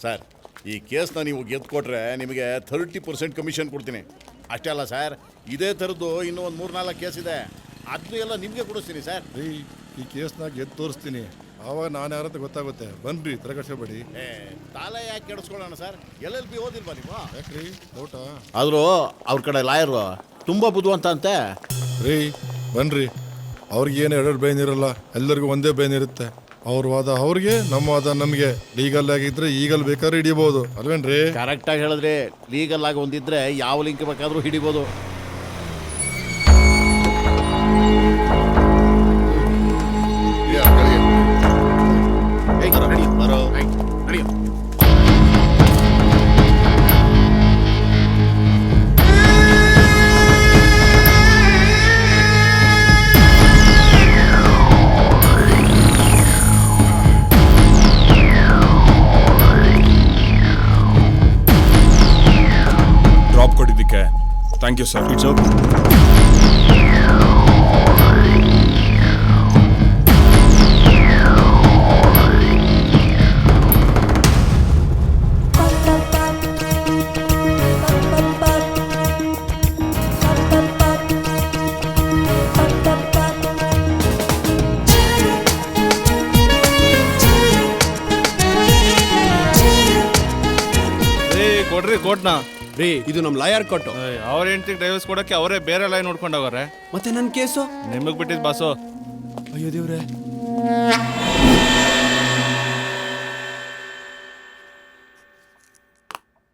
Sir ಈ ಕೇಸ್ನ ನೀವು ಗೆದ್ದು ಕೊಟ್ರೆ ನಿಮಗೆ 30% ಕಮಿಷನ್ ಕೊಡ್ತೀನಿ. ಅಷ್ಟೇ ಅಲ್ಲ ಸರ್, ಇದೇ ಥರದ್ದು ಇನ್ನೂ ಒಂದು 3-4 ಕೇಸ್ ಇದೆ, ಅದು ಎಲ್ಲ ನಿಮಗೆ ಕೊಡಿಸ್ತೀನಿ ಸರ್. ಈ ಕೇಸ್ನ ಗೆದ್ದು ತೋರಿಸ್ತೀನಿ, ಆವಾಗ ನಾನು ಯಾರಂತ ಗೊತ್ತಾಗುತ್ತೆ. ಬನ್ರಿ, ತಲೆಗಡಿಸ್ಕೋಬೇಡಿ. ತಾಲೆ ಯಾಕೆ ಕೆಡಿಸ್ಕೊಳ್ಳೋಣ ಸರ್, LLB ಓದಿಲ್ವಾ ನೀವು? ಯಾಕ್ರಿ ಔಟಾ? ಆದರೂ ಅವ್ರ ಕಡೆ ಲಾಯರು ತುಂಬ ಬುದ್ಧಿವಂತ ಅಂತೆ ರೀ. ಬನ್ರಿ, ಅವ್ರಿಗೇನು ಎರಡು ಬ್ರೈನ್ ಇರಲ್ಲ, ಎಲ್ಲರಿಗೂ ಒಂದೇ ಬ್ರೈನ್ ಇರುತ್ತೆ. ಅವ್ರ ವಾದ ಅವ್ರಿಗೆ, ನಮ್ಮ ವಾದ ನಮಗೆ. ಲೀಗಲ್ ಆಗಿದ್ರೆ ಈಗಲ್ ಬೇಕಾದ್ರೆ ಹಿಡಿಬಹುದು, ಅಲ್ವೇನ್ರಿ? ಕರೆಕ್ಟಾಗಿ ಹೇಳಿದ್ರೆ ಲೀಗಲ್ ಆಗಿ ಒಂದಿದ್ರೆ ಯಾವ ಲಿಂಕ್ ಬೇಕಾದರೂ ಹಿಡಿಬೋದು. ಡ್ರಾಪ್ ಕೊಟ್ಟಿದ್ದಕ್ಕೆ thank you sir. It's okay. ಕೊಡ್ರಿ ಕೋಟ್ನ ರೀ. ಇದು ನಮ್ ಲಾಯರ್ ಕೊಟ್ಟು. ಅವ್ರ ಹೆಂಡತಿಗೆ ಡೈವರ್ಸ್ ಕೊಡಕ್ಕೆ ಅವರೇ ಬೇರೆ ಲೈನ್ ನೋಡ್ಕೊಂಡವ್ರೆ. ಮತ್ತೆ ನನ್ ಕೇಸು ನಿಮಗ್ ಬಿಟ್ಟಿದ್ ಬಾಸು. ಅಯ್ಯೋ ದೇವ್ರೆ.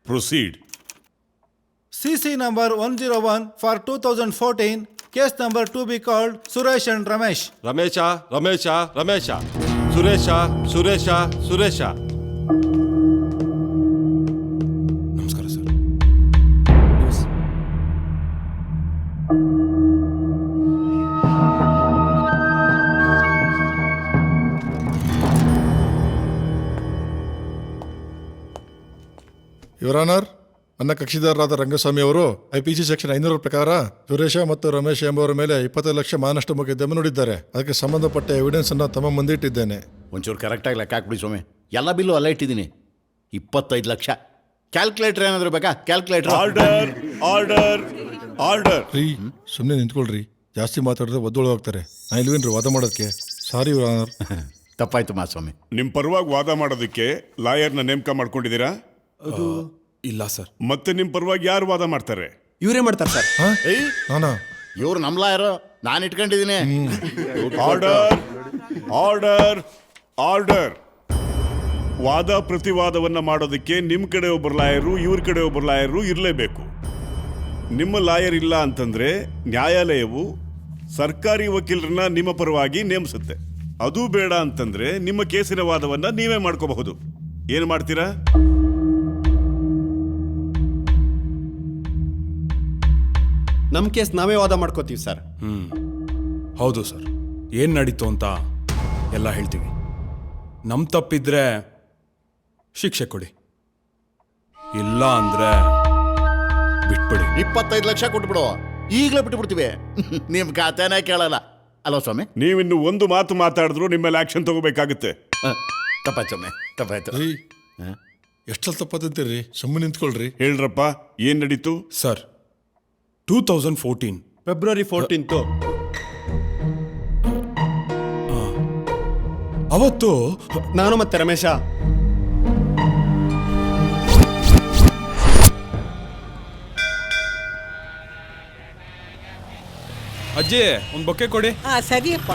Proceed. CC number 101 for 2014. Case number to be called Suresh and Ramesh. Ramesh Ramesh Ramesh Suresh Suresh Suresh. ನಮಸ್ಕಾರ ಸರ್. ಯುವರ್ ಆನರ್, ನನ್ನ ಕಕ್ಷಿದಾರರಾದ ರಂಗಸ್ವಾಮಿ ಅವರು IPC ಸೆಕ್ಷನ್ 500 ಪ್ರಕಾರ ಸುರೇಶ ಮತ್ತು ರಮೇಶ್ ಎಂಬುವರ ಮೇಲೆ 25 ಲಕ್ಷ ಮಾನಷ್ಟ ಮೊಕದ್ದಮೆ ನೋಡಿದ್ದಾರೆ. ಅದಕ್ಕೆ ಸಂಬಂಧಪಟ್ಟ ಎವಿಡೆನ್ಸ್ ಅನ್ನ ತಮ್ಮ ಮುಂದೆ ಇಟ್ಟಿದ್ದೇನೆ. ಒಂಚೂರು ಕರೆಕ್ಟಾಗಿ ಲೆಕ್ಕ ಹಾಕ್ಬಿಡಿ ಸ್ವಾಮಿ. ಎಲ್ಲ ಬಿಲ್ಲು ಅಲ್ಲ ಇಟ್ಟಿದ್ದೀನಿ. 25 ಲಕ್ಷ. ಕ್ಯಾಲ್ಕುಲೇಟರ್ ಏನಾದರೂ ಬೇಕಾ? ಕ್ಯಾಲ್ಕುಲೇಟರ್. Order order order. ರೀ, ಸುಮ್ಮನೆ ನಿಂತ್ಕೊಳ್ರಿ. ಜಾಸ್ತಿ ಮಾತಾಡಿದ್ರೆ ಒದ್ದೊಳ ಹೋಗ್ತಾರೆ. ನಾ ಇಲ್ವೇನ್ರಿ ವಾದ ಮಾಡೋದಕ್ಕೆ? ಸಾರಿ ಯುವರ್ ಆನರ್. ತಪ್ಪಾಯ್ತು ಮಾಸ್ವಾಮಿ. ನಿಮ್ಮ ಪರವಾಗಿ ವಾದ ಮಾಡೋದಕ್ಕೆ ಲಾಯರ್ನ ನೇಮಕ ಮಾಡ್ಕೊಂಡಿದ್ದೀರಾ? ಇಲ್ಲ ಸರ್. ಮತ್ತೆ ನಿಮ್ಮ ಪರವಾಗಿ ಯಾರು ವಾದ ಮಾಡ್ತಾರೆ? ಇವರೇ ಮಾಡ್ತಾರೆ ಸರ್. ನಾನಾ? ಇವ್ರು ನಮ್ಮ ಲಾಯರು, ನಾನು ಇಟ್ಕೊಂಡಿದ್ದೀನಿ. Order order order. ವಾದ ಪ್ರತಿವಾದವನ್ನ ಮಾಡೋದಕ್ಕೆ ನಿಮ್ಮ ಕಡೆ ಒಬ್ಬರು ಲಾಯರು, ಇವ್ರ ಕಡೆ ಒಬ್ಬರು ಲಾಯರು ಇರಲೇಬೇಕು. ನಿಮ್ಮ ಲಾಯರ್ ಇಲ್ಲ ಅಂತಂದ್ರೆ ನ್ಯಾಯಾಲಯವು ಸರ್ಕಾರಿ ವಕೀಲರನ್ನ ನಿಮ್ಮ ಪರವಾಗಿ ನೇಮಿಸುತ್ತೆ. ಅದು ಬೇಡ ಅಂತಂದ್ರೆ ನಿಮ್ಮ ಕೇಸಿನ ವಾದವನ್ನ ನೀವೇ ಮಾಡ್ಕೋಬಹುದು. ಏನು ಮಾಡ್ತೀರಾ? ನಮ್ ಕೇಸ್ ನಾವೇ ವಾದ ಮಾಡ್ಕೋತೀವಿ ಸರ್. ಹೌದು ಸರ್. ಏನು ನಡೀತು ಅಂತ ಎಲ್ಲ ಹೇಳ್ತೀವಿ. ನಮ್ಮ ತಪ್ಪಿದ್ರೆ ಶಿಕ್ಷೆ ಕೊಡಿ, ಇಲ್ಲ ಅಂದ್ರೆ ಬಿಟ್ಬಿಡಿ. 25 ಲಕ್ಷ ಕೊಟ್ಬಿಡು, ಈಗಲೇ ಬಿಟ್ಬಿಡ್ತೀವಿ. ನಿಮ್ಮ ಖಾತೆನೇ ಕೇಳಲ್ಲ ಅಲ್ವಾ ಸ್ವಾಮಿ? ನೀವಿನ್ನು ಒಂದು ಮಾತು ಮಾತಾಡಿದ್ರು ನಿಮ್ಮ ಮೇಲೆ ಆಕ್ಷನ್ ತಗೋಬೇಕಾಗುತ್ತೆ. ತಪ್ಪಾಯ್ತು ಸ್ವಾಮಿ, ತಪ್ಪಾಯ್ತು. ರೀ, ಎಷ್ಟಲ್ಲಿ ತಪ್ಪತ್ತಂತೀರಿ? ಸುಮ್ಮನೆ ನಿಂತ್ಕೊಳ್ರಿ. ಹೇಳ್ರಪ್ಪ, ಏನ್ ನಡೀತು? ಸರ್, 2014 ಫೆಬ್ರವರಿ 14 ಅವತ್ತು ನಾನು ಮತ್ತೆ ರಮೇಶ ಅಜ್ಜಿ ಒಂದು ಬೊಕ್ಕೆ ಕೊಡಿ. ಸರಿಯಪ್ಪ.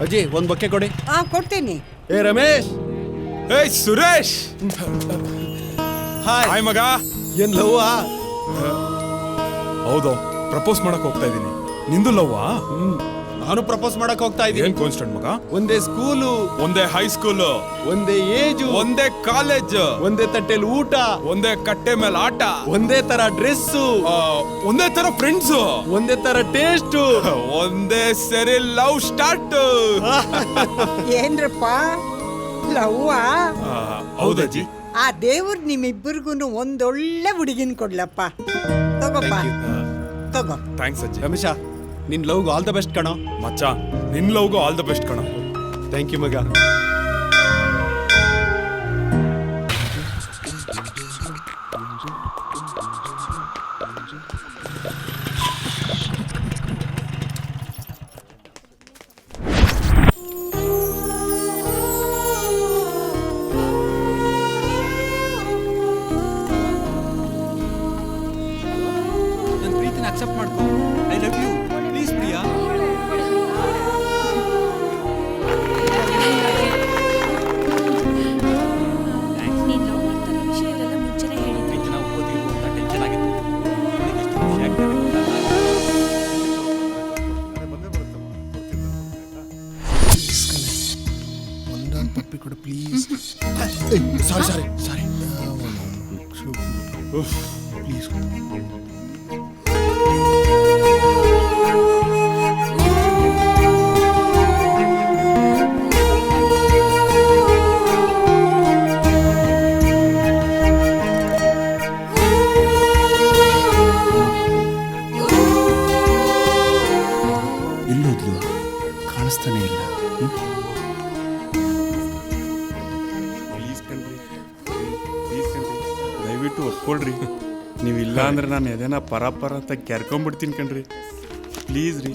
ಅಜ್ಜಿ ಒಂದ್ ಬೊಕ್ಕೆ ಕೊಡಿ. ಕೊಡ್ತೀನಿ. ಏ ರಮೇಶ್. ಏಯ್ ಸುರೇಶ್. ಹಾಯ್. ಹಾಯ್ ಮಗ. ಏನ್ ಲವ್ವಾ? ಹೌದು, ಪ್ರಪೋಸ್ ಮಾಡಕ್ ಹೋಗ್ತಾ ಇದ್ದೀನಿ. ನಿಂದು ಲವ್ವಾ? ನಾನು ಪ್ರಪೋಸ್ ಮಾಡಕ್ ಹೋಗ್ತಾ ಇದ್ದೀನಿ. ಏನ್ ಕಾನ್ಸ್ಟೆಂಟ್ ಮಗ? ಒಂದೇ ಸ್ಕೂಲು, ಒಂದೇ ಹೈಸ್ಕೂಲು, ಒಂದೇ ಏಜು, ಒಂದೇ ಕಾಲೇಜ್, ಒಂದೇ ತಟ್ಟೆಲಿ ಊಟ, ಒಂದೇ ಕಟ್ಟೆ ಮೇಲೆ ಆಟ, ಒಂದೇ ತರ ಡ್ರೆಸ್, ಒಂದೇ ತರ ಫ್ರೆಂಡ್ಸ್, ಒಂದೇ ತರ ಟೇಸ್ಟ್, ಒಂದೇ ಸರಿ ಲವ್ ಸ್ಟಾರ್ಟ್. ಏನ್ರಪ್ಪ ಲವ್ವಾ? ಹೌದಜ್ಜಿ. ಆ ದೇವ್ರು ನಿಮ್ಮಿಬ್ಬರಿಗೂ ಒಂದೊಳ್ಳೆ ಹುಡುಗಿನ ಕೊಡ್ಲಪ್ಪ. ತಗೋಪ್ಪ, ತಗೋ. ಥ್ಯಾಂಕ್ಸ್ ಅಜ್ಜಿ. ರಮೇಶ, ನಿನ್ ಲವ್ಗೂ ಆಲ್ ದ ಬೆಸ್ಟ್ ಕಣೋ. ಮಚ್ಚ, ನಿನ್ ಲವ್ಗೂ ಆಲ್ ದ ಬೆಸ್ಟ್ ಕಣ. ಥ್ಯಾಂಕ್ ಯು ಮಗ. ಪ್ರೀತಿನ ಅಕ್ಸೆಪ್ಟ್ ಮಾಡ್ಕೊ. I love you. Please Priya. ನೀನ್ ಲವ್ ಮಾಡ್ತಾರೋ ವಿಷಯ ಇದೆಲ್ಲ ಮುಂಚೆನೇ ಹೇಳಿದ್ದೆ. ನಾವು ಓದಿಲ್ವ ಅಂತ ಟೆನ್ಷನ್ ಆಗಿತ್ತು. ನಿನಗೆ ಎಷ್ಟು ಖುಷಿ ಆಗ್ತದೆ ಗೊತ್ತಾ? ಪಪ್ಪಿ ಕೊಡು ಪ್ಲೀಸ್. Sorry please. ಎಲ್ಲೋದ್ಲು? ಕಾಣಿಸ್ತಾನೆ ಇಲ್ಲ. ಪ್ಲೀಸ್ ಕಣ್ರಿ, ಪ್ಲೀಸ್ ಕಣ್ರಿ, ದಯವಿಟ್ಟು ಒಪ್ಕೊಳ್ರಿ. ನೀವು ಇಲ್ಲ ಅಂದ್ರೆ ನಾನು ಎದೇನ ಪರ ಅಂತ ಕೆರ್ಕೊಂಡ್ಬಿಡ್ತೀನಿ ಕಣ್ರಿ. ಪ್ಲೀಸ್ ರೀ,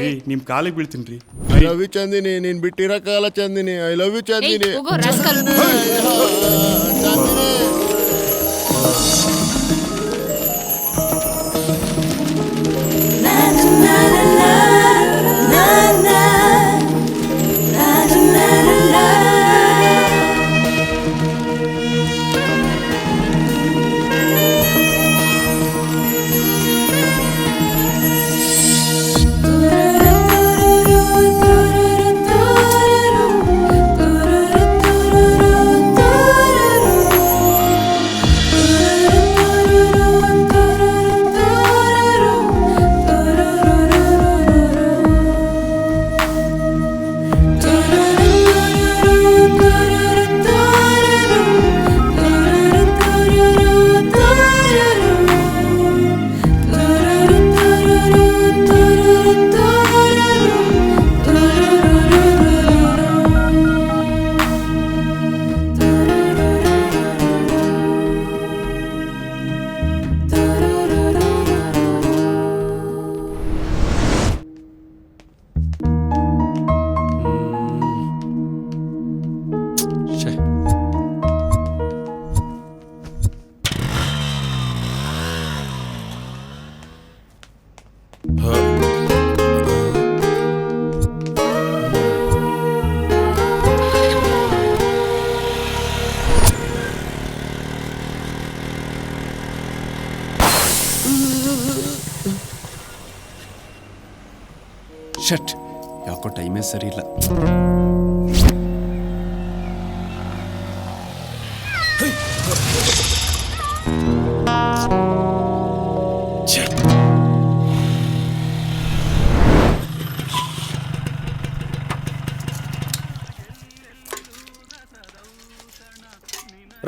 ರೀ ನಿಮ್ಮ ಕಾಲಿಗೆ ಬೀಳ್ತೀನಿ ರೀ. ಐ ಲವ್ ಯು ಚಂದಿನಿ, ನೀನ್ ಬಿಟ್ಟಿರೋ ಕಾಲ Chandini. I love you Chandini. Shut, ಯಾಕೋ ಟೈಮೇ ಸರಿ ಇಲ್ಲ.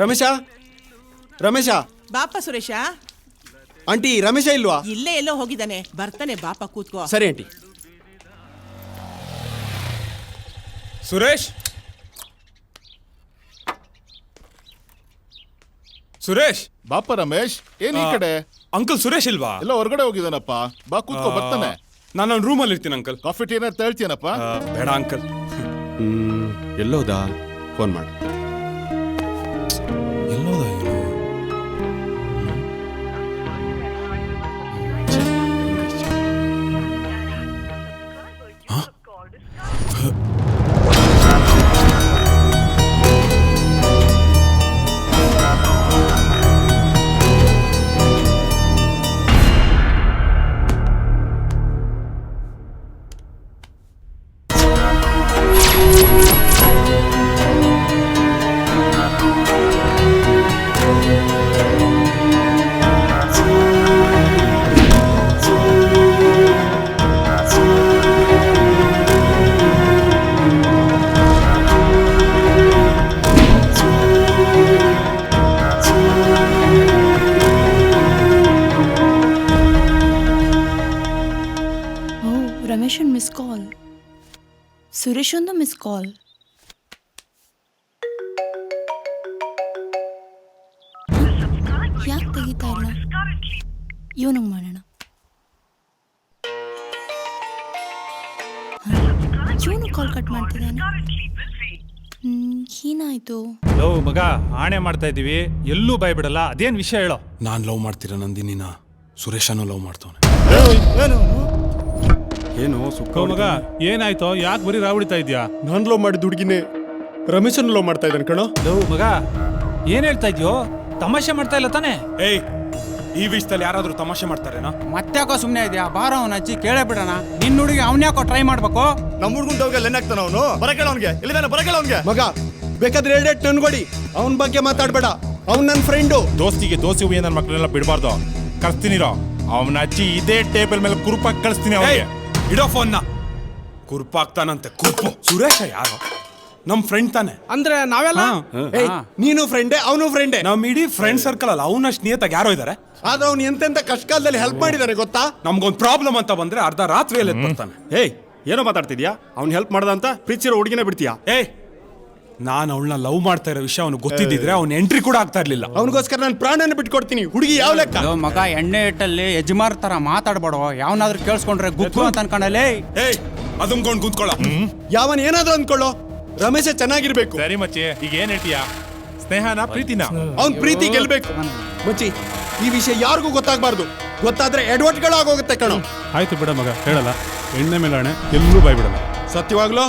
ರಮೇಶ, ರಮೇಶ. ಬಾಪ ಸುರೇಶ. ಆಂಟಿ, ರಮೇಶ ಇಲ್ವಾ? ಇಲ್ಲೇ ಎಲ್ಲೋ ಹೋಗಿದ್ದಾನೆ, ಬರ್ತಾನೆ. ಬಾಪ ಕೂತ್ಕೋ. ಸರಿ ಆಂಟಿ. ಸುರೇಶ್, ಸುರೇಶ್. ಬಾಪ ರಮೇಶ್, ಏನ್ ಈ ಕಡೆ? ಅಂಕಲ್ ಸುರೇಶ್ ಇಲ್ವಾ? ಎಲ್ಲ ಹೊರಗಡೆ ಹೋಗಿದಾನಪ್ಪ. ಬಾ ಕೂತ್ಕೋ, ಬರ್ತಾನೆ. ನಾನು ರೂಮಲ್ಲಿ ಇರ್ತೀನಿ ಅಂಕಲ್. ಕಾಫಿ ಟೀ ಏನಾರು ಹೇಳ್ತೀನಪ್ಪ? ಬೇಡ ಅಂಕಲ್. ಎಲ್ಲೋದಾ? ಫೋನ್ ಮಾಡು. ಎಲ್ಲೋದ? ರಮೇಶ್ ಒಂದು ಮಿಸ್ ಕಾಲ್, ಸುರೇಶ್ ಒಂದು ಮಿಸ್ ಕಾಲ್. ಯಾಕೆ ತೆಗಿತಾ ಇಲ್ಲ? ಇವನಿಗೆ ಮಾಡೋಣ. ಇವನು ಕಾಲ್ ಕಟ್ ಮಾಡ್ತಿದ್ದಾನೆ. ಏನಾಯ್ತು? ಲವ್ ಮಗ, ಆಣೆ ಮಾಡ್ತಾ ಇದ್ದೀವಿ, ಎಲ್ಲೂ ಭಯ ಬಿಡಲ್ಲ. ಅದೇನ್ ವಿಷಯ ಹೇಳೋ. ನಾನ್ ಲವ್ ಮಾಡ್ತೀರಾ ನಂದಿನಿನ? ಸುರೇಶನು ಲವ್ ಮಾಡ್ತಾವನೆ. ಏನು ಸುಖ ಮಗ ಏನಾಯ್ತೋ ಯಾಕೆ ಬರೀ ರಾವಡಿತಾ ಇದ್ಯಾ? ನಾನು ಲವ್ ಮಾಡಿದ ಹುಡುಗಿನೇ ರಮೇಶನ್ ಲವ್ ಮಾಡ್ತಾ ಇದ್ದಾನೆ ಕಣೋ. ಮಗ ಏನ್ ಹೇಳ್ತಾ ಇದ್ಯೋ? ತಮಾಷೆ ಮಾಡ್ತಾ ಇಲ್ಲ ತಾನೆ? ಏಯ್, ಈ ವಿಷಯದಲ್ಲಿ ಯಾರಾದ್ರೂ ತಮಾಷೆ ಮಾಡ್ತಾರೇನೋ? ಮತ್ತ್ಯಾಕೋ ಸುಮ್ಮನೆ ಇದೆಯಾ? ಬಾರೋ ಅವನ ಹಚ್ಚಿ ಕೇಳೇ ಬಿಡೋಣ. ನಿನ್ನ ಹುಡುಗಿ ಅವನ್ಯಾಕೋ ಟ್ರೈ ಮಾಡ್ಬೇಕು? ನಮ್ಮ ಹುಡುಗನ ಹೋಗಿ ಏನಾಗ್ತಾನ ಅವನು? ಬರಕೇಳ ಅವನಿಗೆ, ಎಲ್ಲಿದಾನೆ ಬರಕೇಳ ಅವನಿಗೆ. ಮಗ ಬೇಕಾದ್ರೆ ಎರಡೆಟ್ ನನ್ಗೊಡಿ, ಅವನ ಬಗ್ಗೆ ಮಾತಾಡ್ಬೇಡ. ಅವ್ನು ನನ್ನ ಫ್ರೆಂಡು. ದೋಸ್ತಿಗೆ ದೋಸ್ತಿ ಹುಯ್ಯ ನನ್ನ ಮಕ್ಕಳೆಲ್ಲ ಬಿಡಬಾರ್ದು. ಕಳಿಸ್ತೀನಿರೋ ಅವನ ಅಜ್ಜಿ ಇದೇ ಟೇಬಲ್ ಮೇಲೆ ಕುರುಪಾಗಿ ಕಳಿಸ್ತೀನಿ ಅವನಿಗೆ. ಇಡೋ ಫೋನ್ನ. ಕುರುಪಾಗ್ತಾನಂತೆ ಕುರುಪು. ಸುರೇಶ ಯಾರು? ನಮ್ ಫ್ರೆಂಡ್ ತಾನೆ. ಅಂದ್ರೆ ನಾವೆಲ್ಲ ನೀನು ಫ್ರೆಂಡೇ, ಅವನು ಫ್ರೆಂಡೇ. ನಮ್ ಇಡೀ ಫ್ರೆಂಡ್ ಸರ್ಕಲ್ ಅಲ್ಲ ಅವನಷ್ಟು ನಿಯತ್ತಾಗಿ ಯಾರೋ ಇದಾರೆ. ಆದ್ರೆ ಅವ್ನು ಎಂತೆಂತ ಕಷ್ಟಕಾಲದಲ್ಲಿ ಹೆಲ್ಪ್ ಮಾಡಿದಾನೆ ಗೊತ್ತಾ? ನಮ್ಗೊಂದ್ ಪ್ರಾಬ್ಲಮ್ ಅಂತ ಬಂದ್ರೆ ಅರ್ಧ ರಾತ್ರಿಯಲ್ಲಿ ಬರ್ತಾನೆ. ಏಯ್ ಏನೋ ಮಾತಾಡ್ತಿದ್ಯಾ? ಅವ್ನು ಹೆಲ್ಪ್ ಮಾಡ್ದ ಅಂತ ಪ್ರೀತಿಸಿರೋ ಹುಡುಗಿನ ಬಿಡ್ತೀಯಾ? ಏಯ್, ನಾನು ಅವಳನ್ನ ಲವ್ ಮಾಡ್ತಾ ಇರೋ ವಿಷಯ ಅವ್ನು ಗೊತ್ತಿದ್ದಿದ್ರೆ ಅವ್ನ ಎಂಟ್ರಿ ಕೂಡ ಆಗ್ತಾ ಇರ್ಲಿಲ್ಲ. ಅವನಿಗೋಸ್ಕರ ನಾನು ಪ್ರಾಣನ ಬಿಟ್ಕೊಡ್ತೀನಿ. ಹುಡುಗಿ ಯಾವ ಲೆಕ್ಕ? ಮಗ ಎಣ್ಣೆ ಇಟ್ಟಲ್ಲಿ ಯಜಮಾರ್ ತರ ಮಾತಾಡ್ಬೇಡೋ. ಯಾವನಾದ್ರೂ ಕೇಳಿಸ್ಕೊಂಡ್ರೆ ಗುತ್ತು ಅಂತ ಅನ್ಕೊಂಡಲೇ. ಏಯ್, ಅದಂಕೊಂಡು ಕುಂತ್ಕೊಳ್ಳ. ಯಾವನ್ ಏನಾದ್ರು ಅಂದ್ಕೊಳ್ಳೋ, ರಮೇಶ ಚೆನ್ನಾಗಿರ್ಬೇಕು. ಸರಿ ಮಚ್ಚಿ, ಈಗ ಏನ್ ಹೇಳ್ತೀಯಾ? ಸ್ನೇಹನ ಪ್ರೀತಿನ? ಅವ್ನ್ ಪ್ರೀತಿ ಗೆಲ್ಬೇಕು ಮಚ್ಚಿ. ಈ ವಿಷಯ ಯಾರಿಗೂ ಗೊತ್ತಾಗಬಾರ್ದು. ಗೊತ್ತಾದ್ರೆ ಎಡವಟ್ಗಳು ಆಗೋಗುತ್ತೆ ಕಣೋ. ಆಯ್ತು ಬಿಡ ಮಗ, ಹೇಳಲ್ಲ. ಎಣ್ಣೆ ಮೇಲಾಣೆ ಎಲ್ಲೂ ಬಾಯ್ ಬಿಡಲ್ಲ. ಸತ್ಯವಾಗ್ಲೋ?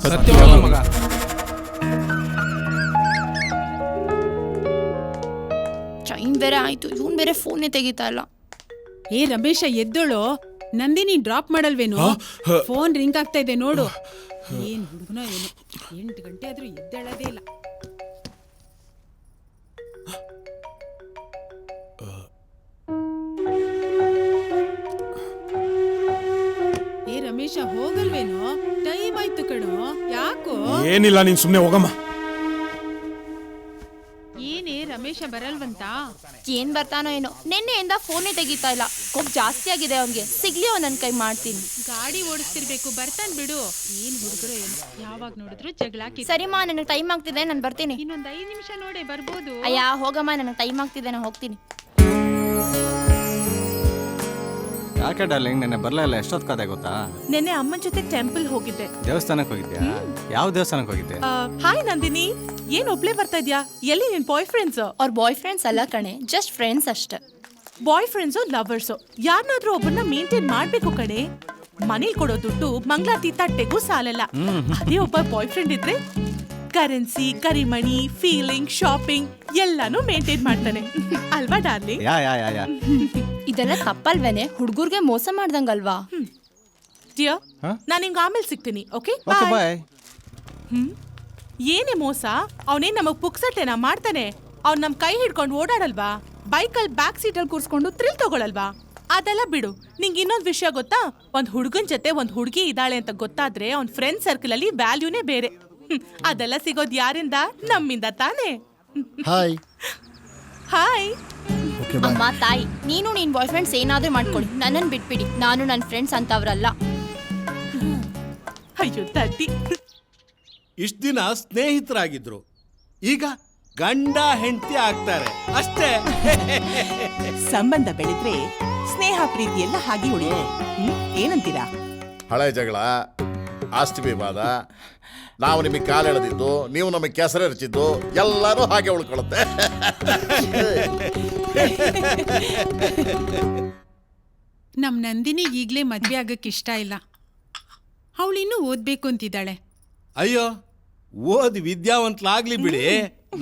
ಸತ್ಯವಾಗ್ಲೂ ಮಗ. ಟೈಮ್ ಬೇರೆ ಆಯ್ತು, ಇವನ್ ಬೇರೆ ಫೋನೇ ತೆಗಿತಾ ಇಲ್ಲ. ಏ ರಮೇಶ ಎದ್ದೋಳು. ನಂದಿನಿ ಡ್ರಾಪ್ ಮಾಡಲ್ವೇನು? ಫೋನ್ ರಿಂಗ್ ಆಗ್ತಾ ಇದೆ ನೋಡು. ಏನ್ ಹುಡುಗನ ಏನು, 8 ಗಂಟೆ ಆದ್ರೂ ಎದ್ದೇಳದೇ ಇಲ್ಲ. ಏ ರಮೇಶ ಹೋಗಲ್ವೇನು? ಟೈಮ್ ಆಯ್ತು ಕಣೋ. ಯಾಕೋ? ಏನಿಲ್ಲ, ನೀನ್ ಸುಮ್ನೆ ಹೋಗಮ್ಮ. ಏನೇ ರಮೇಶ ಬರಲ್ವಂತ? ಏನ್ ಬರ್ತಾನೋ ಏನೋ, ನಿನ್ನೆಯಿಂದ ಫೋನೇ ತೆಗಿತಾ ಇಲ್ಲ. ಕೋಪ್ ಜಾಸ್ತಿ ಆಗಿದೆ ಅವನ್ಗೆ. ಸಿಗ್ಲಿ ಅವ್ನ್ ನನ್ ಕೈ ಮಾಡ್ತೀನಿ. ಗಾಡಿ ಓಡಿಸ್ತಿರ್ಬೇಕು, ಬರ್ತಾನ್ ಬಿಡು. ಏನ್ ಹುಡುಗರು ಏನು, ಯಾವಾಗ ನೋಡಿದ್ರು ಜಗಳ. ಸರಿಮಾ, ನನಗೆ ಟೈಮ್ ಆಗ್ತಿದೆ, ನಾನು ಬರ್ತೀನಿ. ಇನ್ನೊಂದ್ 5 ನಿಮಿಷ ನೋಡಿ ಬರ್ಬೋದು. ಅಯ್ಯ ಹೋಗಮ್ಮ, ನನಗೆ ಟೈಮ್ ಆಗ್ತಿದೆ, ನಾನು ಹೋಗ್ತೀನಿ. ಯಾಕೆ ಡಾರ್ಲಿಂಗ್ ನೆನ್ನೆ ಬರಲೇ ಇಲ್ಲ? ಎಷ್ಟೊತ್ತು ಕತೆ ಗೊತ್ತಾ? ನೆನ್ನೆ ಅಮ್ಮನ ಜೊತೆ ಟೆಂಪಲ್ ಹೋಗಿದ್ದೆ. ದೇವಸ್ಥಾನಕ್ಕೆ ಹೋಗಿದ್ಯಾ? ಯಾವ ದೇವಸ್ಥಾನಕ್ಕೆ ಹೋಗಿದ್ದೆ? ಹಾಯ್ ನಂದಿನಿ, ಏನ್ ಒಬ್ಳೆ ಬರ್ತಾ ಇದ್ಯಾ? ಎಲ್ಲಿ ನಿನ್ ಬಾಯ್ ಫ್ರೆಂಡ್ಸ್? ಅವ್ರ ಬಾಯ್ ಫ್ರೆಂಡ್ಸ್ ಅಲ್ಲ ಕಣೆ, ಜಸ್ಟ್ ಫ್ರೆಂಡ್ಸ್ ಅಷ್ಟೇ. ಬಾಯ್ ಫ್ರೆಂಡ್ಸು ಲವರ್ಸು ಯಾರನ್ನಾದ್ರೂ ಒಬ್ಬರನ್ನ ಮೇಂಟೈನ್ ಮಾಡ್ಬೇಕು ಕಣೆ. ಮನೇಲಿ ಕೊಡೋ ದುಡ್ಡು ಮಂಗಳಾರತಿ ತಟ್ಟೆಗೂ ಸಾಲಲ್ಲ. ಅದೇ ಒಬ್ಬ ಬಾಯ್ ಫ್ರೆಂಡ್ ಇದ್ರೆ ಕರೆನ್ಸಿ, ಕರಿಮಣಿ, ಫೀಲಿಂಗ್, ಶಾಪಿಂಗ್ ಎಲ್ಲಾನು ಮೇಂಟೈನ್ ಮಾಡ್ತಾನೆ ಅಲ್ವಾ ಡಾರ್ಲಿಂಗ್? ಇದೆಲ್ಲ ತಪ್ಪಲ್ವೇನೆ? ಹುಡುಗರ್ಗೆ ಮೋಸ ಮಾಡ್ದಂಗಲ್ವಾ? ಡಿಯರ್, ನಾನು ನಿಮ್ಗೆ ಆಮೇಲೆ ಸಿಗ್ತೀನಿ. Okay bye. ಏನೇ ಮೋಸ? ಅವನೇನ್ ನಮಗ್ ಪುಕ್ಸಟ್ಟೆನಾ ಮಾಡ್ತಾನೆ? ಅವ್ನ್ ನಮ್ ಕೈ ಹಿಡ್ಕೊಂಡು ಓಡಾಡಲ್ವಾ? ಬೈಕಲ್ಲಿ ಬ್ಯಾಕ್ ಸೀಟಲ್ಲಿ ಕೂರ್ಸ್ಕೊಂಡು ಥ್ರಿಲ್ ತಗೊಳಲ್ವಾ? ಅದೆಲ್ಲ ಬಿಡು. ನಿಂಗೆ ಇನ್ನೊಂದು ವಿಷಯ ಗೊತ್ತಾ? ಒಂದ್ ಹುಡುಗನ್ ಜೊತೆ ಒಂದ್ ಹುಡುಗಿ ಇದ್ದಾಳೆ ಅಂತ ಗೊತ್ತಾದ್ರೆ ಅವ್ನ್ ಫ್ರೆಂಡ್ ಸರ್ಕಲ್ ಅಲ್ಲಿ ವ್ಯಾಲ್ಯೂನೇ ಬೇರೆ. ಅದೆಲ್ಲ ಸಿಗೋದ್ ಯಾರಿಂದ? ನಮ್ಮಿಂದ ತಾನೇ. Hi hi. ಅಮ್ಮ ತಾಯಿ, ನೀನು ನಿನ್ ಬಾಯ್ ಫ್ರೆಂಡ್ಸ್ ಏನಾದ್ರೂ ಮಾಡ್ಕೊಳ್ಳಿ, ನನ್ನನ್ ಬಿಟ್ಬಿಡಿ. ನಾನು ನನ್ನ ಫ್ರೆಂಡ್ಸ್ ಅಂತವ್ರಲ್ಲ. ಅಯ್ಯೋ ತಟ್ಟಿ. ಇಷ್ಟ ದಿನ ಸ್ನೇಹಿತರಾಗಿದ್ರು, ಈಗ ಗಂಡ ಹೆಂಡತಿ ಆಗ್ತಾರೆ ಅಷ್ಟೇ. ಸಂಬಂಧ ಬೆಳೆದ್ರೆ ಸ್ನೇಹ ಪ್ರೀತಿ ಎಲ್ಲ ಹಾಗೆ ಉಳಿಯುತ್ತೆ. ಏನಂತೀರಾ? ಹಳೆ ಜಗಳ, ಆಸ್ತಿ ವಿವಾದ, ನಾವು ನಿಮಗೆ ಕಾಲು ಎಳೆದಿದ್ದು, ನೀವು ನಮಗೆ ಕೆಸರು ಎರಚಿದ್ದು ಎಲ್ಲರೂ ಹಾಗೆ ಉಳ್ಕೊಳ್ಳುತ್ತೆ. ನಮ್ ನಂದಿನಿ ಈಗ್ಲೇ ಮದ್ವೆ ಆಗಕ್ಕೆ ಇಷ್ಟ ಇಲ್ಲ. ಅವಳಿನ್ನೂ ಓದ್ಬೇಕು ಅಂತಿದ್ದಾಳೆ. ಅಯ್ಯೋ, ಓದಿ ವಿದ್ಯಾವಂತಲಾಗ್ಲಿ ಬಿಡಿ.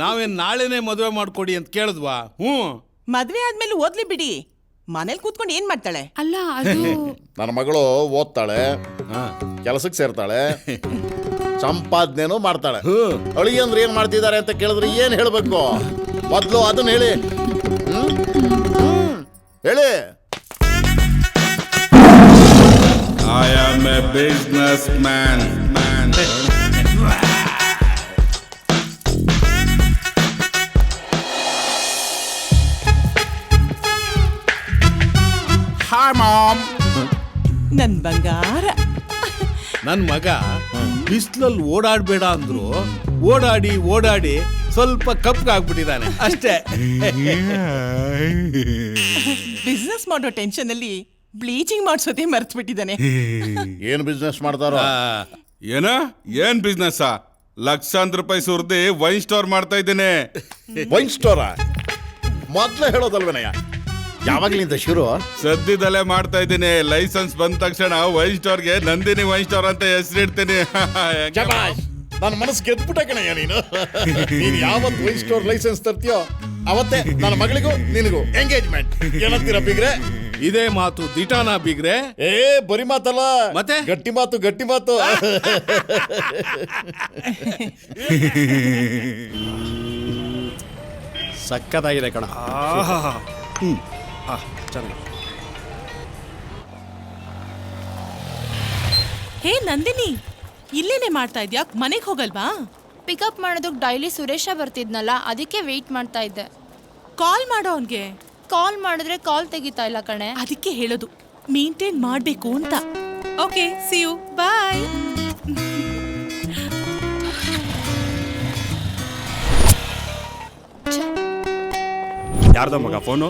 ನಾವೇನ್ ನಾಳೆನೆ ಮದುವೆ ಮಾಡ್ಕೊಡಿ ಅಂತ ಕೇಳಿದ್ವಾ? ಮದ್ವೆ ಆದ್ಮೇಲೆ ಓದ್ಲಿ ಬಿಡಿ. ಮನೇಲಿ ಕೂತ್ಕೊಂಡು ಏನ್ ಮಾಡ್ತಾಳೆ? ಅಲ್ಲ ಅದು ನನ್ನ ಮಗಳು ಓದ್ತಾಳೆ, ಕೆಲಸಕ್ಕೆ ಸೇರ್ತಾಳೆ, ಸಂಪಾದನೆನೂ ಮಾಡ್ತಾಳೆ. ಅಳಿಯಂದ್ರೆ ಏನ್ ಮಾಡ್ತಿದ್ದಾರೆ ಅಂತ ಕೇಳಿದ್ರೆ ಏನ್ ಹೇಳ್ಬೇಕು? ಮೊದ್ಲು ಅದನ್ನ ಹೇಳಿ. ಹೇಳಿ. I am A business man. Hi ma'am. ನನ್ ಬಂಗಾರ. ನನ್ ಮಗ ಬಿಸ್ಲಲ್ಲಿ ಓಡಾಡ್ಬೇಡ ಅಂದ್ರು ಓಡಾಡಿ ಓಡಾಡಿ ಸ್ವಲ್ಪ ಕಪ್ಪಗಾಗ್ಬಿಟ್ಟಿದ್ದಾನೆ ಅಷ್ಟೇ. ಬಿಸ್ನೆಸ್ ಮಾಡೋ ಟೆನ್ಷನ್ ಅಲ್ಲಿ ಬ್ಲೀಚಿಂಗ್ ಮಾಡಿಸೋದೇ ಮರ್ತು ಬಿಟ್ಟಿದ್ದಾನೆ. ಏನ್ ಬಿಸ್ನೆಸ್ ಮಾಡ್ತಾರೋ? ಏನ್ ಬಿಸ್ನೆಸ್? ಲಕ್ಷಾಂತರ ರೂಪಾಯಿ ಸುರ್ದಿ ವೈನ್ ಸ್ಟೋರ್ ಮಾಡ್ತಾ ಇದ್ದೇನೆ. ವೈನ್ ಸ್ಟೋರ ಮೊದ್ಲೇ ಹೇಳೋದಲ್ವೇನಯ್ಯ? ಯಾವಾಗ್ಲಿಂದ ಶುರು? ಸದ್ಯದಲ್ಲೇ ಮಾಡ್ತಾ ಇದ್ದೀನಿ. ಲೈಸೆನ್ಸ್ ಬಂದ ತಕ್ಷಣ ವೈನ್ ಸ್ಟೋರ್ಗೆ ನಂದಿನಿ ವೈನ್ ಸ್ಟೋರ್ ಅಂತ ಹೆಸರಿಡ್ತೀನಿ. ನನ್ನ ಮನಸ್ಸು ಗೆದ್ಬಿಟ್ಟ ಕಣಯ್ಯ ನೀನು. ನೀನ್ ಯಾವತ್ತು ವೈನ್ ಸ್ಟೋರ್ ಲೈಸೆನ್ಸ್ ತರ್ತೀಯೋ ಅವತ್ತೇ ನನ್ನ ಮಗಳಿಗೂ ನಿನಗೂ ಎಂಗೇಜ್ಮೆಂಟ್. ಏನಂತೀರ ಬಿಗ್ರೆ? ಇದೇ ಮಾತು ದಿಟಾನ ಬಿಗ್ರೆ. ಏ ಬರಿ ಮಾತಲ್ಲ, ಮತ್ತೆ ಗಟ್ಟಿ ಮಾತು, ಗಟ್ಟಿ ಮಾತು. ಸಕ್ಕತ್ತಾಗಿದೆ ಕಣ. ಚೆನ್ನಾಗಿ. ಹೇ ನಂದಿನಿ, ಇಲ್ಲೇನೆ ಮಾಡ್ತಾ ಇದ್ಯಾ? ಮನೆಗೆ ಹೋಗಲ್ವಾ? ಪಿಕಪ್ ಮಾಡೋದಕ್ಕೆ ಡೈಲಿ ಸುರೇಶ ಬರ್ತಿದ್ನಲ್ಲ, ಅದಕ್ಕೆ ವೆಯ್ಟ್ ಮಾಡ್ತಾ ಇದ್ದೆ. ಕಾಲ್ ಮಾಡೋ ಅವನ್ಗೆ. ಕಾಲ್ ಮಾಡಿದ್ರೆ ಕಾಲ್ ತೆಗಿತಾ ಇಲ್ಲ ಕಣೆ. ಅದಕ್ಕೆ ಹೇಳೋದು ಮೇಂಟೈನ್ ಮಾಡ್ಬೇಕು ಅಂತ. ಓಕೆ, ಸಿ ಯು, ಬಾಯ್. ಯಾರ್ದ ಮಗ ಫೋನು?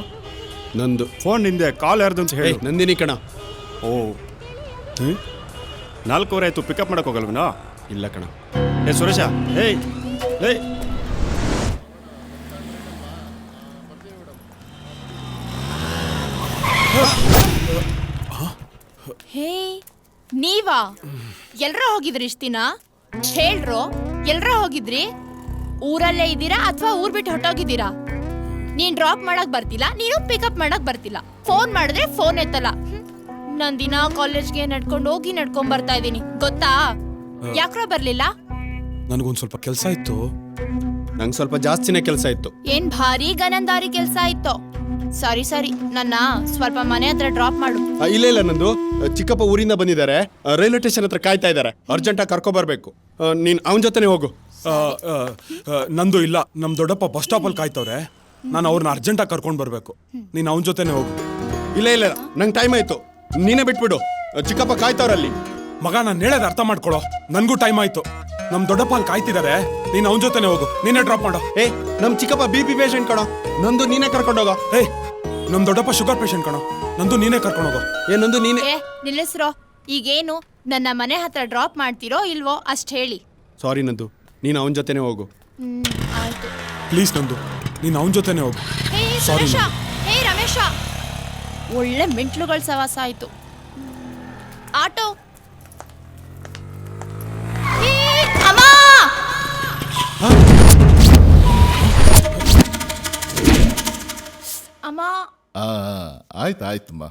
ನಂದು. ಫೋನ್ ನಿಂದೆ, ಕಾಲ್ ಯಾರ್ದು ಅಂತ ಹೇಳಿ. ನಂದಿನಿ ಕಣ. ಓ 4:15 ಆಯ್ತು, ಪಿಕಪ್ ಮಾಡಕ್ ಹೋಗಲ್ವನಾ? ಇಲ್ಲ ಕಣ. ಏ ಸುರೇಶ, ಏಯ್ ಏಯ್, ಹೇ ನೀವಾ? ಎಲ್ರ ಹೋಗಿದ್ರಿ ಇಷ್ಟ ದಿನ? ಹೇಳ್ರೋ, ಎಲ್ರ ಹೋಗಿದ್ರಿ? ಊರಲ್ಲೇ ಇದ್ದೀರಾ ಅಥವಾ ಊರ್ ಬಿಟ್ಟು ಹೊಟ್ಟೋಗಿದ್ದೀರಾ? ನೀನ್ ಡ್ರಾಪ್ ಮಾಡಕ್ ಬರ್ತಿಲ್ಲ, ನೀನು ಪಿಕಪ್ ಮಾಡಕ್ ಬರ್ತಿಲ್ಲ. ಫೋನ್ ಮಾಡಿದ್ರೆ ಫೋನ್ ಎತ್ತಲ್ಲ. ನಾನ್ ದಿನ ಕಾಲೇಜ್ಗೆ ನಡ್ಕೊಂಡು ಹೋಗಿ ನಡ್ಕೊಂಡ್ ಬರ್ತಾ ಇದ್ದೀನಿ, ಗೊತ್ತಾ? ಯಾಕ್ರೋ ಬರ್ಲಿಲ್ಲ? ನನಗೊಂದು ಸ್ವಲ್ಪ ಕೆಲಸ ಇತ್ತು. ನಂಗೆ ಸ್ವಲ್ಪ ಜಾಸ್ತಿನೇ ಕೆಲಸ ಇತ್ತು. ಏನ್ ಭಾರಿ ಗನಂದಾರಿ ಕೆಲ್ಸ ಇತ್ತು? ಸರಿ, ನನ್ನ ಸ್ವಲ್ಪ ಮನೆ ಹತ್ರ ಡ್ರಾಪ್ ಮಾಡು. ಇಲ್ಲ ಇಲ್ಲ, ನಂದು ಚಿಕ್ಕಪ್ಪ ಊರಿಂದ ಬಂದಿದ್ದಾರೆ, ರೈಲ್ವೆ ಸ್ಟೇಷನ್ ಹತ್ರ ಕಾಯ್ತಾ ಇದ್ದಾರೆ. ಅರ್ಜೆಂಟಾಗಿ ಕರ್ಕೊಬರ್ಬೇಕು. ನೀನ್ ಅವನ ಜೊತೆನೆ ಹೋಗು. ನಂದು ಇಲ್ಲ, ನಮ್ ದೊಡ್ಡಪ್ಪ ಬಸ್ ಸ್ಟಾಪಲ್ಲಿ ಕಾಯ್ತವ್ರೆ. ನಾನು ಅವ್ರನ್ನ ಅರ್ಜೆಂಟಾಗಿ ಕರ್ಕೊಂಡು ಬರ್ಬೇಕು. ನೀನು ಅವನ ಜೊತೆನೆ ಹೋಗು. ಇಲ್ಲ ಇಲ್ಲ, ನಂಗೆ ಟೈಮ್ ಆಯ್ತು, ನೀನೇ ಬಿಟ್ಬಿಡು. ಚಿಕ್ಕಪ್ಪ ಕಾಯ್ತವ್ರಲ್ಲಿ. ಮಗ, ನಾನು ಹೇಳೋದು ಅರ್ಥ ಮಾಡ್ಕೊಳೋ, ನನ್ಗೂ ಟೈಮ್ ಆಯ್ತು. ನಮ್ ದೊಡ್ಡಪ್ಪ ಅಲ್ಲಿ ಕಾಯ್ತಿದ್ದಾರೆ, ನೀನು ಅವನ ಜೊತೆನೆ ಹೋಗು. ನೀನೇ ಡ್ರಾಪ್ ಮಾಡೋ. ಏ, ನಮ್ ಚಿಕ್ಕಪ್ಪ BP ಪೇಷಂಟ್ ಕಣೋ, ನಂದು ನೀನೇ ಕರ್ಕೊಂಡೋಗೋ. ಏಯ್, ನಮ್ ದೊಡ್ಡಪ್ಪ ಶುಗರ್ ಪೇಷಂಟ್ ಕಣೋ, ನಂದು ನೀನೇ ಕರ್ಕೊಂಡು ಹೋಗೋ. ಏ, ನಂದು ನೀನೇ. ಏ ನಿಲ್ಲಿಸ್ರೋ, ಈಗೇನು ನನ್ನ ಮನೆ ಹತ್ರ ಡ್ರಾಪ್ ಮಾಡ್ತೀರೋ ಇಲ್ವೋ ಅಷ್ಟ್ ಹೇಳಿ. ಸಾರಿ ನಂದು, ನೀನು ಅವನ ಜೊತೆನೆ ಹೋಗು. ಆಯ್ತು. ಪ್ಲೀಸ್ ನಂದು, ನೀನು ಅವನ ಜೊತೆನೆ ಹೋಗು. ಹೇ ಸುರೇಶ, ಹೇ ರಮೇಶ, ಒಳ್ಳೆ ಮೆಂಟ್ಲುಗಳ ಸವಾಸ ಆಯ್ತು. ಆಟೋ. ಅಮ್ಮ, ಅಮ್ಮ. ಆಯ್ತಮ್ಮ,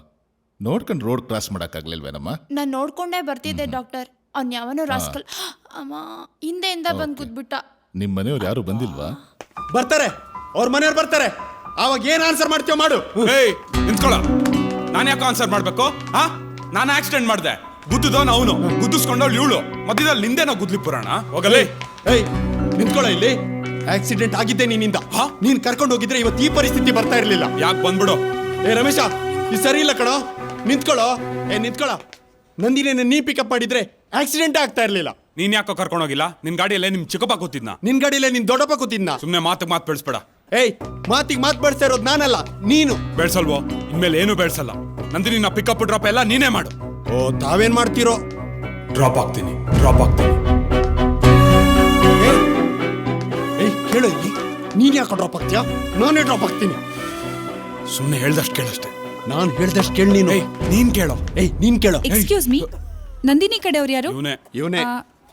ನೋಡ್ಕೊಂಡು ರೋಡ್ ಕ್ರಾಸ್ ಮಾಡಕ್ಕಾಗ್ಲಿಲ್ವೇನಮ್ಮ? ನಾನ್ ನೋಡ್ಕೊಂಡೇ ಬರ್ತಿದ್ದೆ ಡಾಕ್ಟರ್. ಅವ್ನ್ ಯಾವನೋ ರಾಸ್ಕಲ್ ಅಮ್ಮ ಹಿಂದೆಯಿಂದ ಬಂದ್ ಕೂತ್ಬಿಟ್ಟ. ನಿಮ್ ಮನೆಯವ್ರು ಯಾರು ಬಂದಿಲ್ವಾ? ಬರ್ತಾರೆ, ಅವ್ರ ಮನೆಯವ್ರು ಬರ್ತಾರೆ. ಅವಾಗ ಏನ್ ಆನ್ಸರ್ ಮಾಡ್ತೀವ ಮಾಡು. ಏಯ್ ನಿಂತ್ಕೊಳ್ಳ, ನಾನು ಯಾಕೆ ಆನ್ಸರ್ ಮಾಡ್ಬೇಕು? ನಾನು ಆಕ್ಸಿಡೆಂಟ್ ಮಾಡಿದೆ, ಗುದ್ದುದವನು ಅವನು, ಗುದ್ದಿಸ್ಕೊಂಡವ್ಳು ಇವಳು, ಮಧ್ಯದಲ್ಲಿ ನಿಂದೇನೋ ಗುದ್ಲಿ ಪುರಾಣ. ಹೋಗಲೇ. ಏಯ್ ನಿಂತ್ಕೊಳ್ಳ ಇಲ್ಲಿ. ಆಕ್ಸಿಡೆಂಟ್ ಆಗಿದ್ದೆ ನಿನ್ನಿಂದ. ನೀನ್ ಕರ್ಕೊಂಡು ಹೋಗಿದ್ರೆ ಇವತ್ತು ಈ ಪರಿಸ್ಥಿತಿ ಬರ್ತಾ ಇರ್ಲಿಲ್ಲ. ಯಾಕೆ ಬಂದ್ಬಿಡು. ಏ ರಮೇಶ, ಇದು ಸರಿ ಇಲ್ಲ ಕಣೋ, ನಿಂತ್ಕೊಳ್ಳೋ. ಏ ನಿಂತ್ಕೊಳ್ಳ. ನಂದಿನೇನ ನೀ ಪಿಕಪ್ ಮಾಡಿದ್ರೆ ಆಕ್ಸಿಡೆಂಟ್ ಆಗ್ತಾ ಇರ್ಲಿಲ್ಲ. ನೀನ್ ಯಾಕೋ ಕರ್ಕೊಂಡು ಹೋಗಿಲ್ಲ? ನಿನ್ ಗಾಡಿಯಲ್ಲೇ ನಿಮ್ ಚಿಕ್ಕಪ್ಪ ಕೂತಿದ್ನ. ನಿನ್ ಗಾಡಿಯಲ್ಲೇ ನಿನ್ ದೊಡ್ಡಪ್ಪ ಕೂತಿದ್ನ. ಸುಮ್ನೆ ಮಾತು ಬೆಳೆಸ್ಬೇಡ. ಏಯ್, ಮಾತಿಗೆ ಮಾತು ಬೆಳೆಸ್ತಾ ಇರೋದು ನಾನಲ್ಲ, ನೀನು. ಬೆಳ್ಸಲ್ವೋ? ಇನ್ಮೇಲೆ ಏನು ಬೆಳ್ಸಲ್ಲ. ನಂದಿನಿ, ನಾ ಪಿಕಪ್ ಡ್ರಾಪ್ ಎಲ್ಲ ನೀನೇ ಮಾಡು. ಓ, ತಾವೇನ್ ಮಾಡ್ತೀರೋ? ಡ್ರಾಪ್ ಆಗ್ತೀನಿ. ಏಯ್ ಕೇಳು ಇಲ್ಲಿ, ನೀನ್ ಯಾಕೆ ಡ್ರಾಪ್ ಆಗ್ತೀಯಾ? ನಾನೇ ಡ್ರಾಪ್ ಆಗ್ತೀನಿ. ಸುಮ್ನೆ ಹೇಳ್ದಷ್ಟು ಕೇಳಷ್ಟೇ. ನಾನ್ ಹೇಳ್ದಷ್ಟು ಕೇಳಿ ನೀನು. ನೀನ್ ಕೇಳೋ. ಏಯ್ ನೀನ್ ಕೇಳೋ. ಎಕ್ಸ್ಕ್ಯೂಸ್ ಮೀ, ನಂದಿನಿ ಕಡೆಯವ್ರು ಯಾರು? ಇವನೇ.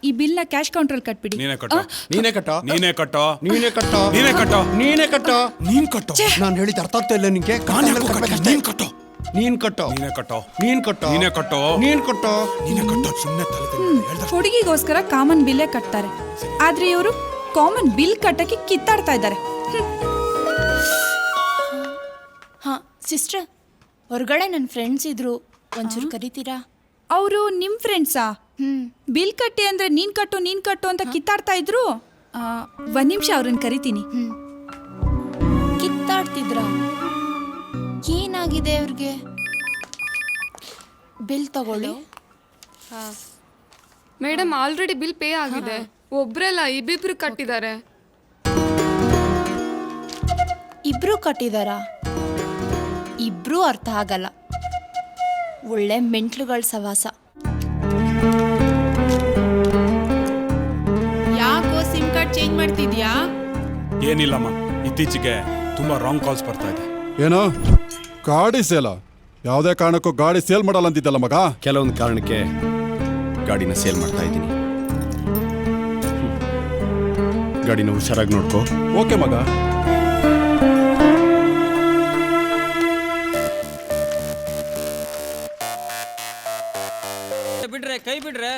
ಈ ಬಿಲ್ ನ ಕ್ಯಾಶ್ ಕೌಂಟರ್ ಕಟ್ಬಿಡಿ. ನೀನೇ ಕಟ್ಟೋ. ನೀನೇ ಕಟ್ಟೋ. ನೀನೇ ಕಟ್ಟೋ. ನೀನೇ ಕಟ್ಟೋ. ನೀನೇ ಕಟ್ಟೋ. ನೀನೇ ಕಟ್ಟೋ. ನೀನ್ ಕಟ್ಟೋ. ನಾನು ಹೇಳಿದ ಅರ್ಥ ಆಗ್ತಾ ಇಲ್ಲ ನಿಂಗೆ. ನೀನ್ ಕಟ್ಟೋ. ನೀನ್ ಕಟ್ಟೋ. ನೀನೇ ಕಟ್ಟೋ. ನೀನ್ ಕಟ್ಟೋ. ನೀನೇ ಕಟ್ಟೋ. ನೀನ್ ಕಟ್ಟೋ. ನೀನೇ ಕಟ್ಟೋ. ಸುಮ್ನೆ ತಲೆ ಹುಡುಗಿಗೋಸ್ಕರ ಕಾಮನ್ ಬಿಲ್ಲೇ ಕಟ್ತಾರೆ, ಆದ್ರೆ ಇವರು ಕಾಮನ್ ಬಿಲ್ ಕಟ್ಟಕ್ಕೆ ಕಿತ್ತಾಡ್ತಾ ಇದ್ದಾರೆ. ಹಾ ಸಿಸ್ಟರ್, ಹೊರಗಡೆ ನನ್ನ ಫ್ರೆಂಡ್ಸ್ ಇದ್ರು, ಒಂಚೂರು ಕರಿತೀರಾ? ಅವರು ನಿಮ್ ಫ್ರೆಂಡ್ಸಾ? ಬಿಲ್ ಕಟ್ಟಿ ಅಂದ್ರೆ ನೀನ್ ಕಟ್ಟು ಅಂತ ಕಿತ್ತಾಡ್ತಾ ಇದ್ರು. ಒಂದ್ ನಿಮಿಷ ಅವ್ರನ್ನ ಕರಿತೀನಿ. ಕಿತ್ತಾಡ್ತಿದ್ರ? ಏನಾಗಿದೆ ಅವ್ರಿಗೆ? ಬಿಲ್ ತಗೊಳ್ಳಿ. ಮೇಡಮ್, ಆಲ್ರೆಡಿ ಬಿಲ್ ಪೇ ಆಗಿದೆ. ಒಬ್ರಲ್ಲ, ಇಬ್ಬಿಬ್ರು ಕಟ್ಟಿದ್ದಾರೆ. ಇಬ್ರು ಕಟ್ಟಿದಾರಾ? ಇಬ್ರು ಅರ್ಥ ಆಗಲ್ಲ. ಒಳ್ಳೆ ಮೆಂಟ್ಲುಗಳ ಸವಾಸ. ಯಾಕೋ ಸಿಮ್ ಕಾರ್ಡ್ ಚೇಂಜ್ ಮಾಡ್ತಿದ್ಯಾ? ಏನಿಲ್ಲಮ್ಮ, ಇತ್ತೀಚೆಗೆ ತುಂಬಾ ರಾಂಗ್ ಕಾಲ್ಸ್ ಬರ್ತಾ ಇದೆ. ಏನೋ ಗಾಡಿ ಸೇಲ ಯಾವುದೇ ಕಾರಣಕ್ಕೂ ಗಾಡಿ ಸೇಲ್ ಮಾಡಲ್ಲ ಅಂತಿದ್ದಲ್ಲ ಮಗ. ಕೆಲವೊಂದು ಕಾರಣಕ್ಕೆ ಗಾಡಿನ ಸೇಲ್ ಮಾಡ್ತಾ ಇದ್ದೀನಿ. ಗಾಡಿನ ಹುಷಾರಾಗಿ ನೋಡ್ಕೋ. ಓಕೆ ಮಗ. ಬಿಡ್ರೆ ಕೈ ಬಿಡ್ರೆ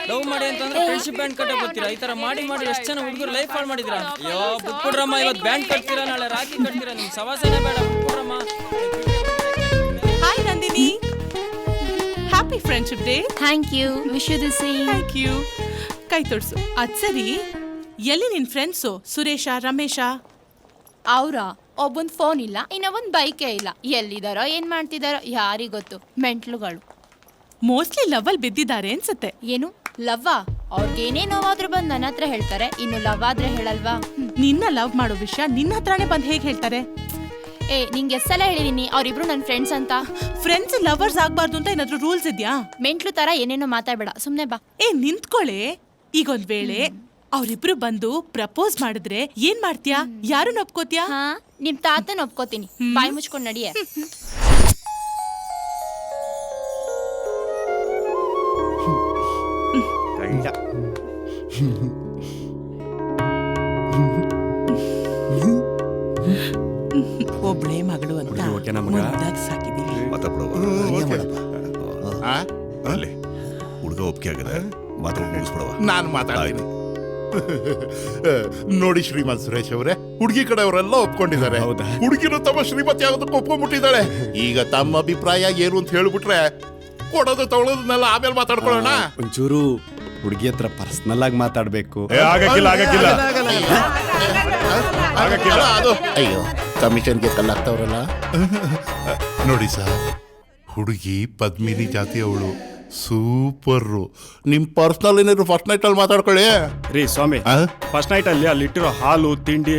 ಲವ್ ಮಾಡಿ ಅಂತಂದ್ರೆ ಫ್ರೆಂಡ್ಶಿಪ್ ಬ್ಯಾಂಡ್ ಕಟ್ಟ ಬರ್ತೀರಾ. ಈ ತರ ಮಾಡಿ ಎಷ್ಟು ಜನ ಹುಡುಗರು ಲೈಫ್ ಹಾಳು ಮಾಡಿದ್ರ. ಅಯ್ಯೋ ಬಿಟ್ಬಿಡ್ರಮ್ಮ, ಇವತ್ತು ಬ್ಯಾಂಡ್ ಕಟ್ತೀರಾ, ನಾಳೆ ರಾಖಿ ಕಟ್ತೀರಾ, ನಿಮ್ ಸವಾಸನೆ ಬೇಡ, ಬಿಟ್ಬಿಡ್ರಮ್ಮ. Hi Nandini, happy friendship day. Thank you, wish you the same. Thank you. ಕೈ ತೋರ್ಸು. ಅದ್ ಸರಿ, ಎಲ್ಲಿ ನಿನ್ ಫ್ರೆಂಡ್ಸು ಸುರೇಶ ರಮೇಶ? ಅವ್ರ ಒಬ್ಬನ್ ಫೋನ್ ಇಲ್ಲ, ಇನ್ನೊಂದ್ ಬೈಕೇ ಇಲ್ಲ. ಎಲ್ಲಿದಾರೋ ಏನ್ ಮಾಡ್ತಿದಾರೋ ಯಾರಿಗ್ ಗೊತ್ತು. ಮೆಂಟ್ಲುಗಳು. ಮೋಸ್ಟ್ಲಿ ಲವ್ ಅಲ್ಲಿ ಬಿದ್ದಿದ್ದಾರೆ ಅನ್ಸುತ್ತೆ. ಏನು ಲವ್ವಾ? ಅವ್ರಿಗೆ ಏನೇ ನೋವಾದ್ರೂ ಬಂದ್ ನನ್ನ ಹತ್ರ ಹೇಳ್ತಾರೆ, ಇನ್ನು ಲವ್ ಆದ್ರೆ ಹೇಳಲ್ವಾ? ನಿನ್ನ ಲವ್ ಮಾಡೋ ವಿಷಯ ನಿನ್ನ ಹತ್ರನೇ ಬಂದ್ ಹೇಗ್ ಹೇಳ್ತಾರೆ? ನಿಂಗೆ ಎಷ್ಟೆಲ್ಲ ಹೇಳಿದೀನಿ ಅವ್ರಿಬ್ರು ನನ್ನ ಫ್ರೆಂಡ್ಸ್ ಅಂತ. ಫ್ರೆಂಡ್ಸ್ ಲವರ್ಸ್ ಆಗ್ಬಾರ್ದು ಅಂತ ಏನಾದ್ರೂ ರೂಲ್ಸ್ ಇದ್ಯಾ? ಮೆಂಟ್ಲು ತರ ಏನೇನೋ ಮಾತಾಡ್ಬೇಡ, ಸುಮ್ನೆ ಬಾ. ನಿಂತ್ಕೊಳ್ಳೆ. ಈಗೊಂದ್ ವೇಳೆ ಅವ್ರಿಬ್ರು ಬಂದು ಪ್ರಪೋಸ್ ಮಾಡಿದ್ರೆ ಏನ್ ಮಾಡ್ತೀಯಾ? ಯಾರನ್ನ ಒಪ್ಕೋತ್ಯಾ? ನಿಮ್ ತಾತನ ಒಪ್ಕೋತೀನಿ. ಬಾಯಿ ಮುಚ್ಕೊಂಡ್ ನಡಿಯೇ. ಒಬ್ಳೆ ಮಗಳು ಅಂತ ಸಾಕಿದೀವಿ. ಹುಡುಗ ಒಪ್ಪಿಗೆ ಆಗಿದೆ, ಮಾತಾಡಿ ಮುಗಿಸ್ಬಿಡವ. ನಾನು ಮಾತಾಡ್ತೀನಿ. ನೋಡಿ ಶ್ರೀಮಂತ್ ಸುರೇಶ್ ಅವರೇ, ಹುಡುಗಿ ಕಡೆಯವರೆಲ್ಲ ಒಪ್ಕೊಂಡಿದ್ದಾರೆ. ಹುಡುಗಿರು ತಮ್ಮ ಶ್ರೀಮತಿ ಆಗೋದಕ್ಕೆ ಒಪ್ಕೊಂಡ್ಬಿಟ್ಟಿದ್ದಾಳೆ. ಈಗ ತಮ್ಮ ಅಭಿಪ್ರಾಯ ಏನು ಅಂತ ಹೇಳ್ಬಿಟ್ರೆ ಕೊಡೋದು ತಗೊಳ್ಳೋದನ್ನೆಲ್ಲ ಆಮೇಲೆ ಮಾತಾಡ್ಕೊಳ್ಳೋಣ. ಒಂಚೂರು ಹುಡುಗಿ ಹತ್ರ ಪರ್ಸನಲ್ ಆಗಿ ಮಾತಾಡ್ಬೇಕು. ಅದು ಅಯ್ಯೋ, ಕಮಿಷನ್ಗೆ ಕಲ್ಲಾಗ್ತಾವ್ರಲ್ಲ. ನೋಡಿ ಸರ್, ಹುಡುಗಿ ಪದ್ಮಿನಿ ಜಾತಿಯವಳು, ಸೂಪರ್. ನಿಮ್ ಪರ್ಸನಲ್ ಏನಾದ್ರು ಫಸ್ಟ್ ನೈಟ್ ಅಲ್ಲಿ ಮಾತಾಡ್ಕೊಳ್ಳಿ. ರೀ ಸ್ವಾಮಿ, ಫಸ್ಟ್ ನೈಟ್ ಅಲ್ಲಿ ಅಲ್ಲಿಟ್ಟಿರೋ ಹಾಲು ತಿಂಡಿ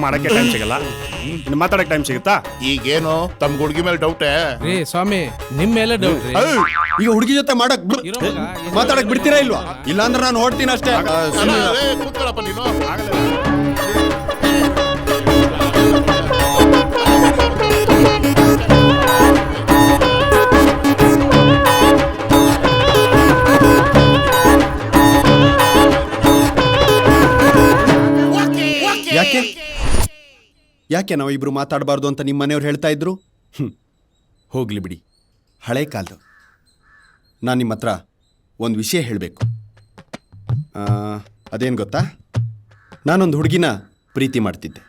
ಮಾಡಕ್ಕೆ ಟೈಮ್ ಸಿಗಲ್ಲ. ಮಾತಾಡಕ್ಕೆ ಟೈಮ್ ಸಿಗುತ್ತಾ? ಈಗೇನು ತಮ್ಮ ಹುಡುಗಿ ಮೇಲೆ ಡೌಟೇ? ರೀ ಸ್ವಾಮಿ, ನಿಮ್ ಮೇಲೆ ಡೌಟ್ ರೀ. ಈಗ ಹುಡುಗಿ ಜೊತೆ ಮಾತಾಡಕ್ ಬಿಡ್ತೀರಾ ಇಲ್ವಾ? ಇಲ್ಲಾಂದ್ರೆ ನಾನು ಹೊಡ್ತೀನಿ ಅಷ್ಟೇ. ಕೂತ್ಕೊಳ್ಳಪ್ಪ ನೀನು. ಯಾಕೆ ಯಾಕೆ ನಾವು ಇಬ್ರು ಮಾತಾಡಬಾರ್ದು ಅಂತ ನಿಮ್ಮ ಮನೆಯವ್ರು ಹೇಳ್ತಾ ಇದ್ರು? ಹೋಗ್ಲಿ ಬಿಡಿ, ಹಳೆ ಕಾಲದ. ನಾನು ನಿಮ್ಮ ಹತ್ರ ಒಂದು ವಿಷಯ ಹೇಳಬೇಕು. ಅದೇನು ಗೊತ್ತಾ, ನಾನೊಂದು ಹುಡುಗಿನ ಪ್ರೀತಿ ಮಾಡ್ತಿದ್ದೆ.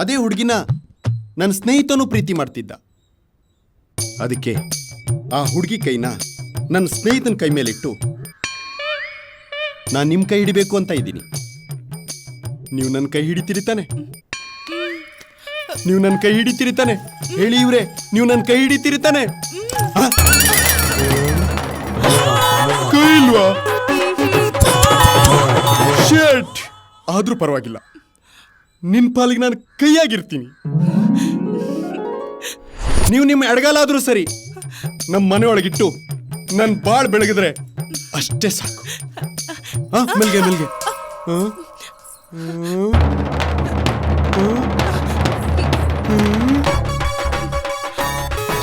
ಅದೇ ಹುಡುಗಿನ ನನ್ನ ಸ್ನೇಹಿತನೂ ಪ್ರೀತಿ ಮಾಡ್ತಿದ್ದ. ಅದಕ್ಕೆ ಆ ಹುಡುಗಿ ಕೈನ ನನ್ನ ಸ್ನೇಹಿತನ ಕೈ ಮೇಲಿಟ್ಟು ನಾನು ನಿಮ್ಮ ಕೈ ಹಿಡಿಬೇಕು ಅಂತ ಇದ್ದೀನಿ. ನೀವು ನನ್ನ ಕೈ ಹಿಡಿತೀರಿ ತಾನೆ? ನೀವು ನನ್ನ ಕೈ ಹಿಡಿತೀರಿ ತಾನೆ? ಹೇಳಿ ಇವ್ರೆ, ನೀವು ನನ್ನ ಕೈ ಹಿಡಿತೀರಿ ತಾನೆ? ಕೈ ಇಲ್ವಾ? ಶೇಟ್, ಆದ್ರೂ ಪರವಾಗಿಲ್ಲ, ನಿನ್ ಪಾಲಿಗೆ ನಾನು ಕೈಯಾಗಿರ್ತೀನಿ. ನೀವು ನಿಮ್ಮ ಎಡಗಾಲಾದ್ರೂ ಸರಿ ನಮ್ಮ ಮನೆಯೊಳಗಿಟ್ಟು ನನ್ನ ಬಾಳ್ ಬೆಳಗಿದ್ರೆ ಅಷ್ಟೇ ಸಾಕು. ಮೆಲ್ಗೆ ಮೆಲ್ಗೆ.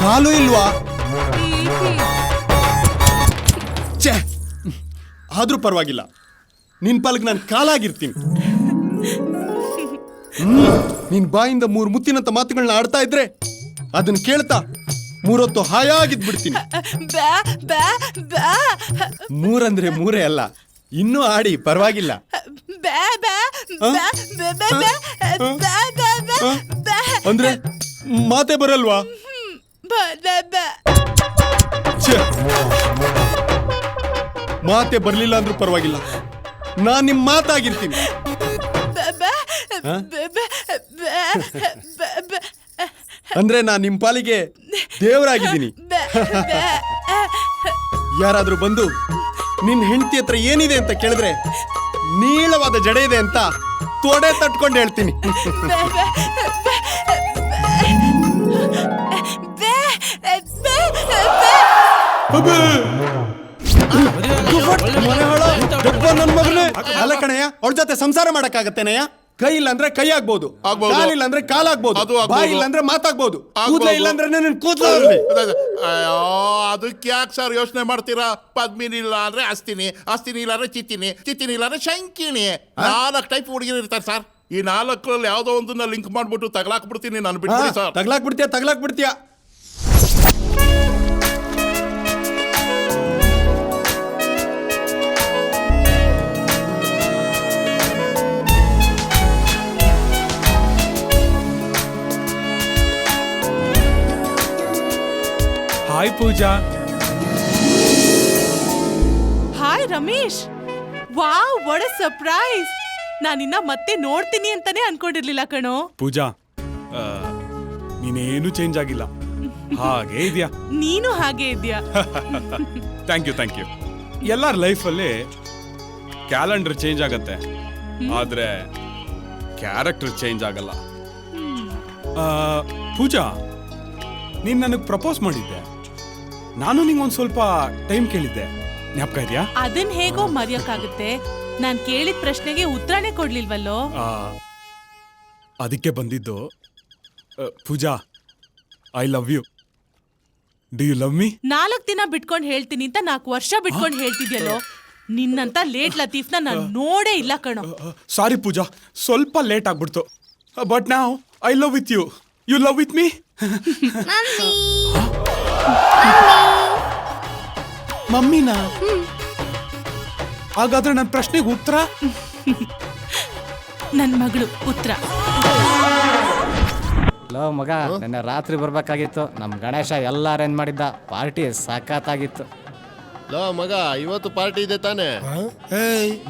ಕಾಲು ಇಲ್ವಾ? ಛೇ, ಆದ್ರೂ ಪರವಾಗಿಲ್ಲ, ನಿನ್ ಪಾಲಿಗೆ ನಾನು ಕಾಲಾಗಿರ್ತೀನಿ. ನಿನ್ ಬಾಯಿಂದ 3 ಮುತ್ತಿನಂತ ಮಾತುಗಳನ್ನ ಆಡ್ತಾ ಇದ್ರೆ ಅದನ್ನ ಕೇಳ್ತಾ 3 ಹೊತ್ತು ಹಾಯಾಗಿದ್ ಬಿಡ್ತೀನಿ. 3 ಅಂದ್ರೆ 3 ಅಲ್ಲ, ಇನ್ನೂ ಆಡಿ ಪರವಾಗಿಲ್ಲ. ಅಂದ್ರೆ ಮಾತೆ ಬರಲ್ವಾ? ಮಾತೆ ಬರ್ಲಿಲ್ಲ ಅಂದ್ರೂ ಪರವಾಗಿಲ್ಲ, ನಾನ್ ನಿಮ್ ಮಾತಾಗಿರ್ತೀನಿ. ಅಂದ್ರೆ ನಾನ್ ನಿಮ್ ಪಾಲಿಗೆ ದೇವರಾಗಿದ್ದೀನಿ. ಯಾರಾದ್ರೂ ಬಂದು ನಿನ್ ಹೆಂಡತಿ ಹತ್ರ ಏನಿದೆ ಅಂತ ಕೇಳಿದ್ರೆ ನೀಳವಾದ ಜಡೆ ಇದೆ ಅಂತ ತೊಡೆ ತಟ್ಕೊಂಡು ಹೇಳ್ತೀನಿ. ಅಲ್ಲ ಕಣಯ್ಯ, ಅವಳ ಜೊತೆ ಸಂಸಾರ ಮಾಡಕ್ಕಾಗತ್ತೇನಯ್ಯ? ಕೈ ಇಲ್ಲ ಅಂದ್ರೆ ಕೈ ಆಗ್ಬೋದು, ಆಗ್ಬೋದು. ಕಾಲಿಲ್ಲ ಅಂದ್ರೆ ಕಾಲಾಗ್ಬೋದು, ಅದು ಆಗ್ಬೋದು. ಬಾಯಿ ಇಲ್ಲ ಅಂದ್ರೆ ಮಾತಾಗ್ಬೋದು, ಆಗ್ಬೋದು. ಕೂದಲ ಇಲ್ಲ ಅಂದ್ರೆ ನನ್ನ ಕೂದಲು ಆಗ್ಲಿ. ಅಯ್ಯೋ ಅದಕ್ಕೆ ಯಾಕೆ ಸರ್ ಯೋಚನೆ ಮಾಡ್ತೀರಾ? ಪದ್ಮಿನಿ ಇಲ್ಲ ಅಂದ್ರೆ ಅಸ್ತಿನಿ, ಅಸ್ತಿನಿ ಇಲ್ಲ ಅಂದ್ರೆ ಚಿತ್ತಿನಿ, ಚಿತ್ತಿನಿ ಇಲ್ಲ ಅಂದ್ರೆ ಶಂಕಿನಿ. 4 ಟೈಪ್ ಹುಡುಗಿರು ಇರ್ತಾರೆ ಸರ್. ಈ 4ರಲ್ಲಿ ಯಾವ್ದೋ ಒಂದನ್ನ ಲಿಂಕ್ ಮಾಡ್ಬಿಟ್ಟು ತಗಲಾಕ್ಬಿಡ್ತೀನಿ ನಾನು. ಬಿಟ್ಬಿಡಿ ಸರ್. ತಗ್ಲಾಕ್ಬಿಡ್ತೀಯ. Hi Pooja. Hi Ramesh. Wow, what a surprise. ನಾನಿನ್ನ ಮತ್ತೆ ನೋಡ್ತೀನಿ ಅಂತಾನೆ ಅನ್ಕೊಂಡಿರ್ಲಿಲ್ಲ ಕಣೋ. ಪೂಜಾ, ನೀನೇನು ಚೇಂಜ್ ಆಗಿಲ್ಲ, ಹಾಗೆ ಇದೆಯಾ. ನೀನು ಹಾಗೆ ಇದ್ಯಾ. Thank you. ಎಲ್ಲರ ಲೈಫಲ್ಲಿ ಕ್ಯಾಲೆಂಡರ್ ಚೇಂಜ್ ಆಗತ್ತೆ, ಆದ್ರೆ ಕ್ಯಾರೆಕ್ಟರ್ ಚೇಂಜ್ ಆಗಲ್ಲ. ಪೂಜಾ, ನೀನ್ ನನಗೆ ಪ್ರಪೋಸ್ ಮಾಡಿದ್ದೆ, ನಾನು ನಿಂಗೊಂದು ಸ್ವಲ್ಪ ಟೈಮ್ ಕೇಳಿದ್ದೆ, ಜ್ಞಾಪಕ ಇದೆಯಾ? ಅದನ್ ಹೇಗೋ ಮರೆಯೋಕ್ಕಾಗುತ್ತೆ. ನಾನ್ ಕೇಳಿದ ಪ್ರಶ್ನೆಗೆ ಉತ್ತರನೇ ಕೊಡ್ಲಿಲ್ವಲ್ಲೋ. ಅದಕ್ಕೆ ಬಂದಿದ್ದು. Pooja, I love you. Do you love me? 4 ದಿನ ಬಿಟ್ಕೊಂಡು ಹೇಳ್ತೀನಿ ಅಂತ 4 ವರ್ಷ ಬಿಟ್ಕೊಂಡು ಹೇಳ್ತಿದ್ಯಲ್ಲೋ. ನಿನ್ನಂತ ಲೇಟ್ ಲತೀಫ್ನ ನಾನು ನೋಡೇ ಇಲ್ಲ ಕಣೋ. ಸಾರಿ ಪೂಜಾ, ಸ್ವಲ್ಪ ಲೇಟ್ ಆಗ್ಬಿಡ್ತು. ಬಟ್ ನಾವ್ I love with you. You love with me? ಮಮ್ಮಿನಾ? ಹಾಗಾದ್ರೆ ನನ್ನ ಪ್ರಶ್ನೆಗೆ ಉತ್ತರ? ನನ್ನ ಮಗಳು ಉತ್ತರ. ಲೋ ಮಗ, ನೆನ್ನೆ ರಾತ್ರಿ ಬರ್ಬೇಕಾಗಿತ್ತು. ನಮ್ಮ ಗಣೇಶ ಎಲ್ಲ ಅರೇಂಜ್ ಮಾಡಿದ್ದ, ಪಾರ್ಟಿ ಸಖತ್ತಾಗಿತ್ತು. ಲೋ ಮಗ, ಇವತ್ತು ಪಾರ್ಟಿ ಇದೆ ತಾನೆ?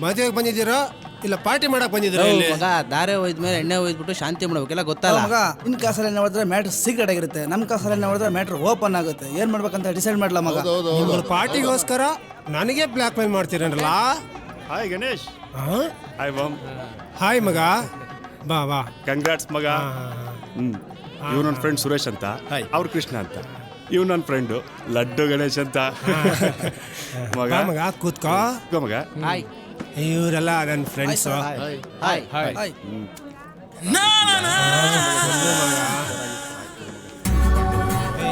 ಮದುವೆಗೆ ಬಂದಿದ್ದೀರಾ ಇಲ್ಲ ಪಾರ್ಟಿ ಮಾಡಕ್ ಬಂದಿದ್ದೀರಾ? ಮಗ, ದಾರೆ ಹೋಯ್ದ್ಮೇಲೆ ಎಣ್ಣೆ ಹೋಯ್ದ್ಬಿಟ್ಟು ಶಾಂತಿ ಮಾಡ್ಬೇಕೆಲ್ಲ ಗೊತ್ತಲ್ಲ ಮಗ. ನಿನ್ ಕಾಸಲ್ಲಿ ನೋಡಿದ್ರೆ ಮ್ಯಾಟ್ರ್ ಸೀಕ್ರೆಟ್ ಆಗಿರುತ್ತೆ, ನಮ್ ಕಾಸಲ್ಲಿ ನೋಡಿದ್ರೆ ಮ್ಯಾಟ್ರ್ ಓಪನ್ ಆಗುತ್ತೆ. ಏನ್ ಮಾಡ್ಬೇಕಂತ ಡಿಸೈಡ್ ಮಾಡ್ಲಾ ಮಗ. ಪಾರ್ಟಿಗೋಸ್ಕರ ನನಗೆ ಬ್ಲಾಕ್ ಮೇಲ್ ಮಾಡ್ತೀರಲ್ಲ. ಹಾಯ್ ಗಣೇಶ್. ಹಾಯ್ ಬಾಮ್. ಹಾಯ್ ಮಗ, ಬಾ ಬಾ. ಕಂಗ್ರಾಟ್ಸ್ ಮಗ. ಇವ್ ನನ್ನ ಫ್ರೆಂಡ್ ಸುರೇಶ್ ಅಂತ, ಅವ್ರು ಕೃಷ್ಣ ಅಂತ. ಇವ್ ನನ್ನ ಫ್ರೆಂಡು ಲಡ್ಡು ಗಣೇಶ್ ಅಂತ. ಮಗ ಮಗ ಕೂತ್ಕೋ ಮಗ. ಇವರೆಲ್ಲ ನನ್ನ ಫ್ರೆಂಡ್ಸ್.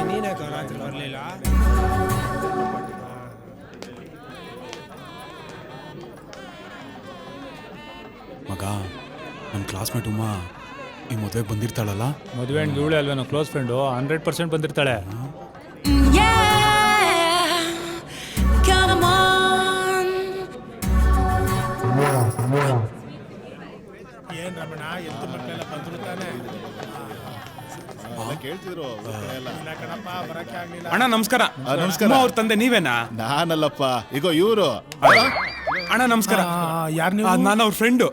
ನೀನೇ ರಾತ್ರಿ ಬರಲಿಲ್ಲ. ಮಗ, ನಮ್ಮ ಕ್ಲಾಸ್ಮೇಟ್ ಉಮಾ ಈ ಮದುವೆಗೆ ಬಂದಿರ್ತಾಳಲ್ಲ. ಮದುವೆ ಇವಳೆ ಅಲ್ವೇ ನಾವು ಕ್ಲೋಸ್ ಫ್ರೆಂಡು, 100% ಬಂದಿರ್ತಾಳೆ. ಏನ್ ರಮಣ, ಎತ್ತು ಮಕ್ಕಳೆಲ್ಲ ಬಂದ್ರು ತಾನೆ? ಕೇಳ್ತಿದ್ರು. ಅಣ್ಣ ನಮಸ್ಕಾರ. ನಮಸ್ಕಾರ. ಅವ್ರ ತಂದೆ ನೀವೇನಾ? ನಾನಲ್ಲಪ್ಪ, ಈಗ ಇವರು. ಅಣ್ಣ ನಮಸ್ಕಾರ. ಯಾರು ನೀವು? ನಾನು ಅವ್ರ ಫ್ರೆಂಡು.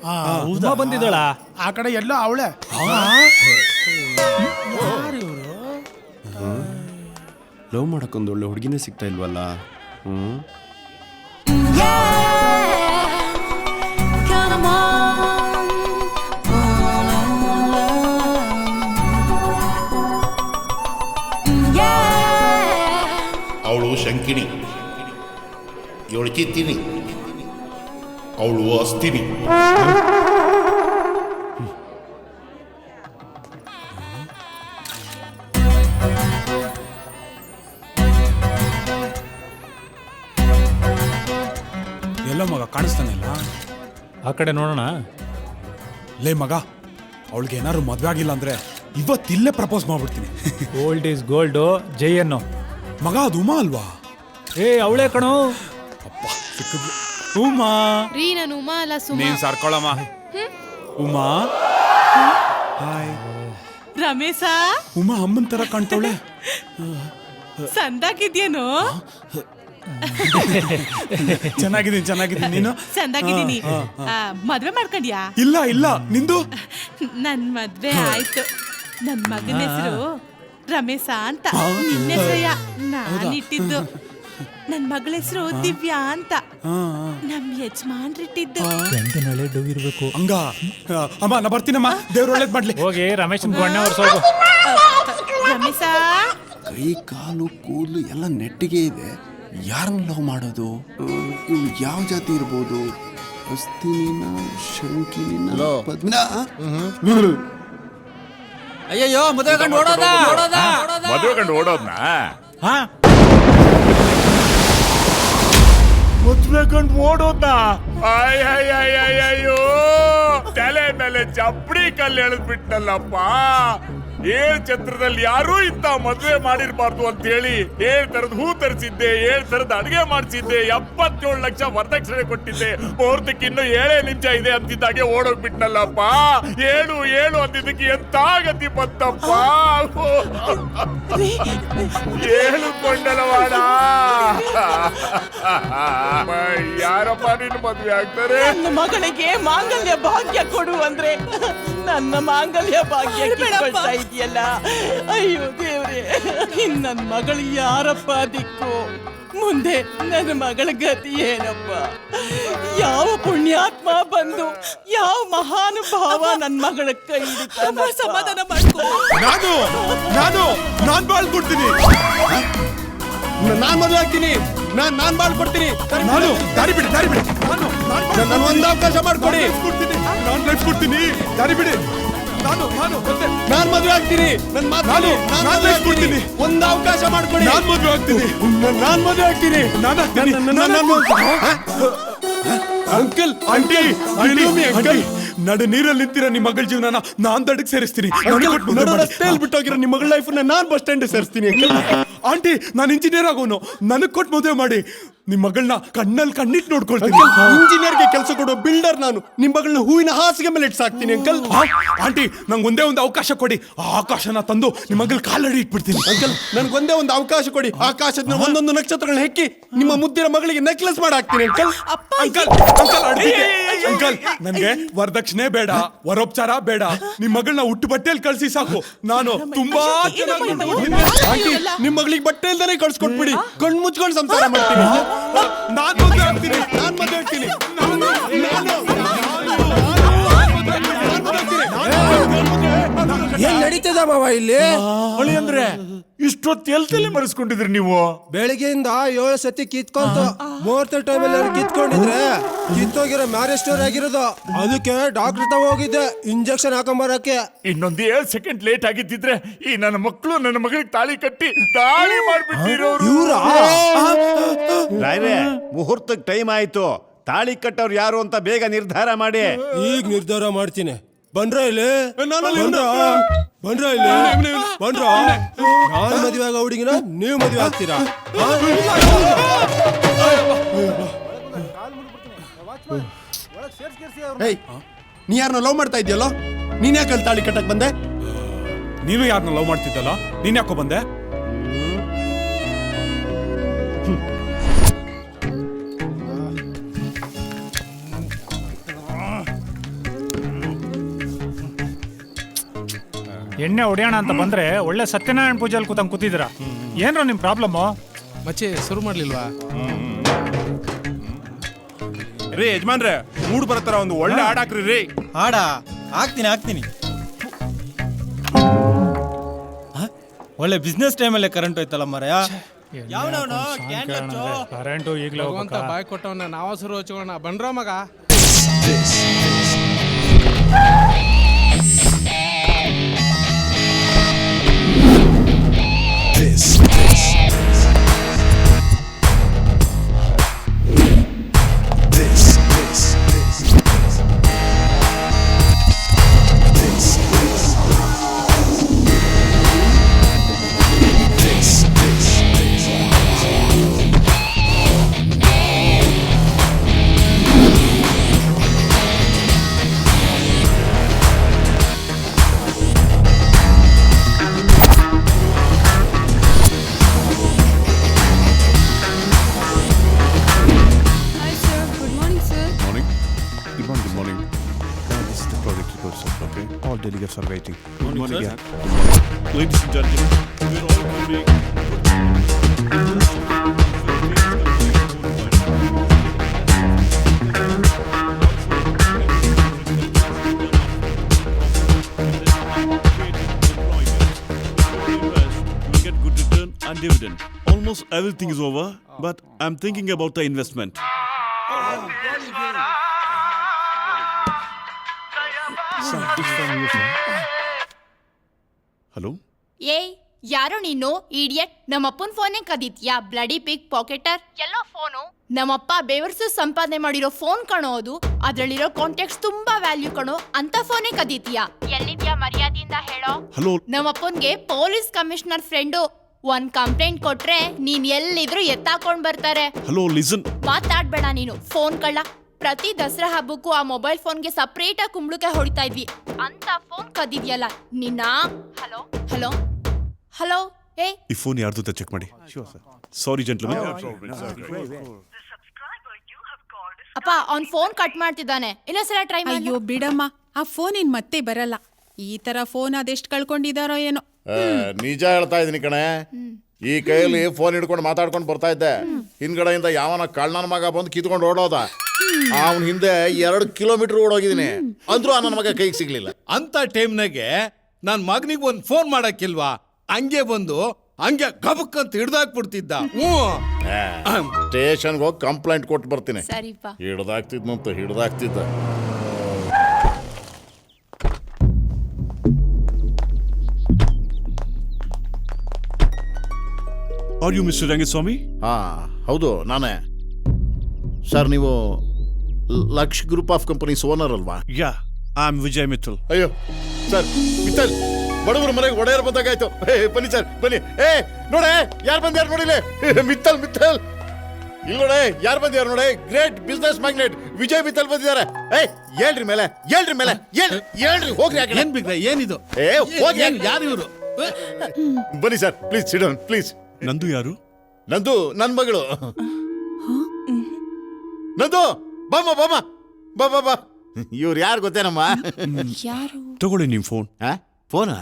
ಉಮಾ ಬಂದಿದ್ದಾಳ ಆ ಕಡೆ, ಎಲ್ಲೋ ಅವಳೆ. ಲವ್ ಮಾಡಕ್ಕೊಂದು ಒಳ್ಳೆ ಹುಡುಗಿನೇ ಸಿಗ್ತಾ ಇಲ್ವಲ್ಲ. ಅವಳು ಶಂಕಿನಿ, ಇವಳು ಚಿತ್ತಿನಿ, ಅವಳು ಅಸ್ತಿನಿ. ಎಲ್ಲ ಮಗ ಕಾಣಿಸ್ತಾನೆ ಇಲ್ಲ. ಆ ಕಡೆ ನೋಡೋಣ. ಲೇ ಮಗ, ಅವಳಿಗೆ ಏನಾದ್ರು ಮದ್ವೆ ಆಗಿಲ್ಲ ಅಂದ್ರೆ ಇವತ್ತಿಲ್ಲೇ ಪ್ರಪೋಸ್ ಮಾಡ್ಬಿಡ್ತೀನಿ. ಗೋಲ್ಡ್ ಈಸ್ ಗೋಲ್ಡು, ಜೈ ಅನ್ನೋ. ಮಗ, ಅದು ಉಮಾ ಅಲ್ವಾ? ಅವಳೇ ಕಣೋ. ಅಪ್ಪ ಸಿಕ್ಕಿದ್ಲು. ಉಮಾ ರೀ, ನಾನು ಉಮಾ ಅಲ್ಲ ಸುಮಾ. ನೀನ್ ಸರ್ಕೊಳಮ್ಮ. ಉಮಾ, ಹಾಯ್. ರಮೇಶ, ಉಮಾ ಅಮ್ಮನ್ ತರ ಕಾಣ್ತಾವಳೆ. ಸಂದಾಗಿದ್ಯೇನೋ? ಚೆನ್ನಾಗಿದ್ದೀನಿ. ನೀನು? ಸಂದಾಗಿದ್ದೀನಿ. ಮದ್ವೆ ಮಾಡ್ಕೊಂಡ್ಯಾ? ಇಲ್ಲ, ನಿಂದು? ನನ್ ಮದ್ವೆ ಆಯ್ತು. ನನ್ ಮಗನ ಹೆಸರು ರಮೇಶ ಅಂತ. ನಿನ್ನ ಹೆಸರಯ್ಯ ನಾನಿಟ್ಟಿದ್ದು. ನನ್ ಮಗಳ ಹೆಸರು ದಿವ್ಯಾ ಅಂತ ನಮ್ ಯಜಮಾನ್ರಿಟ್ಟಿದ್ದು. ಇರ್ಬೇಕು. ಹಂಗ ಅಮ್ಮ, ನಾ ಬರ್ತೀನಮ್ಮ. ದೇವ್ರು ಒಳ್ಳೇದ್ ಮಾಡ್ಲಿ. ಹೋಗಿ ರಮೇಶನ್ ಗೊಂಡೆ ಹೊರ್ಸೋಗು. ರಮೇಶ, ಕೈ ಕಾಲು ಕೂದಲು ಎಲ್ಲ ನೆಟ್ಟಿಗೆ ಇದೆ. ಯಾರನ್ನ ಲವ್ ಮಾಡೋದು? ಇವು ಯಾವ ಜಾತಿ ಇರ್ಬೋದು? ಹಸ್ತಿನಿನ ಶಂಕಿನಿನ ಹಲೋ. ಪದ್ಮಿನ ಅಯ್ಯಯ್ಯೋ ಮದುವೆ ಕಂಡು ಓಡೋದ ಮದುವೆ ಕಂಡು ಓಡೋದ್ನಾ ಹಾ ಮದುವೆ ಕಂಡು ಓಡೋದ್ನಾ ಅಯ್ಯಯ್ಯಯ್ಯಯ್ಯೋ ತಲೆ ಮೇಲೆ ಚಪ್ಪಡಿ ಕಲ್ಲು ಎಳೆದ್ಬಿಟ್ಟಲ್ಲಪ್ಪ. 7 ಛತ್ರದಲ್ಲಿ ಯಾರೂ ಇಂತ ಮದುವೆ ಮಾಡಿರ್ಬಾರ್ದು ಅಂತ ಹೇಳಿ 7 ತರದ ಹೂ ತರಿಸಿದ್ದೆ, 7 ತರದ ಅಡಿಗೆ ಮಾಡಿಸಿದ್ದೆ, 77 ಲಕ್ಷ ವರದಕ್ಷಿಣೆ ಕೊಟ್ಟಿದ್ದೆ. ಮುಹೂರ್ತಕ್ಕೆ ಇನ್ನು 7 ನಿಮಿಷ ಇದೆ ಅಂತಿದ್ದಾಗೆ ಓಡೋಗ್ಬಿಟ್ನಲ್ಲಪ್ಪ. 7 ಅಂತಿದ್ದಕ್ಕೆ ಎಂತ ಗತಿ ಬಂತಪ್ಪ. ಕೊಂಡಲವಾಡ ಯಾರಪ್ಪ ನಿನ್ನ ಮದುವೆ ಆಗ್ತಾರೆ? ನನ್ನ ಮಗಳಿಗೆ ಮಾಂಗಲ್ಯ ಭಾಗ್ಯ ಕೊಡು ಅಂದ್ರೆ ನನ್ನ ಮಾಂಗಲ್ಯ ಭಾಗ್ಯ ಕಿತ್ಕೊಳ್ತಾ ಇದೆಯಲ್ಲ. ಅಯ್ಯೋ ದೇವ್ರೆ, ನನ್ನ ಮಗಳು ಯಾರಪ್ಪ ದಿಕ್ಕು? ಮುಂದೆ ನನ್ನ ಮಗಳ ಗತಿ ಏನಪ್ಪ? ಯಾವ ಪುಣ್ಯಾತ್ಮ ಬಂದು ಯಾವ ಮಹಾನುಭಾವ ನನ್ನ ಮಗಳ ಕೈ ಹಿಡಿತಾನ? ಸಮಾಧಾನ ಮಾಡ್ಕೊ. ನಾನು ಬಾಳ್ಕೊಡ್ತೀನಿ. ನಾನ್ ಮದುವೆ ಆಗ್ತೀನಿ. ನಾನ್ ಬಾಳ್ಕೊಡ್ತೀನಿ. ನಾನು ದಾರಿ ಬಿಡಿ ನನ್ನ ಒಂದು ಅವಕಾಶ ಮಾಡ್ಕೊಡಿ. ನಾನು ಲೈಫ್ ಕೊಡ್ತೀನಿ. ದಾರಿ ಬಿಡಿ. ನಾನ್ ಮದುವೆ ಆಗ್ತೀನಿ. ನಾನು ಲೈಫ್ ಕೊಡ್ತೀನಿ. ಒಂದು ಅವಕಾಶ ಮಾಡ್ಕೊಡಿ. ನಾನು ಮದುವೆ ಆಗ್ತೀನಿ. ನಾನ್ ಮದುವೆ ಆಗ್ತೀನಿ. ಅಂಕಲ್ ಆಂಟಿ ಅಂಕಲ್ ನಡು ನೀರಲ್ಲಿ ನಿಂತಿರೋ ನಿಮ್ಮ ಮಗಳ ಜೀವನ ನಾನ್ ದಡಕ್ ಸೇರಿಸ್ತೀನಿ. ರಸ್ತೆಯಲ್ಲಿ ಬಿಟ್ಟೋಗಿರೋ ನಿಮ್ಮ ಮಗಳ ಲೈಫ್ ನಾನ್ ಬಸ್ ಸ್ಟ್ಯಾಂಡ್ ಸೇರಿಸ್ತೀನಿ. ಆಂಟಿ, ನಾನು ಇಂಜಿನಿಯರ್ ಆಗೋನು. ನನಗ್ ಕೊಟ್ಟು ಮದುವೆ ಮಾಡಿ ನಿಮ್ ಮಗಳನ್ನ ಕಣ್ಣಲ್ಲಿ ಕಣ್ಣಿಟ್ಟು ನೋಡ್ಕೊಳ್ತೀನಿ. ಇಂಜಿನಿಯರ್ಗೆ ಕೆಲಸ ಕೊಡೋ ಬಿಲ್ಡರ್ ನಾನು. ನಿಮ್ ಮಗಳನ್ನ ಹೂವಿನ ಹಾಸಿಗೆ ಮೇಲೆ ಇಟ್ಸಾಕ್ತೀನಿ ಅಂಕಲ್. ಆಂಟಿ, ನಂಗೆ ಒಂದೇ ಒಂದು ಅವಕಾಶ ಕೊಡಿ. ಆ ಆಕಾಶನ ತಂದು ನಿಮ್ಮ ಮಗಳ ಕಾಲಡಿ ಇಟ್ಬಿಡ್ತೀನಿ. ಅಂಕಲ್, ನನ್ಗೊಂದೇ ಒಂದು ಅವಕಾಶ ಕೊಡಿ. ಆಕಾಶದ ಒಂದೊಂದು ನಕ್ಷತ್ರಗಳನ್ನ ಹೆಕ್ಕಿ ನಿಮ್ಮ ಮುದ್ದಿನ ಮಗಳಿಗೆ ನೆಕ್ಲೆಸ್ ಮಾಡಾಕ್ತೀನಿ ಅಂಕಲ್. ಅಂಕಲ್, ನನ್ಗೆ ವರದಕ್ಷಿಣೆ ಬೇಡ, ವರೋಪಚಾರ ಬೇಡ. ನಿಮ್ ಮಗಳನ್ನ ಹುಟ್ಟು ಬಟ್ಟೆಯಲ್ಲಿ ಕಳ್ಸಿ ಸಾಕು. ನಾನು ತುಂಬಾ ಆಂಟಿ, ನಿಮ್ ಮಗಳಿಗೆ ಬಟ್ಟೆ ಇಲ್ದಾನೆ ಕಳ್ಸ್ಕೊಟ್ಬಿಡಿ. ಕಣ್ ಮುಚ್ಕೊಂಡು ಸಂಸಾರ ಮಾಡ್ತೀನಿ. ನಾನ್ ಮದುವೆ ಆಗ್ತೀನಿ. ಏನ್ ನಡೀತದ ಮಾವ ಇಲ್ಲಿ? ಹೊಳಿ ಅಂದ್ರೆ ಇಷ್ಟೊತ್ತು ಎಲ್ತಲ್ಲಿ ಮರೆಸ್ಕೊಂಡಿದ್ರಿ ನೀವು? ಬೆಳಿಗ್ಗೆಯಿಂದ 7 ಸತಿ ಕಿತ್ಕೊಂತ ಮುಹೂರ್ತ ಟೈಮಲ್ಲಿ ಕಿತ್ಕೊಂಡಿದ್ರೆ ಕಿತ್ತೋಗಿರೋ ಮ್ಯಾರೇಜ್ ಸ್ಟೋರ್ ಆಗಿರೋದು. ಅದಕ್ಕೆ ಡಾಕ್ಟರ್ ತವ ಹೋಗಿದ್ದೆ ಇಂಜೆಕ್ಷನ್ ಹಾಕೊಂಬರಕ್ಕೆ. ಇನ್ನೊಂದು 7 ಸೆಕೆಂಡ್ ಲೇಟ್ ಆಗಿದ್ದಿದ್ರೆ ಈ ನನ್ನ ಮಕ್ಕಳು ನನ್ನ ಮಗಳಿಗೆ ತಾಳಿ ಕಟ್ಟಿ ತಾಳಿ ಮಾಡ್ಬಿಟ್ಟಿರೋರು. ರಾಯ್ರೆ, ಮುಹೂರ್ತಕ್ಕೆ ಟೈಮ್ ಆಯ್ತು. ತಾಳಿ ಕಟ್ಟವ್ರು ಯಾರು ಅಂತ ಬೇಗ ನಿರ್ಧಾರ ಮಾಡಿ. ಈಗ ನಿರ್ಧಾರ ಮಾಡ್ತೀನಿ. ಬಂದ್ರ ಇಲ್ಲಿ ನಾನು ಮದುವೆ ಆಗೋ ಹುಡುಗಿನ ನೀವು ಮದುವೆ ಆಗ್ತೀರಾ? ನೀ ಯಾರನ್ನ ಲವ್ ಮಾಡ್ತಾ ಇದೆಯಲ್ಲ, ನೀನ್ ಯಾಕೆ ಅಲ್ಲಿ ತಾಳಿ ಕಟ್ಟಕ್ ಬಂದೆ? ನೀನು ಯಾರನ್ನ ಲವ್ ಮಾಡ್ತಿದ್ದಲ್ಲ, ನೀನ್ ಯಾಕೋ ಬಂದೆ? ಎಣ್ಣೆ ಹೊಡೆಯೋಣ ಅಂತ ಬಂದ್ರೆ ಒಳ್ಳೆ ಸತ್ಯನಾರಾಯಣ ಪೂಜೆಯಲ್ಲಿ ಕೂತಿದ್ದೀರಾ. ಏನ್ರ ನಿಮ್ ಪ್ರಾಬ್ಲಮ್? ಮಚ್ಚೆ ಶುರು ಮಾಡ್ಲಿಲ್ವಾ? ರೀ ಯಜಮಾನ್ರೆ, ಮೂಡ್ ಬರತ್ತಾರ ಒಂದು ಒಳ್ಳೆ ಹಾಡ್ ಹಾಕ್ರಿ ರೀ. ಹಾಡ ಹಾಕ್ತೀನಿ. ಒಳ್ಳೆ ಬಿಸ್ನೆಸ್ ಟೈಮಲ್ಲೇ ಕರೆಂಟ್ ಹೋಯ್ತಲ್ಲ ಮರಯ. ಕರೆಂಟು ಈಗಲೇ ಅಂತ ಬಾಯ್ ಕೊಟ್ಟವನ್ನ ನಾವ ಶುರು ಹಚ್ಕೋಣ. ಬನ್ರ ಮಗ. Delegates are waiting. Good morning, sir. Ladies and gentlemen, we're all coming. We'll get good return and dividend. Almost everything is over, but I'm thinking about the investment. Hello, ಏಯ್ ಯಾರೋ ನೀನು idiot. ನಮ್ಮಪ್ಪನ ಫೋನೇ ಕದೀತ್ಯಾ ಬ್ಲಡಿ ಪಿಗ್ ಪಾಕೆಟರ್. ಎಲ್ಲೋ phone ನಮ್ಮಪ್ಪ ಬೇವರ್ಸು ಸಂಪಾದನೆ ಮಾಡಿರೋ phone ಕಣೋ ಅದು. ಅದ್ರಲ್ಲಿರೋ ಕಾಂಟ್ಯಾಕ್ಟ್ಸ್ ತುಂಬಾ ವ್ಯಾಲ್ಯೂ ಕಣೋ. ಅಂತ ಫೋನೇ ಕದೀತ್ಯಾ. ಎಲ್ಲಿದ್ಯಾ ಮರ್ಯಾದೆಯಿಂದ ಹೇಳೋ. ಹಲೋ, ನಮ್ಮಪ್ಪನ್ಗೆ ಪೊಲೀಸ್ ಕಮಿಷನರ್ ಫ್ರೆಂಡು. ಒಂದ್ ಕಂಪ್ಲೇಂಟ್ ಕೊಟ್ರೆ ನೀನ್ ಎಲ್ಲಿದ್ರು ಎತ್ತಾಕೊಂಡ್ ಬರ್ತಾರೆ. Hello, listen. ಮಾತಾಡ್ಬೇಡ ನೀನು, ಫೋನ್ ಕಳ್ಳ. ಪ್ರತಿ ದಸರಾ ಹಬ್ಬಕ್ಕೂ ಆ ಮೊಬೈಲ್ ಫೋನ್ಗೆ ಸಪ್ರೇಟ್ ಆಗಿ ಕುಂಬಳಕ್ಕೆ ಹೊಡಿತಾ ಇದ್ವಿ. ಅಂತ ಫೋನ್ ಕದಿದ್ಯಲ್ಲ ನಿನ್ನ. Hello hello hello. ಏ ಈ ಫೋನ್ ಯಾರ್ದು ಅಂತ ಚೆಕ್ ಮಾಡಿ. ಸಾರಿ ಜೆಂಟ್ಲ್ಮನ್. ಅಪ್ಪ ಅವ್ನ್ ಫೋನ್ ಕಟ್ ಮಾಡ್ತಿದ್ದಾನೆ. ಇನ್ನೊಂದ್ಸಲ ಟ್ರೈ ಮಾಡಿ. ಅಯ್ಯೋ ಬಿಡಮ್ಮ, ಆ ಫೋನ್ ಇನ್ ಮತ್ತೆ ಬರಲ್ಲ. ಈ ತರ ಫೋನ್ ಅದೆಷ್ಟು ಕಳ್ಕೊಂಡಿದಾರೋ ಏನೋ. ನಿಜ ಹೇಳ್ತಾ ಇದೀನಿ ಕಣೆ. ಈ ಕೈಯಲ್ಲಿ ಫೋನ್ ಹಿಡ್ಕೊಂಡು ಮಾತಾಡ್ಕೊಂಡು ಬರ್ತಾ ಇದ್ದೆ. ಹಿಂದ್ಗಡೆಯಿಂದ ಯಾವನ ಕಳ್ಳನ ಮಗ ಬಂದು ಕಿತ್ಕೊಂಡು ಓಡೋದ. ಅವನ ಹಿಂದೆ 2 ಕಿಲೋಮೀಟರ್ ಓಡೋಗಿದ್ದೀನಿ. ಅಂದ್ರೂ ನನ್ನ ಮಗ ಕೈಗೆ ಸಿಗ್ಲಿಲ್ಲ. ಅಂತ ಟೈಮ್ನಾಗೆ ನನ್ ಮಗನಿಗೆ ಒಂದು ಫೋನ್ ಮಾಡಕ್ಕಿಲ್ವಾ? ಹಂಗೆ ಬಂದು ಹಂಗೆ ಗಬಕ್ಕಂತ ಹಿಡ್ದಾಕ್ಬಿಡ್ತಿದ್ದ. ಸ್ಟೇಷನ್ಗೆ ಹೋಗಿ ಕಂಪ್ಲೇಂಟ್ ಕೊಟ್ಟು ಬರ್ತೀನಿ. ಸರಿಪ್ಪ. ಹಿಡ್ದಾಕ್ತಿದ್ದ. Are you mister Rangaswamy? ಹಾ ಹೌದು, ನಾನೇ ಸರ್. ನೀವು Laksh group of companies owner ಅಲ್ವಾ? Yeah, I am Vijay Mittal. ಅಯ್ಯೋ ಸರ್, ಮಿತ್ತಲ್ ಬಡವ್ರ ಮನೆಗೆ ಒಡೆಯರ್ ಬಂದಾಗಾಯ್ತು. ಬನ್ನಿ ಸರ್ ಬನ್ನಿ. ನೋಡೆ ಯಾರು ಬಂದ್ಯಾರು ನೋಡಿಲೆ. ಮಿತ್ತಲ್ ಇಲ್ಲಿ ನೋಡೆ ಯಾರು ಬಂದ್ಯಾರು ನೋಡಿ. Great business magnet Vijay Mittal ಬಂದಿದ್ದಾರೆ. ಹೇಳ್ರಿ ಮೇಲೆ ಹೇಳ್ರಿ ಹೋಗ್ರಿ. ಏನ್ ಬಿಗ್ರೆ ಏನಿದು? ಹೋಗಿ ಯಾರು ಇವರು? ಬನ್ನಿ sir, please sit down please. ನಂದು ಯಾರು? ನಂದು ನನ್ನ ಮಗಳು. ನಂದು ಬಾ. ಇವ್ರು ಯಾರು ಗೊತ್ತೇನಮ್ಮ? ಯಾರು? ತಗೊಳ್ಳಿ ನಿಮ್ ಫೋನ್. ಫೋನಾ?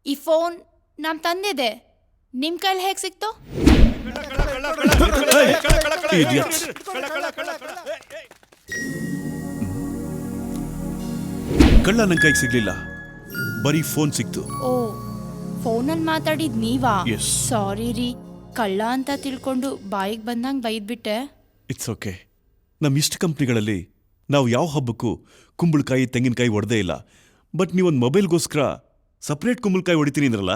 ಈ ಫೋನ್ ನಮ್ ತಂದಿದೆ. ನಿಮ್ ಕೈಲಿ ಹೇಗ್ ಸಿಕ್ತು? ಕಳ್ಳ ನನ್ ಕೈಗೆ ಸಿಗ್ಲಿಲ್ಲ, ಬರೀ ಫೋನ್ ಸಿಕ್ತು. ಓ, ಫೋನಲ್ಲಿ ಮಾತಾಡಿದ್ ನೀವಾ? Yes. ಸಾರಿ ರೀ, ಕಳ್ಳ ಅಂತ ತಿಳ್ಕೊಂಡು ಬಾಯಿಗೆ ಬಂದಂಗ್ ಬೈದ್ಬಿಟ್ಟೆ. It's okay. ನಮ್ಮ ಇಷ್ಟ ಕಂಪ್ನಿಗಳಲ್ಲಿ ನಾವು ಯಾವ ಹಬ್ಬಕ್ಕೂ ಕುಂಬಳಕಾಯಿ ತೆಂಗಿನಕಾಯಿ ಹೊಡೆದೇ ಇಲ್ಲ. ಬಟ್ ನೀವೊಂದು ಮೊಬೈಲ್ಗೋಸ್ಕರ ಸಪ್ರೇಟ್ ಕುಂಬಳಕಾಯಿ ಹೊಡಿತೀನಿ ಅಂದ್ರಲ್ಲ,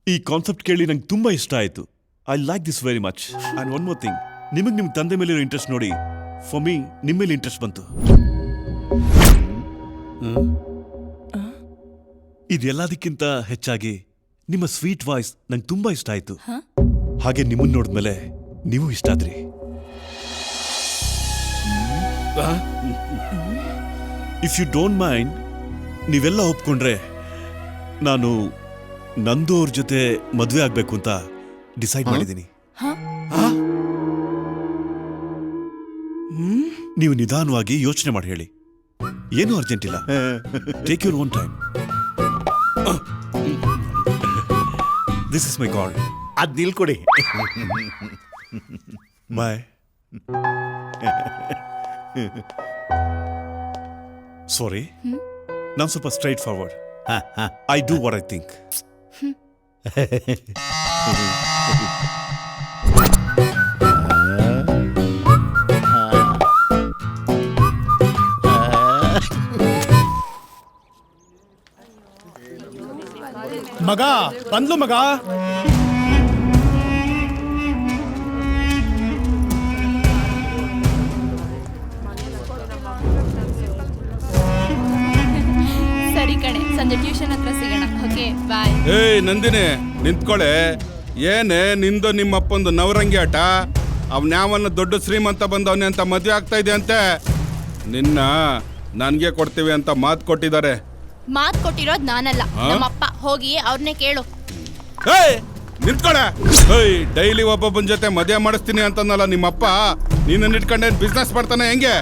ಈ ಕಾನ್ಸೆಪ್ಟ್ ಕೇಳಿ ನಂಗೆ ತುಂಬ ಇಷ್ಟ ಆಯಿತು. I like this very much. And one more thing, ನಿಮಗೆ ನಿಮ್ಮ ತಂದೆ ಮೇಲಿರೋ ಇಂಟ್ರೆಸ್ಟ್ ನೋಡಿ ಫಾರ್ ಮೀ ನಿಮ್ಮ ಮೇಲೆ ಇಂಟ್ರೆಸ್ಟ್ ಬಂತು. ಇದೆಲ್ಲದಕ್ಕಿಂತ ಹೆಚ್ಚಾಗಿ ನಿಮ್ಮ ಸ್ವೀಟ್ ವಾಯ್ಸ್ ನಂಗೆ ತುಂಬ ಇಷ್ಟ ಆಯಿತು. ಹಾಗೆ ನಿಮ್ಮನ್ನು ನೋಡಿದ್ಮೇಲೆ ನೀವು ಇಷ್ಟ ಆದ್ರಿ. ಇಫ್ ಯು ಡೋಂಟ್ ಮೈಂಡ್, ನೀವೆಲ್ಲ ಒಪ್ಕೊಂಡ್ರೆ ನಾನು ನಂದು ಅವ್ರ ಜೊತೆ ಮದುವೆ ಆಗ್ಬೇಕು ಅಂತ ಡಿಸೈಡ್ ಮಾಡಿದ್ದೀನಿ. ನೀವು ನಿಧಾನವಾಗಿ ಯೋಚನೆ ಮಾಡಿ ಹೇಳಿ. ಏನು ಅರ್ಜೆಂಟ್ ಇಲ್ಲ. Take your own time. This is my call. ಅದ್ ನಿಲ್ಕೊಡಿ. ಬಾಯ್. ಸಾರಿ, ನಾನು ಸ್ವಲ್ಪ straightforward. I do what I think. ಮಗ ಬಂದ್ಲು ಮಗ. ಸರಿ ಕಣೆ, ಸಂಜೆ ಟ್ಯೂಷನ್ ಹತ್ರ ಸಿಗೋಣ. Okay bye. ಏಯ್ ನಂದಿನಿ, ನಿಂತ್ಕೊಳೆ. ಏನೇ ನಿಂದು ನಿಮ್ಮಪ್ಪಂದು ನವರಂಗಿ ಆಟ? ಅವನ್ಯಾವನ್ನ ದೊಡ್ಡ ಶ್ರೀಮಂತ ಬಂದವನೇ ಅಂತ ಮದುವೆ ಆಗ್ತಾ ಇದೆ ಅಂತೆ. ನಿನ್ನ ನನ್ಗೆ ಕೊಡ್ತೀವಿ ಅಂತ ಮಾತು ಕೊಟ್ಟಿದ್ದಾರೆ. ಮಾತ್ ಕೊಟ್ಟಿರೋದ್ ನಾನಲ್ಲ, ನಮ್ಮಪ್ಪ. ಹೋಗಿ ಅವ್ರನ್ನೇ ಕೇಳು. ಏಯ್ ನಿಂತ್ಕೊಳೆ. ಏಯ್ ಡೈಲಿ ಒಬ್ಬೊಬ್ಬನ ಜೊತೆ ಮದುವೆ ಮಾಡಿಸ್ತೀನಿ ಅಂತನಲ್ಲ ನಿಮ್ಮಪ್ಪ. ನೀನನ್ನ ಇಟ್ಕೊಂಡೇನ್ ಬಿಸ್ನೆಸ್ ಮಾಡ್ತಾನೆ ಹೆಂಗೆ?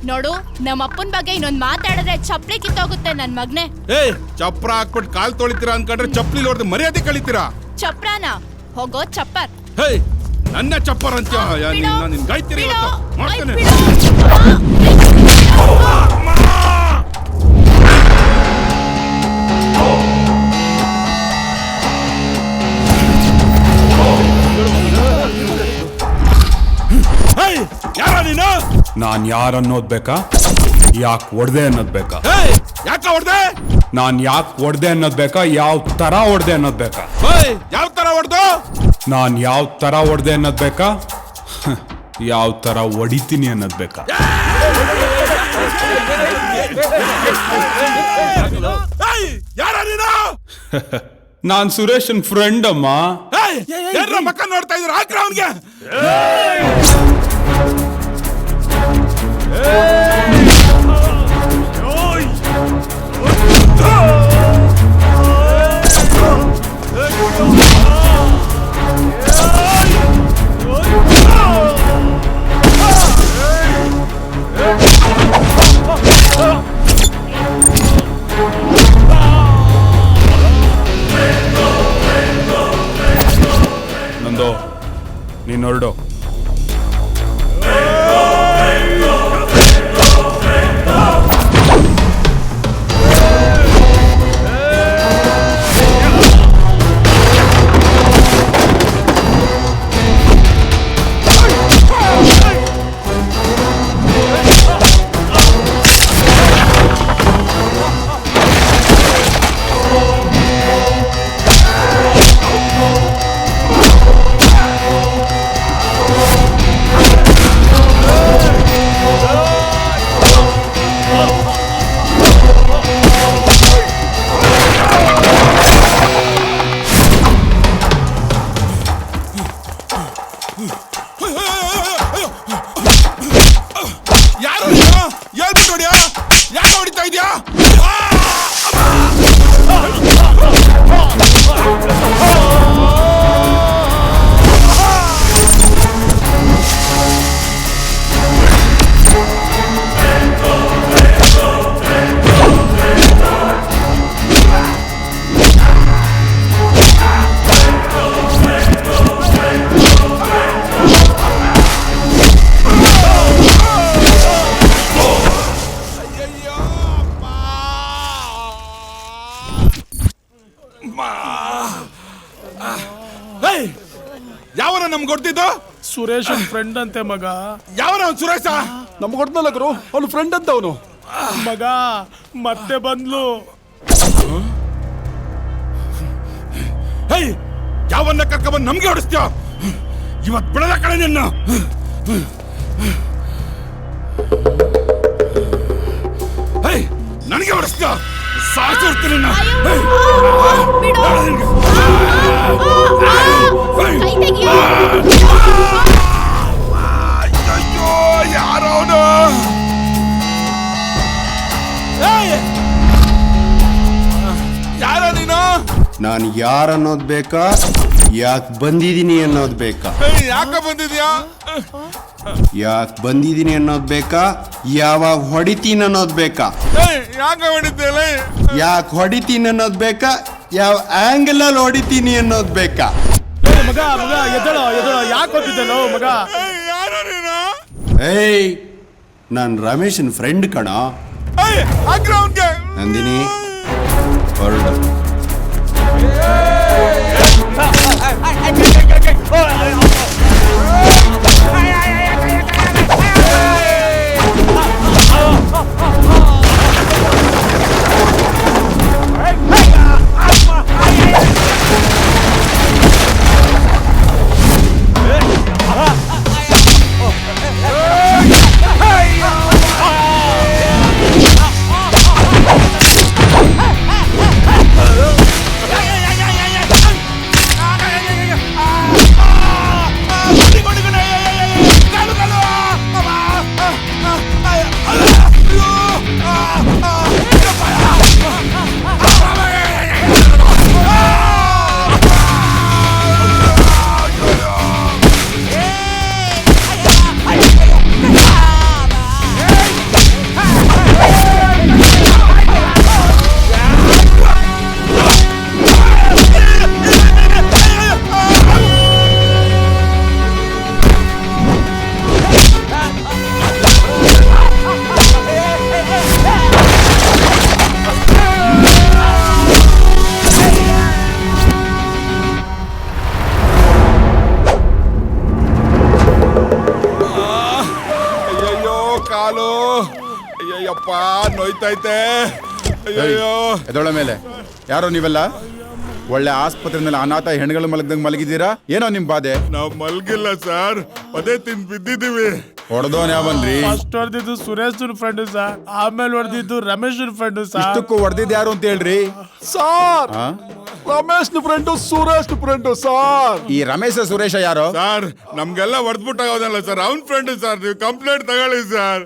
ನೋಡು, ನಮ್ಮಪ್ಪನ ಬಗ್ಗೆ ಇನ್ನೊಂದ್ ಮಾತಾಡಿದ್ರೆ ಚಪ್ಲಿ ಕಿತ್ತೋಗುತ್ತೆ ನನ್ ಮಗ್ನೆ. ಏಯ್ ಚಪ್ರ ಹಾಕ್ಬಿಟ್ಟು ಕಾಲ್ ತೊಳಿತೀರಾ ಅನ್ಕೊಂಡ್ರೆ ಚಪ್ಲಿ ಹೊಡೆದು ಮರ್ಯಾದೆ ಕಳಿತೀರಾ? ಚಪ್ರಾನ? ಹೋಗೋ ಚಪ್ಪರ್. ಹೇಯ್ ನನ್ನ ಚಪ್ಪರ್ ಅಂತ ನಿನ್ ಗಾಯ್ತೀರಿ ಮಾಡ್ತೇನೆ. ಯಾರ ನೀನು? ನಾನ್ ಯಾರನ್ನೋದ್ ಬೇಕಾ? ಯಾಕೆ ಹೊಡೆದೆ ಅನ್ನೋದು ಬೇಕಾ? ಯಾಕ ಹೊಡ್ದೆ? ನಾನ್ ಯಾಕೆ ಹೊಡೆದೆ ಅನ್ನೋದು ಬೇಕಾ? ಯಾವ ತರ ಹೊಡೆದೆ ಅನ್ನೋದು ಬೇಕಾ? ಯಾವ ತರ ಹೊಡ್ದು? ನಾನ್ ಯಾವ ತರ ಹೊಡೆದೆ ಅನ್ನೋದು ಬೇಕಾ? ಯಾವ ತರ ಹೊಡಿತೀನಿ ಅನ್ನೋದು ಬೇಕಾ? ಯಾರ ನೀನು? ನಾನ್ ಸುರೇಶನ್ ಫ್ರೆಂಡ್ ಅಮ್ಮ. ಯಾರ ಮಕ್ಕ ನೋಡ್ತಾ ಇದ್ರು? ಹಾಕ್ರ ಅವನ್ಗೆ. ನಂದು ನೀನ್ ಹೊರಡು. ಯಾರು ಹೇಳ್ಬಿಟ್ಟು ಹೊಡಿಯಾ? ಯಾರು ಹೊಡಿತಾ ಇದ್ಯಾ? ಯಾವನ ನಮ್ಗೆ ಹೊಡ್ತಿದ್ದು? ಸುರೇಶನ್ ಫ್ರೆಂಡ್ ಅಂತೆ ಮಗ. ಯಾವನ ಅವ್ನು ಸುರೇಶ? ನಮ್ಗೆ ಹೊಡ್ದಲ್ಲ ಗುರು, ಅವನು ಫ್ರೆಂಡ್ ಅಂತ ಅವನು. ಮಗ ಮತ್ತೆ ಬಂದ್ಲು. ಯಾವನ್ನ ಕರ್ಕೊಂಡ್ಬಂದು ನಮ್ಗೆ ಹೊಡಿಸ್ತೀಯ? ಇವತ್ ಬಿಡಲ್ಲ ಕಡೆ ನಿನ್ನ. ನನಗೆ ಹೊಡಿಸ್ತೀಯ? ಸಾಯಿಸ್ತೀನಿ ನಿನ್ನ. ಅಯ್ಯೋ ಯಾರವನು? ಯಾರ ನೀನು? ನಾನು ಯಾರನ್ನೋದು ಬೇಕಾ, ಯಾಕೆ ಬಂದಿದ್ದೀನಿ ಅನ್ನೋದು ಬೇಕಾ? ಯಾಕ ಬಂದಿದ್ಯಾ? ಯಾಕೆ ಬಂದಿದ್ದೀನಿ ಅನ್ನೋದು ಬೇಕಾ, ಯಾವಾಗ ಹೊಡಿತೀನಿ ಅನ್ನೋದು ಬೇಕಾ? ಯಾಕ ಹೊಡಿತೇಲೆ? ಯಾಕೆ ಹೊಡಿತೀನಿ ಅನ್ನೋದು ಬೇಕಾ, ಯಾವ ಆಂಗಲ್ ಅಲ್ಲಿ ಹೊಡಿತೀನಿ ಅನ್ನೋದು ಬೇಕಾ? ಮಗ ಮಗ ಎದಳೋ ಎದಳೋ, ಯಾಕೆ ಹೋಗಿದ್ದಲ್ಲೋ ಮಗ? ಯಾರು ನೀನು? ಏಯ್, ನಾನು ರಮೇಶನ್ ಫ್ರೆಂಡ್ ಕಣ. ನಂದಿನಿ ಹೊರಡು. ನೋವ್ತೈತೆ ಅಯ್ಯೋ ಎದೊಳ ಮೇಲೆ ಯಾರೋ ನೀವೆಲ್ಲ ಒಳ್ಳೆ ಆಸ್ಪತ್ರೆನಲ್ಲಿ ಅನಾಥ ಹೆಣ್ಗಳು ಮಲಗ್ದಂಗೆ ಮಲಗಿದ್ದೀರಾ? ಏನೋ ನಿಮ್ ಬಾಧೆ? ನಾವು ಮಲ್ಗಿಲ್ಲ ಸರ್, ಅದೇ ತಿಂದು ಬಿದ್ದಿದ್ದೀವಿ. ಹೊಡೆದೋನ್ ಯಾವನ್ರಿ? ಫಸ್ಟ್ ಹೊಡೆದಿದ್ದು ಸುರೇಶ್ ಫ್ರೆಂಡ್ ಸರ್, ಆಮೇಲೆ ಹೊಡೆದಿದ್ದು ರಮೇಶ್ ಫ್ರೆಂಡ್ ಸರ್. ಇಷ್ಟಕ್ಕೂ ಹೊಡೆದಿದ್ದು ಯಾರು ಅಂತ ಹೇಳ್ರಿ? Sir Ramesh friend Suresh friend sir. ಈ ರಮೇಶ ಸುರೇಶ ಯಾರು? ಸರ್ ನಮ್ಗೆಲ್ಲ ಹೊಡೆದ್ಬಿಟ್ಟಾಗೋದಲ್ಲ ಸರ್, ಅವ್ನ ಫ್ರೆಂಡ್ ಸರ್. ನೀವು ಕಂಪ್ಲೇಂಟ್ ತಗೊಳ್ಳಿ ಸರ್.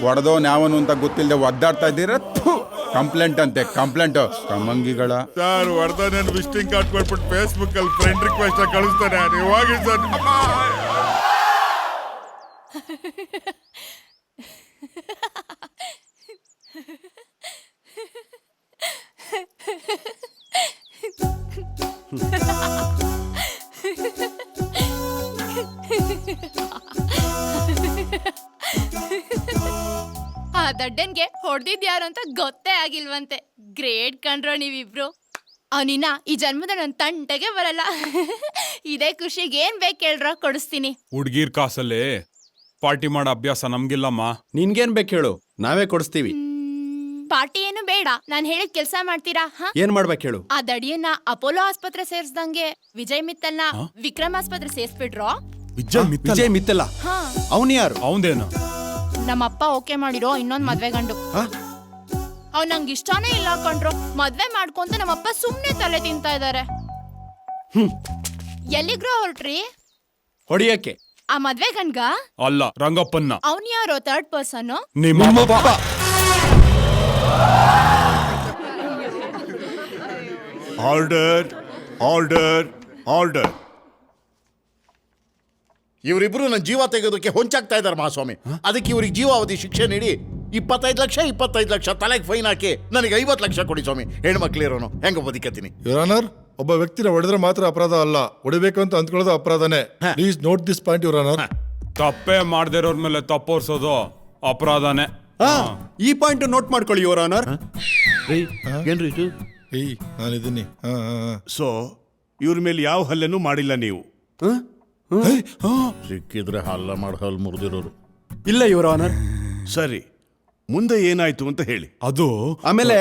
ಹೊಡೆದೋನ್ ಯಾವನು ಅಂತ ಗೊತ್ತಿಲ್ಲದೆ ಒದ್ದಾಡ್ತಾ ಇದ್ದೀರಾ? ಕಂಪ್ಲೇಂಟ್ ಅಂತೆ, ಕಂಪ್ಲೇಂಟ್ ಕಮ್ಮಂಗಿಗಳ. ಸರ್ ಹೊಡೆದೋನೇನು ವಿಸಿಟಿಂಗ್ ಕಾರ್ಡ್ ಕೊಟ್ಬಿಟ್ಟು ಫೇಸ್ಬುಕ್ ಅಲ್ಲಿ ಫ್ರೆಂಡ್ ರಿಕ್ವೆಸ್ಟ್ ಕಳಿಸ್ತಾನೆ. ನೀವು ಹೋಗಿ ಸರ್. ಆ ದಡ್ಡನ್ಗೆ ಹೊಡೆದಿದ್ ಯಾರು ಅಂತ ಗೊತ್ತೇ ಆಗಿಲ್ವಂತೆ. ಗ್ರೇಟ್ ಕಣ್ರೋ ನೀವಿಬ್ರು. ಅವನಿನ್ನ ಈ ಜನ್ಮದ ನನ್ನ ತಂಟೆಗೆ ಬರಲ್ಲ. ಇದೇ ಖುಷಿಗೆ ಏನ್ ಬೇಕು ಹೇಳ್ರೋ, ಕೊಡಿಸ್ತೀನಿ. ಹುಡ್ಗೀರ್ ಕಾಸಲ್ಲಿ ಪಾರ್ಟಿ ಮಾಡೋ ಅಭ್ಯಾಸ ನಮ್ಗಿಲ್ಲಮ್ಮ. ನಿನ್ಗೇನ್ ಬೇಕು ಹೇಳು, ನಾವೇ ಕೊಡಿಸ್ತೀವಿ. ಪಾರ್ಟಿ ಏನು ಬೇಡ, ನಾನ್ ಹೇಳಿದ ಕೆಲ್ಸ ಮಾಡ್ತೀರಾ? ಏನ್ ಮಾಡ್ಬೇಕು ಹೇಳು? ಆ ದಡಿಯನ್ನ ಅಪೋಲೋ ಆಸ್ಪತ್ರೆ ಸೇರ್ಸ್ದಂಗೆ ವಿಜಯ್ ಮಿತ್ತಲ್ನ ವಿಕ್ರಮ್ ಆಸ್ಪತ್ರೆ ಸೇರ್ಸ್ಬಿಡ್ರೋ. ವಿಜಯ್ ಮಿತ್ತಲ್ಲ? ಅವನು ಯಾರು? ಅವಂದೇನು? ನಮ್ಮಪ್ಪ ಓಕೆ ಮಾಡಿರೋ ಇನ್ನೊಂದ್ ಮದ್ವೆ ಗಂಡು. ಅವ್ ನಂಗೆ ಇಷ್ಟಾನೇ ಇಲ್ಲ ಕಣ್ರೋ. ಮದ್ವೆ ಮಾಡ್ಕೊಂತ ನಮ್ಮಪ್ಪ ಸುಮ್ನೆ ತಲೆ ತಿಂತಾ ಇದಾರೆ. ಎಲ್ಲಿಗ್ರೋ ಹೊರಟ್ರಿ? ಹೊಡಿಯಕ್ಕೆ. ಆ ಮದ್ವೆ ಗಂಡ್ಗ ಅಲ್ಲ, ರಂಗಪ್ಪನ್ನ. ಅವನ್ ಯಾರೋ ಥರ್ಡ್ ಪರ್ಸನ್? ನಿಮ್ಮಪ್ಪ. Order order order. ಇವರಿಬ್ರು ನನ್ನ ಜೀವ ತೆಗೆಯೋದಕ್ಕೆ ಹೊಂಚಾಗ್ತಾ ಇದ್ದಾರೆ ಮಹಾಸ್ವಾಮಿ. ಅದಕ್ಕೆ ಇವ್ರಿಗೆ ಜೀವಾವಧಿ ಶಿಕ್ಷೆ ನೀಡಿ 25 ಲಕ್ಷ ತಲೆಗೆ ಫೈನ್ ಹಾಕಿ ನನಗೆ 50 ಲಕ್ಷ ಕೊಡಿ ಸ್ವಾಮಿ. ಹೆಣ್ಮಕ್ಳಿರೋನು ಹೆಂಗ ಬದುಕತ್ತೀನಿ. ಯುವರ್ ಆನರ್, ಒಬ್ಬ ವ್ಯಕ್ತಿನ ಹೊಡೆದ್ರೆ ಮಾತ್ರ ಅಪರಾಧ ಅಲ್ಲ, ಹೊಡಿಬೇಕು ಅಂತ ಅಂದ್ಕೊಳ್ಳೋದು ಅಪರಾಧನೇ. Please note this point your honour. ತಪ್ಪೇ ಮಾಡದಿರೋರ್ ಮೇಲೆ ತಪ್ಪೋರ್ಸೋದು ಅಪರಾಧನೇ. ಈ ಪಾಯಿಂಟ್ ನೋಟ್ ಮಾಡ್ಕೊಳ್ಳಿ ಯುವರ್ ಆನರ್. ಏನ್ರಿ ಇದು? ನಾನಿದ್ದೀನಿ. ಸೊ ಇವ್ರ ಮೇಲೆ ಯಾವ ಹಲ್ಲೆನೂ ಮಾಡಿಲ್ಲ ನೀವು? ಸಿಕ್ಕಿದ್ರೆ ಹಲ್ಲ ಮಾಡಿ ಹಲ್ ಮುರಿದಿರೋರು. ಇಲ್ಲ ಯುವರ್ ಆನರ್. ಸರಿ, ಮುಂದೆ ಏನಾಯ್ತು ಅಂತ ಹೇಳಿ. ಅದು ಆಮೇಲೆ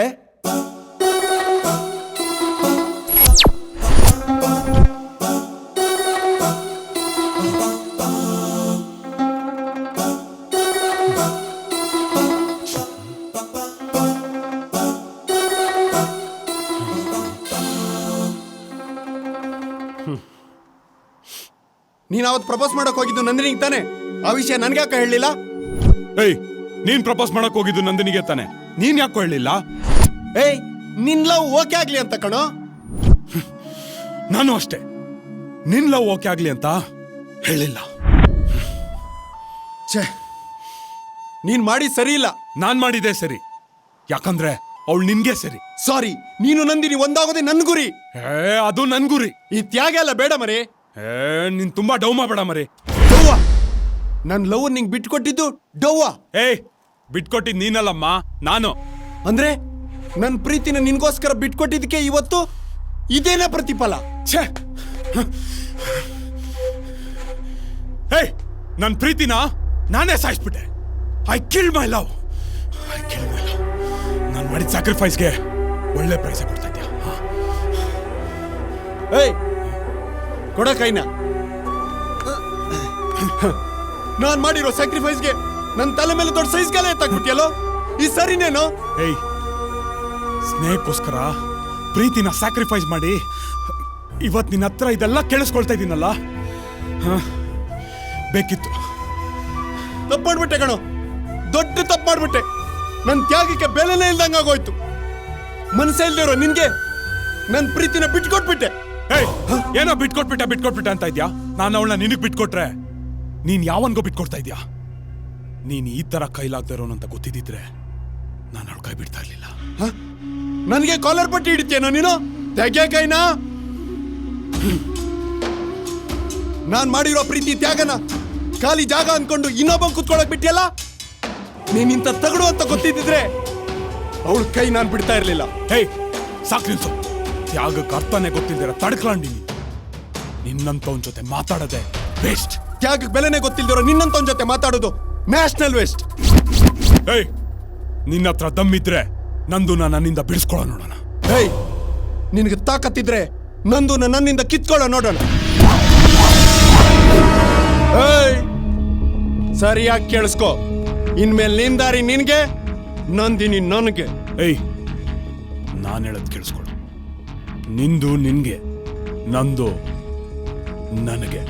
ನೀನ್ ಅವತ್ತು ಪ್ರಪೋಸ್ ಮಾಡಕ್ ಹೋಗಿದ್ದು ನಂದಿನಿಗೆ ತಾನೆ? ಆ ವಿಷಯ ನನ್ಗೆ ಯಾಕೆ ಹೇಳಲಿಲ್ಲ? ಏಯ್, ನೀನ್ ಪ್ರಪೋಸ್ ಮಾಡಕ್ ಹೋಗಿದ್ದು ನಂದಿನಿಗೆ ತಾನೆ, ನೀನ್ ಯಾಕೋ ಹೇಳಿಲ್ಲ? ಏಯ್, ನಿನ್ ಲವ್ ಓಕೆ ಆಗ್ಲಿ ಅಂತ ಕಣೋ. ನಾನು ಅಷ್ಟೇ, ನಿನ್ ಲವ್ ಓಕೆ ಆಗ್ಲಿ ಅಂತ ಹೇಳಿಲ್ಲ. ಛೇ, ನೀನ್ ಮಾಡಿ ಸರಿ ಇಲ್ಲ. ನಾನ್ ಮಾಡಿದೆ ಸರಿ, ಯಾಕಂದ್ರೆ ಅವಳು ನಿನ್ಗೆ ಸರಿ. ಸಾರಿ, ನೀನು ನಂದಿನಿ ಒಂದಾಗೋದೇ ನನ್ ಗುರಿ. ಅದು ನನ್ ಗುರಿ. ಈ ತ್ಯಾಗ ಎಲ್ಲ ಬೇಡ ಮರೆ. ನೀನ್ ತುಂಬಾ ಡೌ ಮಾಡಬೇಡ ಮರಿ. ಡೌವ? ನನ್ ಲವ್ ನಿಂಗ್ ಬಿಟ್ಕೊಟ್ಟಿದ್ದು ಡೌವ? ಏಯ್, ಬಿಟ್ಕೊಟ್ಟಿದ್ ನೀನಲ್ಲಮ್ಮ, ನಾನು. ಅಂದ್ರೆ ನನ್ ಪ್ರೀತಿನ ನಿನ್ಗೋಸ್ಕರ ಬಿಟ್ಕೊಟ್ಟಿದ್ದಕ್ಕೆ ಇವತ್ತು ಇದೇನ ಪ್ರತಿಫಲ? ಛೇ, ಏಯ್, ನನ್ ಪ್ರೀತಿನ ನಾನೇ ಸಾಯಿಸ್ಬಿಟ್ಟೆ. I kill my love. ನಾನು ಮಾಡಿದ ಸ್ಯಾಕ್ರಿಫೈಸ್ಗೆ ಒಳ್ಳೆ ಪ್ರೈಸ್ ಕೊಡ್ತಾ ಇದ್ಯಾ? ಏಯ್, ಕೊಡ ಕೈನ. ನಾನ್ ಮಾಡಿರೋ ಸ್ಯಾಕ್ರಿಫೈಸ್ಗೆ ನನ್ ತಲೆ ಮೇಲೆ ದೊಡ್ಡ ಸೈಜ್ ಗಾಲ ಎತ್ತಾಕ್ಬಿಟ್ಟಿಯಲ್ಲೋ, ಈ ಸರಿನೇನೋ? ಏಯ್, ಸ್ನೇಹಕ್ಕೋಸ್ಕರ ಪ್ರೀತಿನ ಸ್ಯಾಕ್ರಿಫೈಸ್ ಮಾಡಿ ಇವತ್ ನಿನ್ನ ಹತ್ರ ಇದೆಲ್ಲ ಕೇಳಿಸ್ಕೊಳ್ತಾ ಇದ್ದೀನಲ್ಲ, ಬೇಕಿತ್ತು. ತಪ್ಪು ಮಾಡ್ಬಿಟ್ಟೆ ಕಣೋ, ದೊಡ್ಡ ತಪ್ಪು ಮಾಡ್ಬಿಟ್ಟೆ. ನನ್ ತ್ಯಾಗಕ್ಕೆ ಬೆಲೆನೇ ಇಲ್ದಂಗಾಗೋಯ್ತು. ಮನಸ್ಸೇ ಇಲ್ದಿರೋ ನಿನ್ಗೆ ನನ್ ಪ್ರೀತಿನ ಬಿಟ್ಕೊಟ್ಬಿಟ್ಟೆ. ಏಯ್, ಏನೋ ಬಿಟ್ಕೊಟ್ಬಿಟ್ಟೆ ಅಂತ ಇದ್ಯಾ? ನಾನು ಅವಳನ್ನ ನಿನಗ್ ಬಿಟ್ಕೊಟ್ರೆ ನೀನ್ ಯಾವನ್ಗೋ ಬಿಟ್ಕೊಡ್ತಾ ಇದ್ಯಾ? ನೀನ್ ಈ ತರ ಕೈಲಾಗ್ತಾ ಇರೋನು ಅಂತ ಗೊತ್ತಿದ್ದಿದ್ರೆ ನಾನು ಅವಳ ಕೈ ಬಿಡ್ತಾ ಇರ್ಲಿಲ್ಲ. ನನ್ಗೆ ಕಾಲರ್ ಪಟ್ಟಿ ಹಿಡಿತೇನೋ ನೀನು? ತೆಗೆ ಕೈನ. ನಾನ್ ಮಾಡಿರೋ ಪ್ರೀತಿ ತ್ಯಾಗನ ಖಾಲಿ ಜಾಗ ಅನ್ಕೊಂಡು ಇನ್ನೊಬ್ಬ ಕುತ್ಕೊಳಕ್ ಬಿಟ್ಟಿಯಲ್ಲ. ನೀನ್ ಇಂತ ತಗಡು ಅಂತ ಗೊತ್ತಿದ್ದಿದ್ರೆ ಅವಳ ಕೈ ನಾನ್ ಬಿಡ್ತಾ ಇರ್ಲಿಲ್ಲ. ಹೇಯ್, ಸಾಕು ನಿಲ್ಸು. ತ್ಯಾಗಕ್ಕೆ ಅರ್ಥನೇ ಗೊತ್ತಿಲ್ದಿರ ತಡ್ಕಲಾಂಡಿನಿ. ನಿನ್ನಂತವನ್ ಜೊತೆ ಮಾತಾಡದೆ ವೇಸ್ಟ್. ತ್ಯಾಗಕ್ಕೆ ಬೆಲೆನೇ ಗೊತ್ತಿಲ್ದಿರೋ ನಿನ್ನಂತವನ್ ಜೊತೆ ಮಾತಾಡೋದು ನ್ಯಾಷನಲ್ ವೇಸ್ಟ್. ಏಯ್, ನಿನ್ನ ಹತ್ರ ದಮ್ಮಿದ್ರೆ ನಂದು ನನ್ನಿಂದ ಬಿಡಿಸ್ಕೊಳ್ಳೋ ನೋಡೋಣ. ಹೇಯ್, ನಿನಗೆ ತಾಕತ್ತಿದ್ರೆ ನಂದು ನನ್ನಿಂದ ಕಿತ್ಕೊಳ್ಳೋ ನೋಡೋಣ. ಏಯ್, ಸರಿಯಾಗಿ ಕೇಳಿಸ್ಕೊ. ಇನ್ಮೇಲೆ ನಿನ್ ದಾರಿ ನಿನ್ಗೆ, ನಂದಿನಿ ನನಗೆ. ಏಯ್, ನಾನು ಹೇಳೋದು ಕೇಳಿಸ್ಕೊಳ್ಳು. ನಿಂದು ನಿನ್ಗೆ, ನಂದು ನನಗೆ.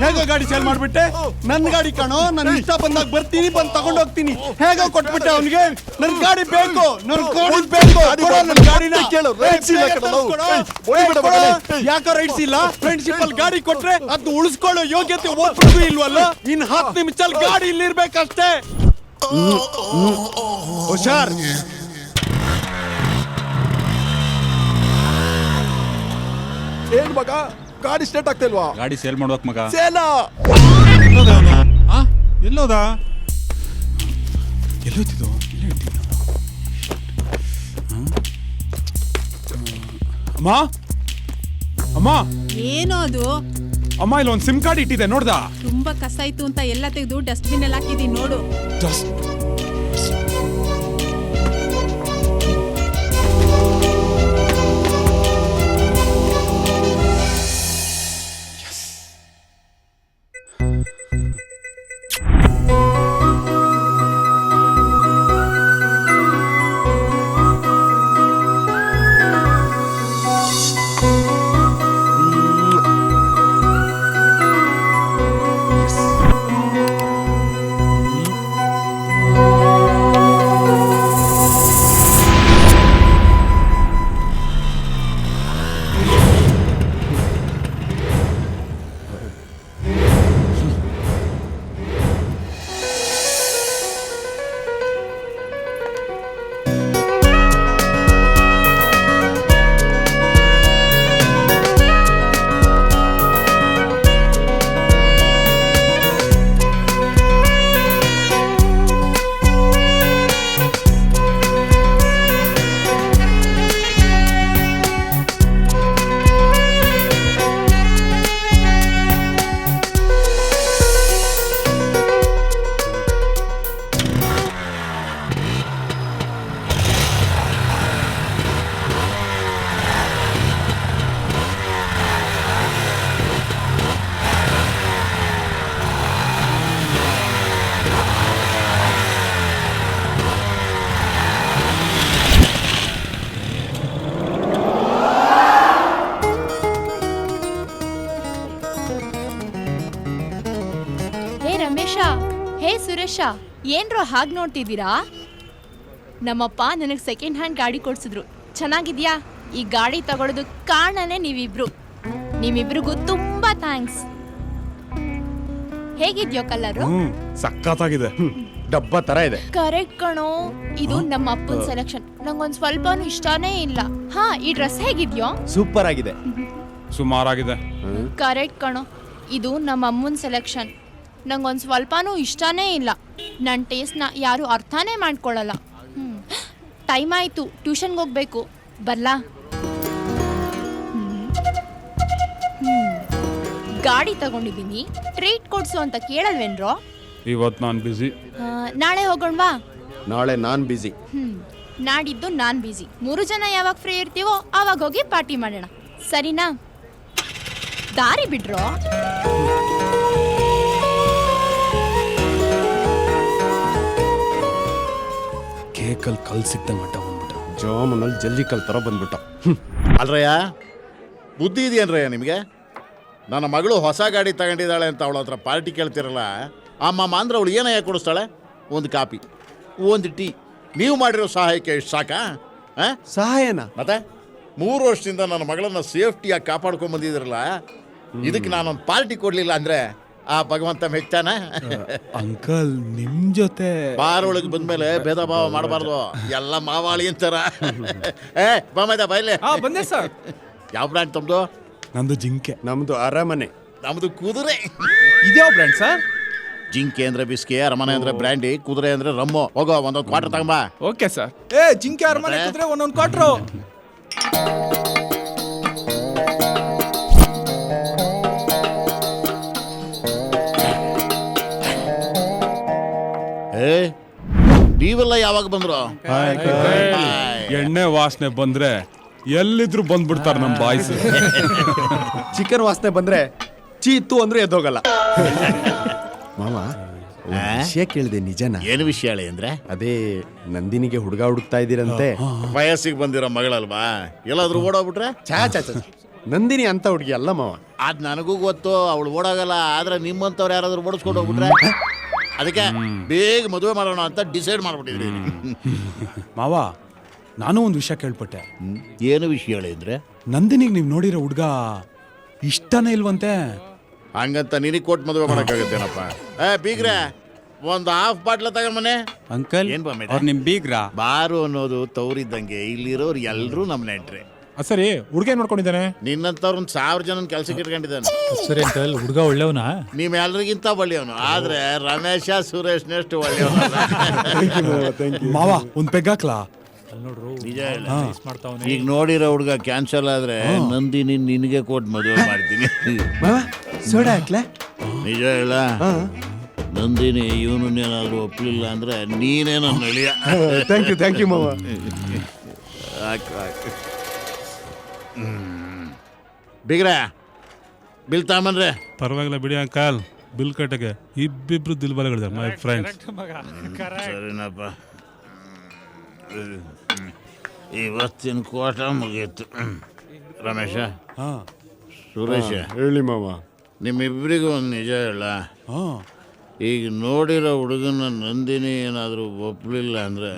ಹೇಗೋ ಗಾಡಿ ಸೇಲ್ ಮಾಡ್ಬಿಟ್ಟೆ? ನನ್ನ ಗಾಡಿ ಕಾಣೋ, ನನ್ನ ಇಷ್ಟ ಬಂದಾಗ ಬರ್ತೀನಿ, ಬಂದು ತಗೊಂಡು ಹೋಗ್ತೀನಿ. ಹೇಗೋ ಕೊಟ್ಬಿಟ್ಟೆ ಅವನಿಗೆ? ನನ್ ಗಾಡಿ ಬೇಕು, ನನ್ ಗಾಡಿ ಬೇಕು. ಕೊಡು ನನ್ ಗಾಡಿನ. ಯಾಕೋ ರೈಟ್ಸ್ ಇಲ್ಲ? ಫ್ರೆಂಡ್ಶಿಪ್ ಅಲ್ಲಿ ಗಾಡಿ ಕೊಟ್ರೆ ಅದು ಉಳಿಸ್ಕೊಳ್ಳೋ ಯೋಗ್ಯತೆ ಒಬ್ಬರಿಗೂ ಇಲ್ವಲ್ಲ? ಇನ್ 10 ನಿಮಿಷದಲ್ಲಿ ಗಾಡಿ ಇಲ್ಲಿರ್ಬೇಕಷ್ಟೇ. ಹುಷಾರ್. ಏನ್ ಮಗ ಗಾಡಿ ಸ್ಟಾರ್ಟ್ ಆಗ್ತಾ ಇಲ್ವಾ? ಗಾಡಿ ಸೇಲ್ ಮಾಡ್ಬೇಕು ಮಗ. ಸೇಲಾ ಎಲ್ಲೋದ? ಎಲ್ಲೋತಿದ್ದು? ಅಮ್ಮ, ಅಮ್ಮ, ಏನೋ ಅದು? ಅಮ್ಮ, ಇಲ್ಲಿ ಒಂದು ಸಿಮ್ ಕಾರ್ಡ್ ಇಟ್ಟಿದೆ ನೋಡ್ದಾ? ತುಂಬಾ ಕಸ ಇತ್ತು ಅಂತ ಎಲ್ಲ ತೆಗೆದು ಡಸ್ಟ್ಬಿನ್ ಅಲ್ಲಿ ಹಾಕಿದೀನಿ ನೋಡು. ಸುರೇಶ, ಏನ್ರೋ ಹಾಗೆ ನೋಡ್ತಿದ್ದೀರಾ? ನಮ್ಮಪ್ಪ ನನಗೆ ಸೆಕೆಂಡ್ ಹ್ಯಾಂಡ್ ಗಾಡಿ ಕೊಡ್ಸಿದ್ರು. ಚೆನ್ನಾಗಿದ್ಯಾ? ಈ ಗಾಡಿ ತಗೊಳ್ಳೋದು ಕಾರಣನೇ ನೀವಿಬ್ರು. ನಿಮ್ಮಿಬ್ರಿಗೂ ತುಂಬಾ ಥ್ಯಾಂಕ್ಸ್. ಹೇಗಿದ್ಯೋ ಕಲರು? ಸಕ್ಕತ್ತಾಗಿದೆ. ಡಬ್ಬ ತರ ಇದೆ. ಕರೆಕ್ಟ್ ಕಣೋ, ಇದು ನಮ್ಮ ಅಪ್ಪನ ಸೆಲೆಕ್ಷನ್. ನಂಗೊಂದ್ ಸ್ವಲ್ಪನೂ ಇಷ್ಟನೇ ಇಲ್ಲ. ಹಾ, ಈ ಡ್ರೆಸ್ ಹೇಗಿದ್ಯೋ? ಸೂಪರ್ ಆಗಿದೆ. ಸುಮಾರಾಗಿದೆ. ಕರೆಕ್ಟ್ ಕಣೋ, ಇದು ನಮ್ಮ ಅಮ್ಮನ ಸೆಲೆಕ್ಷನ್. ನಂಗೊಂದು ಸ್ವಲ್ಪನೂ ಇಷ್ಟನೇ ಇಲ್ಲ. ನನ್ನ ಟೇಸ್ಟ್ನ ಯಾರು ಅರ್ಥನೇ ಮಾಡ್ಕೊಳ್ಳಲ್ಲ. ಟೈಮ್ ಆಯಿತು, ಟ್ಯೂಷನ್ಗೆ ಹೋಗ್ಬೇಕು. ಬರ್ಲಾ? ಗಾಡಿ ತಗೊಂಡಿದ್ದೀನಿ, ಟ್ರೀಟ್ ಕೊಡ್ಸು ಅಂತ ಕೇಳಲ್ವೇನ್ರೋ? ಇವತ್ತು ನಾನು ಬಿಸಿ. ನಾಳೆ ಹೋಗೋಣವಾ? ನಾಳೆ ನಾನ್ ಬಿಸಿ. ನಾಡಿದ್ದು ನಾನು ಬಿಸಿ. 3 ಜನ ಯಾವಾಗ ಫ್ರೀ ಇರ್ತೀವೋ ಆವಾಗ ಹೋಗಿ ಪಾರ್ಟಿ ಮಾಡೋಣ, ಸರಿನಾ? ದಾರಿ ಬಿಡ್ರೋ. ಕೇಕಲ್ ಕಲ್ ಸಿಕ್ತ ಮಟ್ಟ ಬಂದ್ಬಿಟ್ಟ. ಜಾಮೂನಲ್ಲಿ ಜಲ್ಲಿ ಕಲ್ ತರ ಬಂದ್ಬಿಟ್ಟ. ಅಲ್ರಯ್ಯ, ಬುದ್ಧಿ ಇದೆಯೇನ್ರಯ್ಯ ನಿಮಗೆ? ನನ್ನ ಮಗಳು ಹೊಸ ಗಾಡಿ ತಗೊಂಡಿದ್ದಾಳೆ ಅಂತ ಅವಳ ಹತ್ರ ಪಾರ್ಟಿ ಕೇಳ್ತಿರಲ್ಲ. ಅಮ್ಮಮ್ಮ ಅಂದ್ರೆ ಅವಳು ಏನಯ್ಯ ಕೊಡಿಸ್ತಾಳೆ? ಒಂದು ಕಾಪಿ, ಒಂದು ಟೀ. ನೀವು ಮಾಡಿರೋ ಸಹಾಯಕ್ಕೆ ಎಷ್ಟು ಸಾಕಾ? ಸಹಾಯನ? ಮತ್ತೆ 3 ವರ್ಷದಿಂದ ನನ್ನ ಮಗಳನ್ನ ಸೇಫ್ಟಿಯಾಗಿ ಕಾಪಾಡ್ಕೊಂಡ್ ಬಂದಿದ್ರಲ್ಲ, ಇದಕ್ಕೆ ನಾನೊಂದು ಪಾರ್ಟಿ ಕೊಡ್ಲಿಲ್ಲ ಅಂದ್ರೆ ಆ ಭಗವಂತ ಮೆಚ್ಚಾನ? ಅಂಕಲ್, ನಿಮ್ ಜೊತೆ ಬಾರೊಳಗೆ ಬಂದ್ಮೇಲೆ ಭೇದ ಭಾವ ಮಾಡಬಾರ್ದು. ಎಲ್ಲ ಮಾವಾಳಿ ಅಂತಾರ. ಬಾಮೈದ ಬಾಯ್ಲೆ. ಬಂದೆ ಸರ್. ಯಾವ ಬ್ರ್ಯಾಂಡ್ ತಮ್ಮದು? ನಂದು ಜಿಂಕೆ. ನಮ್ದು ಅರಮನೆ. ನಮ್ದು ಕುದುರೆ. ಇದ್ಯಾವ ಬ್ರ್ಯಾಂಡ್ ಸರ್? ಜಿಂಕೆ ಅಂದ್ರೆ ಬಿಸ್ಕಿ, ಅರಮನೆ ಅಂದ್ರೆ ಬ್ರ್ಯಾಂಡಿ, ಕುದುರೆ ಅಂದ್ರೆ ರಮ್ಮು. ಹೋಗೋ ಒಂದೊಂದು ಕ್ವಾರ್ಟರ್ ತಗೊಂಬಾ. Okay sir. ಏ ಜಿಂಕೆ ಅರಮನೆ ಕುದ್ರೆ ಒಂದೊಂದು ಕೊಟ್ರು. ಏ ನೀವೆಲ್ಲ ಯಾವಾಗ ಬಂದ್ರು? ಎಣ್ಣೆ ವಾಸನೆ ಬಂದ್ರೆ ಎಲ್ಲಿದ್ರು ಬಂದ್ಬಿಡ್ತಾರ ನಮ್ ಬಾಯ್ಸ್. ಚಿಕನ್ ವಾಸನೆ ಬಂದ್ರೆ ಚೀತು ಅಂದ್ರೆ ಎದ್ದೋಗಲ್ಲ. ಮಾವ ವಿಷಯ ಕೇಳಿದೆ, ನಿಜನಾ? ಏನು ವಿಷಯ ಹೇಳಿ ಅಂದ್ರೆ? ಅದೇ ನಂದಿನಿಗೆ ಹುಡುಗ ಹುಡುಕ್ತಾ ಇದ್ದೀರಂತೆ. ವಯಸ್ಸಿಗೆ ಬಂದಿರೋ ಮಗಳಲ್ವಾ, ಎಲ್ಲಾದ್ರೂ ಓಡೋಗ್ಬಿಟ್ರೆ? ಚಾ ನಂದಿನಿ ಅಂತ ಹುಡುಗಿ ಅಲ್ಲ ಮಾವ. ಅದ್ ನನಗೂ ಗೊತ್ತು, ಅವಳು ಓಡೋಗಲ್ಲ. ಆದ್ರೆ ನಿಮ್ಮಂತವ್ರು ಯಾರಾದ್ರೂ ಓಡಿಸ್ಕೊಂಡು ಹೋಗ್ಬಿಟ್ರೆ ಅದಕ್ಕೆ ಬೇಗ ಮದುವೆ ಮಾಡೋಣ ಅಂತ ಡಿಸೈಡ್ ಮಾಡ್ಬಿಟ್ಟಿದ್ರಿ. ಮಾವ, ನಾನು ಒಂದು ವಿಷಯ ಕೇಳ್ಪಟ್ಟೆ. ಏನು ವಿಷಯ ಹೇಳಿ ಅಂದ್ರೆ? ನಂದಿನಿಗೆ ನೀವು ನೋಡಿರೋ ಹುಡುಗ ಇಷ್ಟನೇ ಇಲ್ವಂತೆ. ಹಂಗಂತ ನಿನಗೆ ಕೊಟ್ಟು ಮದುವೆ ಮಾಡಕ್ಕಾಗತ್ತೇನಪ್ಪ? ಬೀಗ್ರೆ ಒಂದು ಹಾಫ್ ಬಾಟ್ಲ ತಗೊಂಬನೆ. ಅಂಕಲ್, ಏನ್ ಅವ್ರು ನಿಮ್ ಬೀಗ್ರ? ಬಾರು ಅನ್ನೋದು ತವರಿದ್ದಂಗೆ, ಇಲ್ಲಿರೋರು ಎಲ್ರೂ ನಮ್ ನೆಂಟ್ರೆ. ಸರಿ, ಹುಡುಗ ಏನ್ ಮಾಡ್ಕೊಂಡಿದ್ದಾನೆ? ನಿನ್ನಂತವ್ರ 1000 ಜನ ಕೆಲ್ಸಕ್ಕೆ ಇಟ್ಕೊಂಡಿದ್ದಾನೆ. ಸರಿ ಅಂಕಲ್, ಹುಡುಗ ಒಳ್ಳೆವನಾ? ನೀವ್ ಎಲ್ರಿಗಿಂತ ಒಳ್ಳೆಯವನು, ಆದ್ರೆ ರಮೇಶ ಸುರೇಶ್ನಷ್ಟು ಒಳ್ಳೆಯವನು. ಮಾವ ಒಂದ್ ಪೆಗ್ಗಾಕ್ಲಾ? ನಿಜ ಹೇಳ, ಈಗ ನೋಡಿರೋ ಹುಡುಗ ಕ್ಯಾನ್ಸಲ್ ಆದ್ರೆ ನಂದಿನಿ ನಿನಗೆ ಕೊಟ್ಟು ಮದುವೆ ಮಾಡ್ತೀನಿ. ಸೋಡಾ ಹಾಕ್ಲಾ? ನಿಜ ಹೇಳ, ನಂದಿನಿ ಇವನನ್ನೇನಾದ್ರೂ ಒಪ್ಲಿಲ್ಲ ಅಂದ್ರೆ ನೀನೇ ನನ್ನ ಅಳಿಯ. ಥ್ಯಾಂಕ್ ಯು ಮಾವ. ಬಿಗ್ರೆ ಬಿಲ್ ತಗೊಂಬನ್ರೆ. ಪರವಾಗಿಲ್ಲ ಬಿಡಿ ಅಂಕಲ್, ಬಿಲ್ ಕಟ್ಟಕ್ಕೆ ಇಬ್ಬಿಬ್ರು ದಿಲ್ಬಲಗಳಿದ್ದಾರೆ ಮೈ ಫ್ರೆಂಡ್ಸ್. ಸರಿನಪ್ಪ, ಇವತ್ತಿನ ಕೋಟ ಮುಗೀತು. ರಮೇಶ, ಸುರೇಶ, ಹೇಳಿ ಮಾವ. ನಿಮ್ಮಿಬ್ಬರಿಗೂ ಒಂದು ನಿಜ ಹೇಳ, ಈಗ ನೋಡಿರೋ ಹುಡುಗನ ನಂದಿನಿ ಏನಾದರೂ ಒಪ್ಪಲಿಲ್ಲ ಅಂದ್ರೆ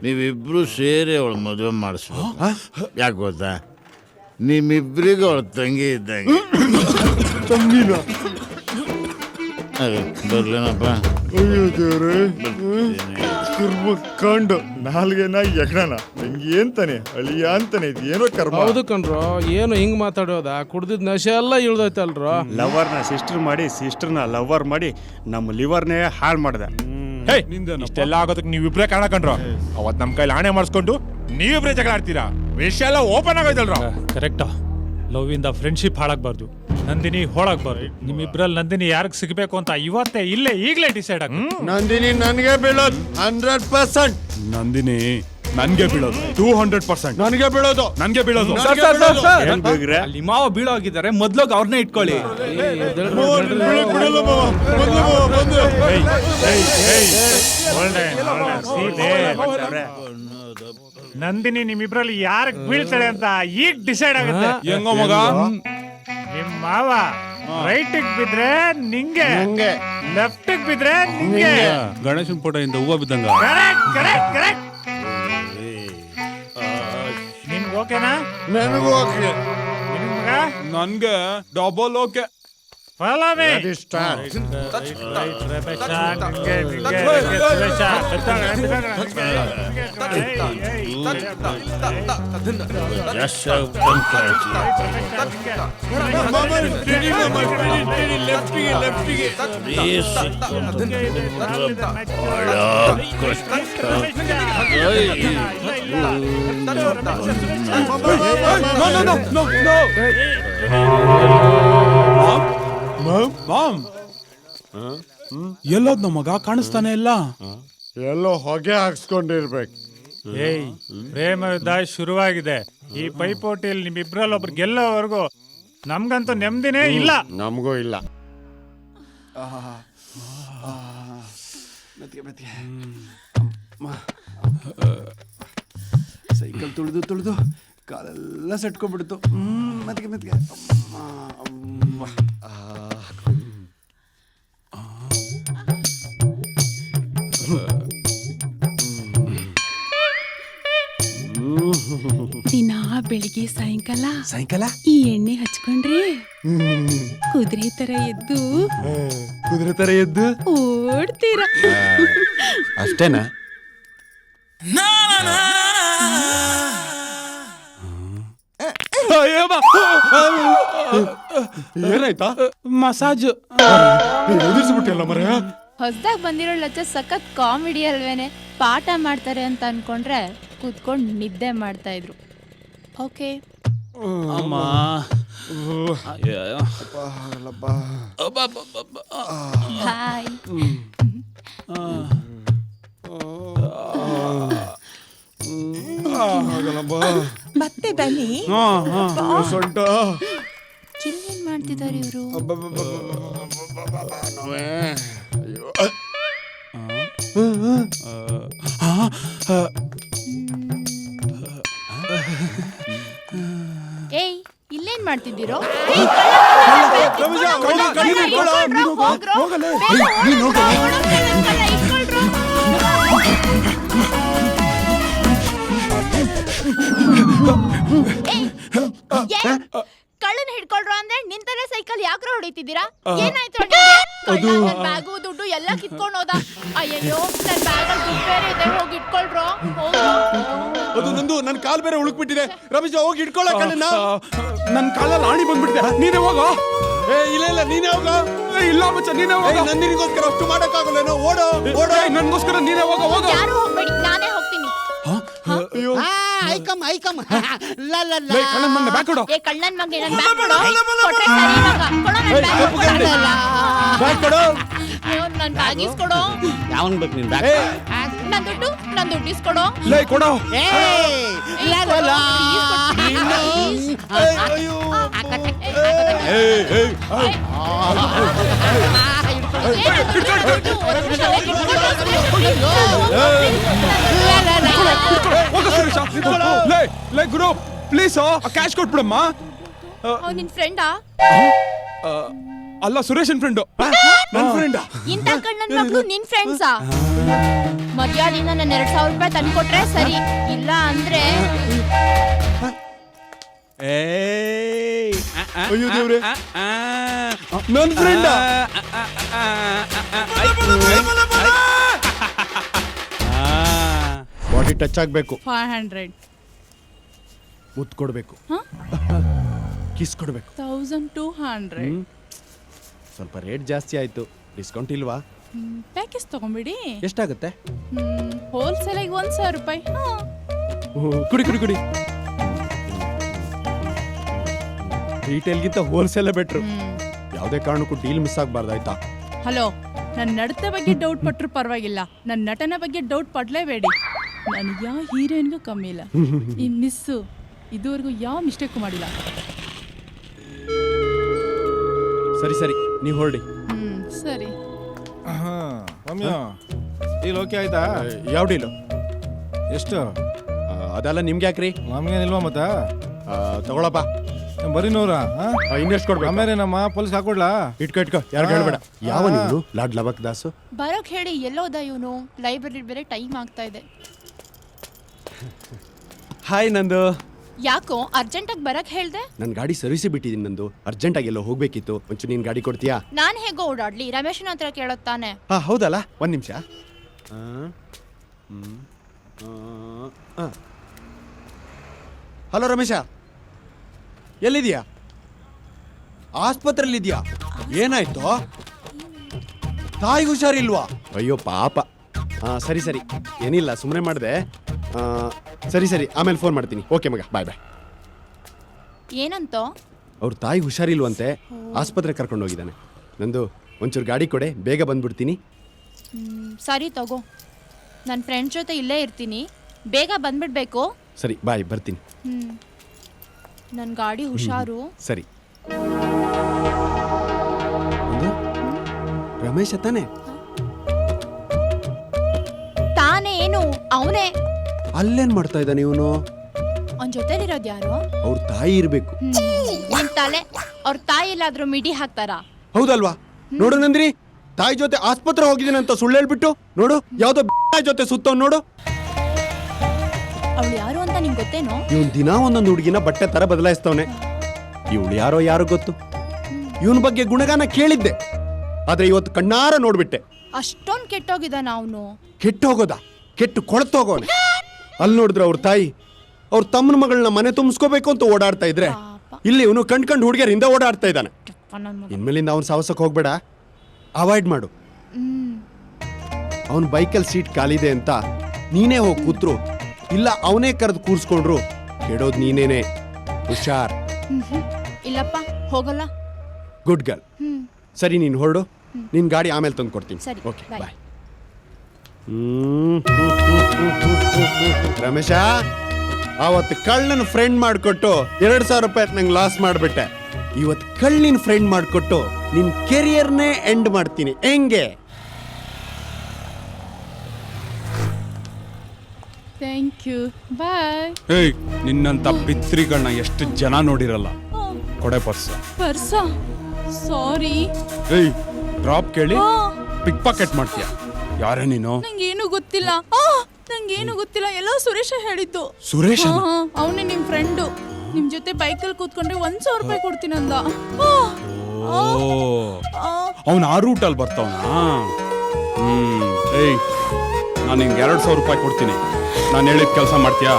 ನೀವಿಬ್ರು ಸೇರಿ ಅವಳು ಮದುವೆ ಮಾಡಿಸ್ಬೇಕು. ಯಾಕೆ ಗೊತ್ತಾ? ನಿಮ್ಮಿಬ್ಬರಿಗೂ ಅವಳು ತಂಗಿ ಇದ್ದಂಗೆ. ತಂಗಿನ ಬರ್ಲೇನಪ್ಪ? ಕಂಡು ನಾಲ್ಗೆನ ಎಗಣನ ನಂಗೆ ಏನ್ತಾನೆ ಅಳಿಯ ಅಂತಾನೆ ಇದು ಏನೋ ಕರ್ಮ. ಹೌದು ಕಣ್ರೋ, ಏನು ಹಿಂಗ್ ಮಾತಾಡೋದ? ಕುಡ್ದಿದ್ ನಶೆ ಎಲ್ಲ ಇಳ್ದೈತಲ್ರೋ. ಲವರ್ನ ಸಿಸ್ಟರ್ನ ಲವರ್ ಮಾಡಿ ನಮ್ಮ ಲಿವರ್ನೇ ಹಾಳು ಮಾಡ್ದೆ. ಇಷ್ಟೆಲ್ಲ ಆಗೋದಕ್ಕೆ ನೀವಿಬ್ರೇ ಕಾರಣ ಕಂಡ್ರು. ಅವತ್ ನಮ್ ಕೈಲಿ ಆಣೆ ಮಾಡಿಸ್ಕೊಂಡು ನೀವಿಬ್ರೇ ಜಗಳ ಆಡ್ತೀರಾ. ವಿಷಯ ಎಲ್ಲ ಓಪನ್ ಆಗೋಯ್ತಲ್ರ. ಕರೆಕ್ಟಾ? ಲವ್ ಇಂದ ಫ್ರೆಂಡ್ಶಿಪ್ ಹಾಳಾಗ್ಬಾರ್ದು, ನಂದಿನಿ ಹೋಳಾಗ್ಬಾರ್ದು. ನಿಮ್ಮಿಬ್ರಲ್ಲಿ ನಂದಿನಿ ಯಾರಿಗೆ ಸಿಗಬೇಕು ಅಂತ ಇವತ್ತೇ ಇಲ್ಲೇ ಈಗಲೇ ಡಿಸೈಡ್ ಆಗ. ನಂದಿನಿ ನನ್ಗೆ ಬೀಳೋದು 100%. ನಂದಿನಿ ನನ್ಗೆ ಬೀಳೋದು 200%. ನನಗೆ ಬೀಳೋದು. ನನ್ಗೆ ಬೀಳೋದು. ಅಲ್ಲಿ ಮಾವ ಬೀಳೋಗಿದ್ದಾರೆ, ಮೊದ್ಲೋಗಿ ಅವ್ರನ್ನೇ ಇಟ್ಕೊಳ್ಳಿ. ನಂದಿನಿ ನಿಮ್ಮಿಬ್ರಲ್ಲಿ ಯಾರಿಗೆ ಬೀಳ್ತಾಳೆ ಅಂತ ಈಗ ಡಿಸೈಡ್ ಆಗುತ್ತೆ. ಹೆಂಗೋ ಮಗ? ನಿಮ್ ಮಾವ ರೈಟ್ ಬಿದ್ರೆ ನಿಂಗೆ, ಲೆಫ್ಟ್ ಬಿದ್ರೆ ನಿಂಗೆ. ಗಣೇಶನ್ ಫೋಟೋಯಿಂದ ಹೂವ ಬಿದ್ದಂಗ. ಕರೆಕ್ಟ್. ನಿಮ್ಗೆ ಓಕೆನಾ? ನನಗೂ ಓಕೆ. ನಿಮ್ಗ? ನನ್ಗೆ ಡಬಲ್ ಓಕೆ. Follow me. ಎಲ್ಲೋದ್ ನಮ್ಮ ಮಗ ಕಾಣಿಸ್ತಾನೆ ಇಲ್ಲ. ಎಲ್ಲೋ ಹೊಗೆ ಹಾಕ್ಸ್ಕೊಂಡಿರ್ಬೇಕು. ಪ್ರೇಮ ಯುದ್ಧ ಶುರುವಾಗಿದೆ. ಈ ಪೈಪೋಟಿಯಲ್ಲಿ ನಿಮ್ಮಿಬ್ರಲ್ಲಿ ಒಬ್ರು ಗೆಲ್ಲೋವರೆಗೂ ನಮ್ಗಂತೂ ನೆಮ್ಮದಿನೇ ಇಲ್ಲ. ನಮಗೂ ಇಲ್ಲ. ಸೈಕಲ್ ತುಳಿದು ಕಾಲೆಲ್ಲ ಸೆಟ್ಕೊಂಡ್ಬಿಡ್ತು. ಮೆತ್ಗೆ ದಿನ ಬೆಳಿಗ್ಗೆ ಸಾಯಂಕಾಲ ಈ ಎಣ್ಣೆ ಹಚ್ಕೊಂಡ್ರೆ ಕುದುರೆ ತರ ಎದ್ದು ಓಡ್ತೀರಾ. ಅಷ್ಟೇನಾ? ಏನಾಯ್ತಾ? ಮಸಾಜ್ ಎದುರಿಸ್ಬಿಟ್ಟಿಲ್ಲ ಮರ. ಹೊಸ್ದಾಗ್ ಬಂದಿರೋ ಲಚ್ಚ ಸಖತ್ ಕಾಮಿಡಿ ಅಲ್ವೇನೆ. ಪಾಠ ಮಾಡ್ತಾರೆ ಅಂತ ಅನ್ಕೊಂಡ್ರೆ ಕೂತ್ಕೊಂಡು ನಿದ್ದೆ ಮಾಡ್ತಾ ಇದ್ರು. ಓಕೆ ಅಮ್ಮ ಹಾಯ್. ಮತ್ತೆ ಬನ್ನಿ. ಇಲ್ಲೇನ್ ಮಾಡ್ತಿದ್ದಾರೆ ಇವರು? ಏಯ್ ಇಲ್ಲೇನ್ ಮಾಡ್ತಿದ್ದೀರೋ? ಕಳ್ಳನ್ ಹಿಡ್ಕೊಳ್ರು ಅಂದ್ರೆ ನಿಂತಲ್ಲೇ ಸೈಕಲ್ ಯಾಕ್ರೋ ಹೊಡಿತಿದ್ದೀರಾ? ಏನಾಯ್ತು? ಬ್ಯಾಗು ದುಡ್ಡು ಎಲ್ಲ ಕಿತ್ಕೊಂಡು ಹೋದ. ಅಯ್ಯೋ ನನ್ ಬ್ಯಾಗಲ್ಲಿ ದುಡ್ಡು ಬೇರೆ ಇದೆ, ಹೋಗಿ ಇಟ್ಕೊಳ್ರು. ಅದು ನಂದು ನನ್ನ ಕಾಲ್ ಬೇರೆ ಉಳುಕ್ಬಿಟ್ಟಿದೆ. ರಮೇಶ್ ಹೋಗಿ ಇಟ್ಕೊಳ್ಳ ಕಣ್ಣನ್ನ. ನನ್ನ ಕಾಲಲ್ಲಿ ಆಣಿ ಬಂದ್ಬಿಟ್ಟಿದೆ. ನೀನೇ ಹೋಗೋ. ಇಲ್ಲ ನೀನೇ ಹೋಗ. ಇಲ್ಲ ಮಚ್ಚ ನೀನೇ ಹೋಗೋ. ನಂದಿನಿಗೋಸ್ಕರ ಅಷ್ಟು ಮಾಡಕ್ಕಾಗಲ್ಲೇನೋ. ಓಡೋ ನನ್ಗೋಸ್ಕರ ನೀನೇ ಹೋಗೋ. ಯಾರು ಹೋಗ್ಬೇಡಿ, ನಾನೇ ಹೋಗ್ತೀನಿ. ಕಳ್ಳನ್ ಮಗನೇ ಬ್ಯಾಗ್ ಕೊಡು. ಏ ಕಳ್ಳನ್ ಮಗನೇ ನನ್ ಬ್ಯಾಗ್ ಕೊಡು. ಕೊಟ್ರೆ ಸರಿ ಇವಾಗ. ಕೊಡು ನನ್ ಬ್ಯಾಗ್ ಕೊಡು. ಅಯ್ಯೋ ನನ್ ಬ್ಯಾಗ್ ಇಸ್ಕೊಡು. ಯಾವನ್ ಬೇಕು ನಿನ್ ಬ್ಯಾಗ್? ನನ್ ದುಡ್ಡು ಇಸ್ಕೊಡು. ಲೇ ಕೊಡು. ಲೇ ಗುರು ಪ್ಲೀಸ್ ಕ್ಯಾಶ್ ಕೊಟ್ಬಿಡಮ್ಮ. ನಿನ್ ಫ್ರೆಂಡಾ? ಅಲ್ಲ ಸುರೇಶನ್ ಫ್ರೆಂಡು. ನನ್ ಫ್ರೆಂಡ್. ಇಂಥ ಕಣ್ಣನ್ ಮಕ್ಳು ನಿನ್ ಫ್ರೆಂಡ್ಸಾ? ಮರ್ಯಾದಿಂದ ನನ್ನ 2,000 ರೂಪಾಯಿ ತಂದ್ಕೊಟ್ರೆ ಸರಿ, ಇಲ್ಲ ಅಂದ್ರೆ ಅಯ್ಯೋ ದೇವ್ರೆ, ನನ್ ಫ್ರೆಂಡ್. ಬಾಡಿ ಟಚ್ ಆಗ್ಬೇಕು. 500. ಮುತ್ತು ಕೊಡ್ಬೇಕು. ಕಿಸ್ ಕೊಡ್ಬೇಕು. 1200. ಸ್ವಲ್ಪ ರೇಟ್ ಜಾಸ್ತಿ ಆಯ್ತು, ಡಿಸ್ಕೌಂಟ್ ಇಲ್ವಾ? ಪ್ಯಾಕೇಜ್ ತಗೊಂಬಿಡಿ. ಎಷ್ಟಾಗುತ್ತೆ? ಹೋಲ್ಸೇಲಿಗೆ 1,000 ರೂಪಾಯಿ. ಕುಡಿ ಕುಡಿ ಕುಡಿ. ರೀಟೇಲ್ಗಿಂತ ಹೋಲ್ಸೇಲೇ ಬೆಟ್ರು. ಯಾವುದೇ ಕಾರಣಕ್ಕೂ ಡೀಲ್ ಮಿಸ್ ಆಗ್ಬಾರ್ದು, ಆಯ್ತಾ? ಹಲೋ, ನನ್ನ ನಡತೆ ಬಗ್ಗೆ ಡೌಟ್ ಪಟ್ರು ಪರವಾಗಿಲ್ಲ, ನನ್ನ ನಟನ ಬಗ್ಗೆ ಡೌಟ್ ಪಡ್ಲೇಬೇಡಿ. ನನಗೆ ಯಾವ ಹೀರೋಯಿನ್ಗೂ ಕಮ್ಮಿ ಇಲ್ಲ. ಈ ಮಿಸ್ಸು ಇದುವರೆಗೂ ಯಾವ ಮಿಸ್ಟೇಕು ಮಾಡಿಲ್ಲ. ಸರಿ ಸರಿ, ನೀವು ಹೊರಡಿ. ಸರಿ. ರಮ್ಯಾ, ಡೀಲ್ ಓಕೆ ಆಯ್ತಾ? ಯಾವ ಡೀಲು? ಎಷ್ಟು? ಅದೆಲ್ಲ ನಿಮ್ಗೆ ಯಾಕ್ರಿ? ನಮ್ಗೇನಿಲ್ವಾ ಮತ್ತ? ತಗೊಳಪ್ಪ. ಬರೀ 100. ಇನ್ನೆಷ್ಟು ಕೊಡ್ಬೇಕು? ಆಮೇಲೆ ನಮ್ಮ ಪೊಲೀಸ್ ಹಾಕೊಡ್ಲಾ? ಇಟ್ಕೋ ಯಾರು ಹೇಳ್ಬೇಡ. ಯಾವ ನೀವು ಲಾಡ್ ಲಬಕ್ ದಾಸು? ಬರೋಕ್ ಹೇಳಿ. ಎಲ್ಲೋದ ಇವನು? ಲೈಬ್ರರಿ ಬೇರೆ ಟೈಮ್ ಆಗ್ತಾ ಇದೆ. ಹಾಯ್ ನಂದು. ಯಾಕೋ ಅರ್ಜೆಂಟಾಗಿ ಬರಕ್ ಹೇಳ್ದೆ? ನನ್ನ ಗಾಡಿ ಸರ್ವಿಸಿ ಬಿಟ್ಟಿದ್ದೀನಿ ನಂದು. ಅರ್ಜೆಂಟಾಗಿ ಎಲ್ಲೋ ಹೋಗ್ಬೇಕಿತ್ತು, ಒಂಚೂರು ನೀನು ಗಾಡಿ ಕೊಡ್ತೀಯಾ? ನಾನ್ ಹೇಗೋ ಓಡಾಡ್ಲಿ? ರಮೇಶನ ಹತ್ರ ಕೇಳೋದ್ ತಾನೆ. ಹೌದಲ್ಲ, ಒಂದು ನಿಮಿಷ. ಹಲೋ ರಮೇಶ, ಎಲ್ಲಿದ್ಯಾ? ಆಸ್ಪತ್ರೆಯಲ್ಲಿದ್ಯಾ? ಏನಾಯ್ತು? ತಾಯಿಗೆ ಹುಷಾರಿಲ್ವಾ? ಅಯ್ಯೋ ಪಾಪ. ಸರಿ ಸರಿ, ಏನಿಲ್ಲ, ಸುಮ್ಮನೆ ಮಾಡಿದೆ. ಸರಿ ಸರಿ, ಆಮೇಲೆ ಫೋನ್ ಮಾಡ್ತೀನಿ. ಓಕೆ ಮಗ, ಬಾಯ್ ಬಾಯ್. ಏನಂತೋ? ಅವ್ರ ತಾಯಿ ಹುಷಾರಿಲ್ವಂತೆ, ಆಸ್ಪತ್ರೆ ಕರ್ಕೊಂಡು ಹೋಗಿದ್ದಾನೆ. ನಂದು ಒಂಚೂರು ಗಾಡಿ ಕೊಡೆ, ಬೇಗ ಬಂದ್ಬಿಡ್ತೀನಿ. ಸರಿ ತಗೋ, ನನ್ನ ಫ್ರೆಂಡ್ ಜೊತೆ ಇಲ್ಲೇ ಇರ್ತೀನಿ, ಬೇಗ ಬಂದ್ಬಿಡ್ಬೇಕು. ಸರಿ ಬಾಯ್, ಬರ್ತೀನಿ. ನನ್ನ ಗಾಡಿ ಹುಷಾರು. ಸರಿ. ರಮೇಶ ತಾನೆ? ತಾನೇ ಏನು? ಅವನೇ. ಅಲ್ಲೇನ್ ಮಾಡ್ತಾ ಇದ್ದಾನೆ ಇವನು? ಅವನ ಜೊತೆಲಿರೋದು ಯಾರು? ಅವ್ರ ತಾಯಿ ಇರ್ಬೇಕು. ನಿನ್ ತಲೆ, ಅವ್ರ ತಾಯಿ ಎಲ್ಲಾದ್ರೂ ಮಿಡಿ ಹಾಕ್ತಾರ? ಹೌದಲ್ವಾ? ನೋಡು ನಂದ್ರಿ, ತಾಯಿ ಜೊತೆ ಆಸ್ಪತ್ರೆ ಹೋಗಿದ್ದೀನಿ ಅಂತ ಸುಳ್ಳು ಹೇಳ್ಬಿಟ್ಟು ನೋಡು, ಯಾವ್ದೋ ಜೊತೆ ಸುತ್ತವ್ ನೋಡು. ಅವಳು ಯಾರು ಅಂತ ನಿಂಗೆ ಗೊತ್ತೇನೋ? ಇವನ್ ದಿನ ಒಂದೊಂದು ಹುಡುಗಿನ ಬಟ್ಟೆ ತರ ಬದಲಾಯಿಸ್ತವನೆ. ಇವಳು ಯಾರೋ ಗೊತ್ತು. ಇವನ್ ಬಗ್ಗೆ ಗುಣಗಾನ ಕೇಳಿದ್ದೆ, ಆದ್ರೆ ಇವತ್ತು ಕಣ್ಣಾರ ನೋಡ್ಬಿಟ್ಟೆ. ಅಷ್ಟೊಂದು ಕೆಟ್ಟೋಗಿದ್ದಾನ ಅವನು? ಕೆಟ್ಟೋಗೋದ? ಕೆಟ್ಟು ಕೊಳತೋಗೋನೆ. ಅಲ್ಲಿ ನೋಡಿದ್ರೆ ಅವ್ರ ತಾಯಿ ಅವ್ರ ತಮ್ಮನ ಮಗಳನ್ನ ಮನೆ ತುಂಬಿಸ್ಕೋಬೇಕು ಅಂತ ಓಡಾಡ್ತಾ ಇದ್ರೆ, ಇಲ್ಲಿ ಇವನು ಕಣ್ಕಂಡು ಹುಡುಗಿಯರಿಂದ ಓಡಾಡ್ತಾ ಇದ್ದಾನೆ. ಇನ್ಮೇಲಿಂದ ಅವನ ಸಾಹಸಕ್ಕೆ ಹೋಗ್ಬೇಡ, ಅವಾಯ್ಡ್ ಮಾಡು. ಅವನ ಬೈಕಲ್ಲಿ ಸೀಟ್ ಖಾಲಿದೆ ಅಂತ ನೀನೇ ಹೋಗಿ ಕೂತ್ರು ಇಲ್ಲ ಅವನೇ ಕರೆದು ಕೂರಿಸ್ಕೊಂಡ್ರು ಕೆಡೋದು ನೀನೇನೆ. ಹುಷಾರ್. ಇಲ್ಲಪ್ಪ ಹೋಗಲ್ಲ. Good girl. ಸರಿ ನೀನು ಹೊರಡು, ನಿನ್ನ ಗಾಡಿ ಆಮೇಲೆ ತಂದು ಕೊಡ್ತೀನಿ. ಸರಿ, ಓಕೆ bye. ಬಾಯ್. ರಮೇಶ, ಅವತ್ತು ಕಳ್ಳನ ಫ್ರೆಂಡ್ ಮಾಡಿಕೊಟ್ಟು 2,000 ರೂಪಾಯಿ ನಂಗೆ ಲಾಸ್ ಮಾಡಿಬಿಟ್ಟೆ. ಇವತ್ತು ಕಳ್ಳಿನ ಫ್ರೆಂಡ್ ಮಾಡಿಕೊಟ್ಟು ನಿನ್ನ ಕೆರಿಯರ್ನೇ ಎಂಡ್ ಮಾಡ್ತೀನಿ. ಹೆಂಗೆ? ಥ್ಯಾಂಕ್ ಯು, ಬಾಯ್. ಏಯ್, ನಿನ್ನಂತ ಪಿತ್ರಿಗಳನ್ನ ಎಷ್ಟು ಜನ ನೋಡಿರಲ್ಲ. ಕೊಡೆ ಪರ್ಸ್. ಪರ್ಸ? ಸಾರಿ. ಏಯ್, ಡ್ರಾಪ್ ಕೇಳಿ ಪಿಕ್ ಪಾಕೆಟ್ ಮಾಡ್ತೀಯ? ಯಾರೇ ನೀನು? ನಂಗೇನು ಗೊತ್ತಿಲ್ಲ. ನಂಗೇನು ಗೊತ್ತಿಲ್ಲ, ಎಲ್ಲೋ ಸುರೇಶ ಹೇಳಿದ್ದು. ಸುರೇಶ? ಅವನೇ ನಿಮ್ ಫ್ರೆಂಡು. ನಿಮ್ ಜೊತೆ ಬೈಕಲ್ಲಿ ಕೂತ್ಕೊಂಡ್ರೆ 1,000 ರೂಪಾಯಿ ಕೊಡ್ತೀನಂದ. ಅವನು ಆ ರೂಟಲ್ಲಿ ಬರ್ತಾವನ? ಏಯ್, ನಾನು ನಿಂಗೆ 2,000 ರೂಪಾಯಿ ಕೊಡ್ತೀನಿ. ನಾನು ಹೇಳಿದ ಕೆಲಸ ಮಾಡ್ತೀಯಾ?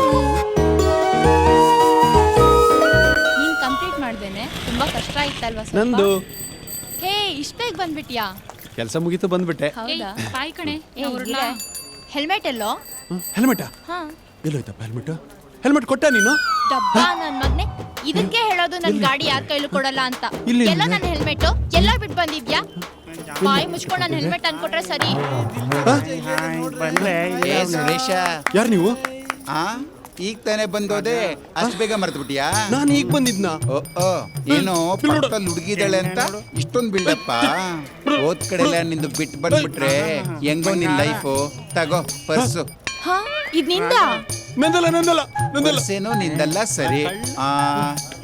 ನೀನ್ ಕಂಪ್ಲೀಟ್ ಮಾಡ್ದೇನೆ ತುಂಬಾ ಕಷ್ಟ ಆಯ್ತಲ್ವಾ ಸ್ವಲ್ಪ? ನಂದು ಹೇ, ಇಷ್ಟ ಬೇಗ ಬಂದ್ಬಿಟ್ಯಾ? ಕೆಲಸ ಮುಗೀತು, ಬಂದ್ಬಿಟ್ಟೆ. ಹೌದಾ? ಬಾಯ್ ಕಣೆ. ಹೆಲ್ಮೆಟ್ ಎಲ್ಲೋ? ಹೆಲ್ಮೆಟಾ? ಹಾ. ಎಲ್ಲೋಯ್ತಪ್ಪ ಹೆಲ್ಮೆಟ್? ಹೆಲ್ಮೆಟ್ ಕೊಟ್ಟ ನೀನು? ಡಬ್ಬ ನನ್ ಮಗ್ನೆ, ಇದಕ್ಕೆ ಹೇಳೋದು ನನ್ ಗಾಡಿ ಯಾರ ಕೈಲೂ ಕೊಡಲ್ಲ ಅಂತ. ಇಲ್ಲಿ ಎಲ್ಲ ನನ್ನ ಹೆಲ್ಮೆಟ್ ಎಲ್ಲ ಬಿಟ್ಟು ಬಂದಿದ್ಯಾ? ಬಾಯಿ ಮುಚ್ಕೊಂಡು ನನ್ನ ಹೆಲ್ಮೆಟ್ ಅನ್ಕೊಟ್ರೆ ಸರಿ. ಯಾರು ನೀವು? ಈಗ ತಾನೇ ಬಂದೋದೆ, ಅಷ್ಟು ಬೇಗ ಮರ್ತು ಬಿಟ್ಟಿಯಾ? ನಾನು ಈಗ ಬಂದಿದ್ನಾ? ಏನೋ ಪಕ್ಕದಲ್ಲಿ ಹುಡುಗಿದಾಳೆ ಅಂತ ಇಷ್ಟೊಂದು ಬಿಲ್ಡಪ್ಪ. ಓದ್ ಕಡೆ ನಿಂದು ಬಿಟ್ಟು ಬಂದ್ಬಿಟ್ರೆ ಹೆಂಗೋ ನಿನ್ ಲೈಫು. ತಗೋ ಪರ್ಸು. ಹಾ, ಇದ್ ನಿಂದ? ನಂದಲ್ಲ ನಂದಲ್ಲ ನಂದಲ್ಲ. ಪರ್ಸೇನೋ ನಿಂದಲ್ಲ, ಸರಿ.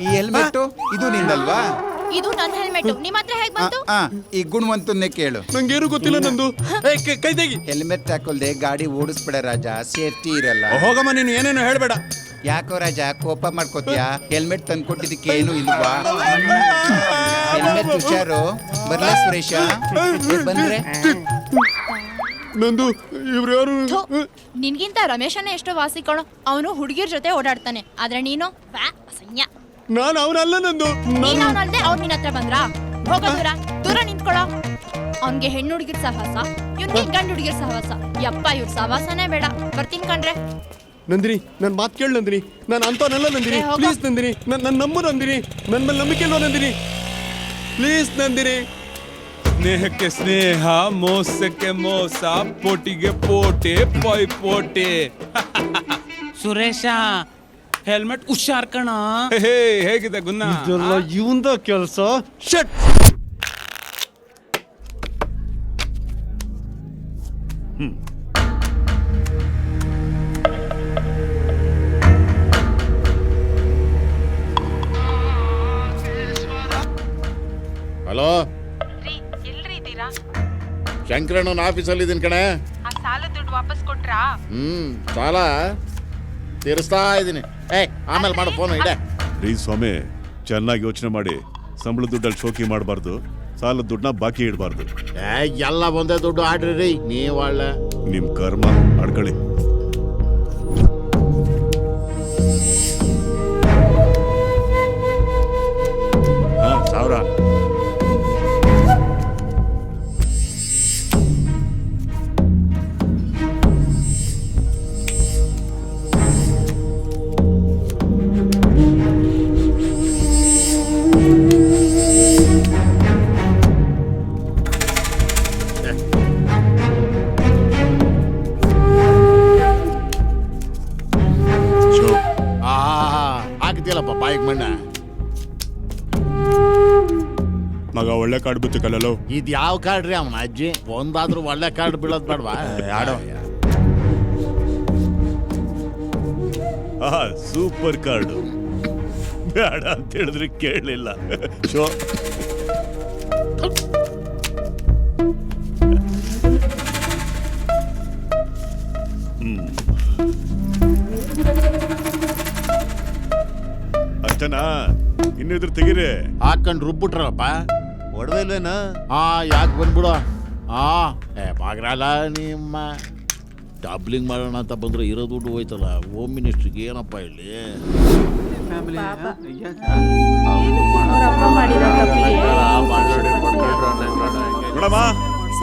ಈ ಹೆಲ್ಮೆಟ್ ಇದು ನಿಂದಲ್ವಾ? ಇದು ನನ್ನ ಹೆಲ್ಮೆಟ್. ನಿಮ್ಮ ಹತ್ರ ಹೇಗ್ ಬಂತು? ಈ ಗುಣವಂತನ್ನೇ ಕೇಳು. ನಂಗೇನು ಗೊತ್ತಿಲ್ಲ ನಂದು. ಕೈ ತೆಗಿ. ಹೆಲ್ಮೆಟ್ ಹಾಕೊಳ್ದೆ ಗಾಡಿ ಓಡಿಸ್ಬೇಡ ರಾಜ, ಸೇಫ್ಟಿ ಇರಲ್ಲ. ಹೋಗಮ್ಮ, ನೀನು ಏನೇನು ಹೇಳ್ಬೇಡ. ಯಾಕೋ ರಾಜ ಕೋಪ ಮಾಡ್ಕೋತೀಯಾ? ಹೆಲ್ಮೆಟ್ ತಂದ್ಕೊಟ್ಟಿದ್ದಕ್ಕೆ ಏನು ಇಲ್ವಾ? ಹೆಲ್ಮೆಟ್ ಹುಷಾರು. ಬರ್ಲಾ ಸುರೇಶ? ಬಂದ್ರೆ ನಂದು ಇವ್ರು ಯಾರು? ನಿನ್ಗಿಂತ ರಮೇಶನೇ ಎಷ್ಟೋ ವಾಸಿಕೊಳ್ಳೋ. ಅವನು ಹುಡುಗಿರ್ ಜೊತೆ ಓಡಾಡ್ತಾನೆ, ಆದ್ರೆ ನೀನು ಅಸಹ್ಯ. ನಾನು ಅವನಲ್ಲ. ನಂದು ನೀನ್ ಅವನಲ್ದೆ ಅವ್ನು ನಿನ್ನ ಹತ್ರ ಬಂದ್ರಾ? ಹೋಗೋ ದೂರ ದೂರ ನಿಂತ್ಕೊಳ್ಳೋ. ಅವ್ನ್ಗೆ ಹೆಣ್ಣು ಹುಡುಗಿರ್ ಸಹವಾಸ, ಇವ್ನಿಗೆ ಗಂಡು ಹುಡುಗಿರ್ ಸಹವಾಸ. ಯಪ್ಪ, ಇವ್ರ ಸಹವಾಸನೇ ಬೇಡ. ಬರ್ತೀನಿ ಕಣ್ರೆ. ನಂದಿನಿ, ನನ್ ಮಾತು ಕೇಳು ನಂದಿನಿ. ನಾನು ಅಂತವನಲ್ಲ ನಂದಿನಿ. ಪ್ಲೀಸ್ ನಂದಿನಿ, ನನ್ನ ನಂಬು ನಂದಿನಿ. ನನ್ನ ಮೇಲೆ ನಂಬಿಕೆ ಇಲ್ವಾ ನಂದಿನಿ? ಪ್ಲೀಸ್ ನಂದಿನಿ. ಸ್ನೇಹಕ್ಕೆ ಸ್ನೇಹ, ಮೋಸಕ್ಕೆ ಮೋಸ, ಪೋಟಿಗೆ ಪೋಟೆ, ಪೋಟೆ. ಸುರೇಶ, ಹೆಲ್ಮೆಟ್ ಹುಷಾರ್ ಕಣ. ಹೇಗಿದೆ ಗುನ್ನ? ಇದೆಲ್ಲ ಇವಂದ ಕೆಲಸ. ಶಟ್. ಹಲೋ, ಶಂಕರಣ್ಣನ ಆಫೀಸಲ್ಲಿ ಇದೀನಿ ಕಣೆ. ಸಾಲದ ದುಡ್ಡು ವಾಪಸ್ ಕೊಟ್ರಾ? ಸಾಲ ತೀರಿಸ್ತಾ ಇದ್ದೀನಿ. ಆಮೇಲೆ ಮಾಡು ಫೋನ್. ಇಡೆ ರೀ ಸ್ವಾಮಿ, ಚೆನ್ನಾಗಿ ಯೋಚನೆ ಮಾಡಿ. ಸಂಬಳ ದುಡ್ಡಲ್ಲಿ ಶೋಕಿ ಮಾಡಬಾರ್ದು, ಸಾಲದ ದುಡ್ಡನ್ನ ಬಾಕಿ ಇಡಬಾರ್ದು. ಎಲ್ಲ ಒಂದೇ ದುಡ್ಡು ಆಡ್ರಿ ರೀ. ನೀವು ಒಳ್ಳೆ ನಿಮ್ ಕರ್ಮ ಅಡ್ಕೊಳ್ಳಿ. ಸಾವಿರ. ಹಾಕಿದ್ಯಲ್ಲಪ್ಪ ಬಾಯಿಗೆ ಮಣ್ಣ. ಮಗ ಒಳ್ಳೆ ಕಾರ್ಡ್ ಬಿತ್ತು ಕಲ್ಲೋ. ಇದು ಯಾವ ಕಾರ್ಡ್ ರೀ ಅವನ ಅಜ್ಜಿ? ಒಂದಾದ್ರೂ ಒಳ್ಳೆ ಕಾರ್ಡ್ ಬೀಳೋದ್ ಬೇಡವಾ? ಆಡೋ. Super card. ಬೇಡ ಅಂತ ಹೇಳಿದ್ರೆ ಕೇಳಲಿಲ್ಲ. ಶೋ ಅಷ್ಟನಾ? ಇನ್ನಿದ್ರು ತೆಗೀರಿ. ಹಾಕೊಂಡು ರುಬ್ಬಿಟ್ರಲ್ಲಪ್ಪ. ಒಡವೆ ಇಲ್ಲೇನಾ? ಯಾಕೆ ಬಂದ್ಬಿಡು. ಬಾಗ್ರಲ್ಲ ನಿಮ್ಮ ಡಬ್ಲಿಂಗ್ ಮಾಡೋಣ ಅಂತ ಬಂದ್ರೆ ಇರೋ ದುಡ್ಡು ಹೋಯ್ತಲ್ಲ. ಹೋಮ್ ಮಿನಿಸ್ಟ್ರಿಗೆ ಏನಪ್ಪ ಇಲ್ಲಿ? ನೋಡಮ್ಮ,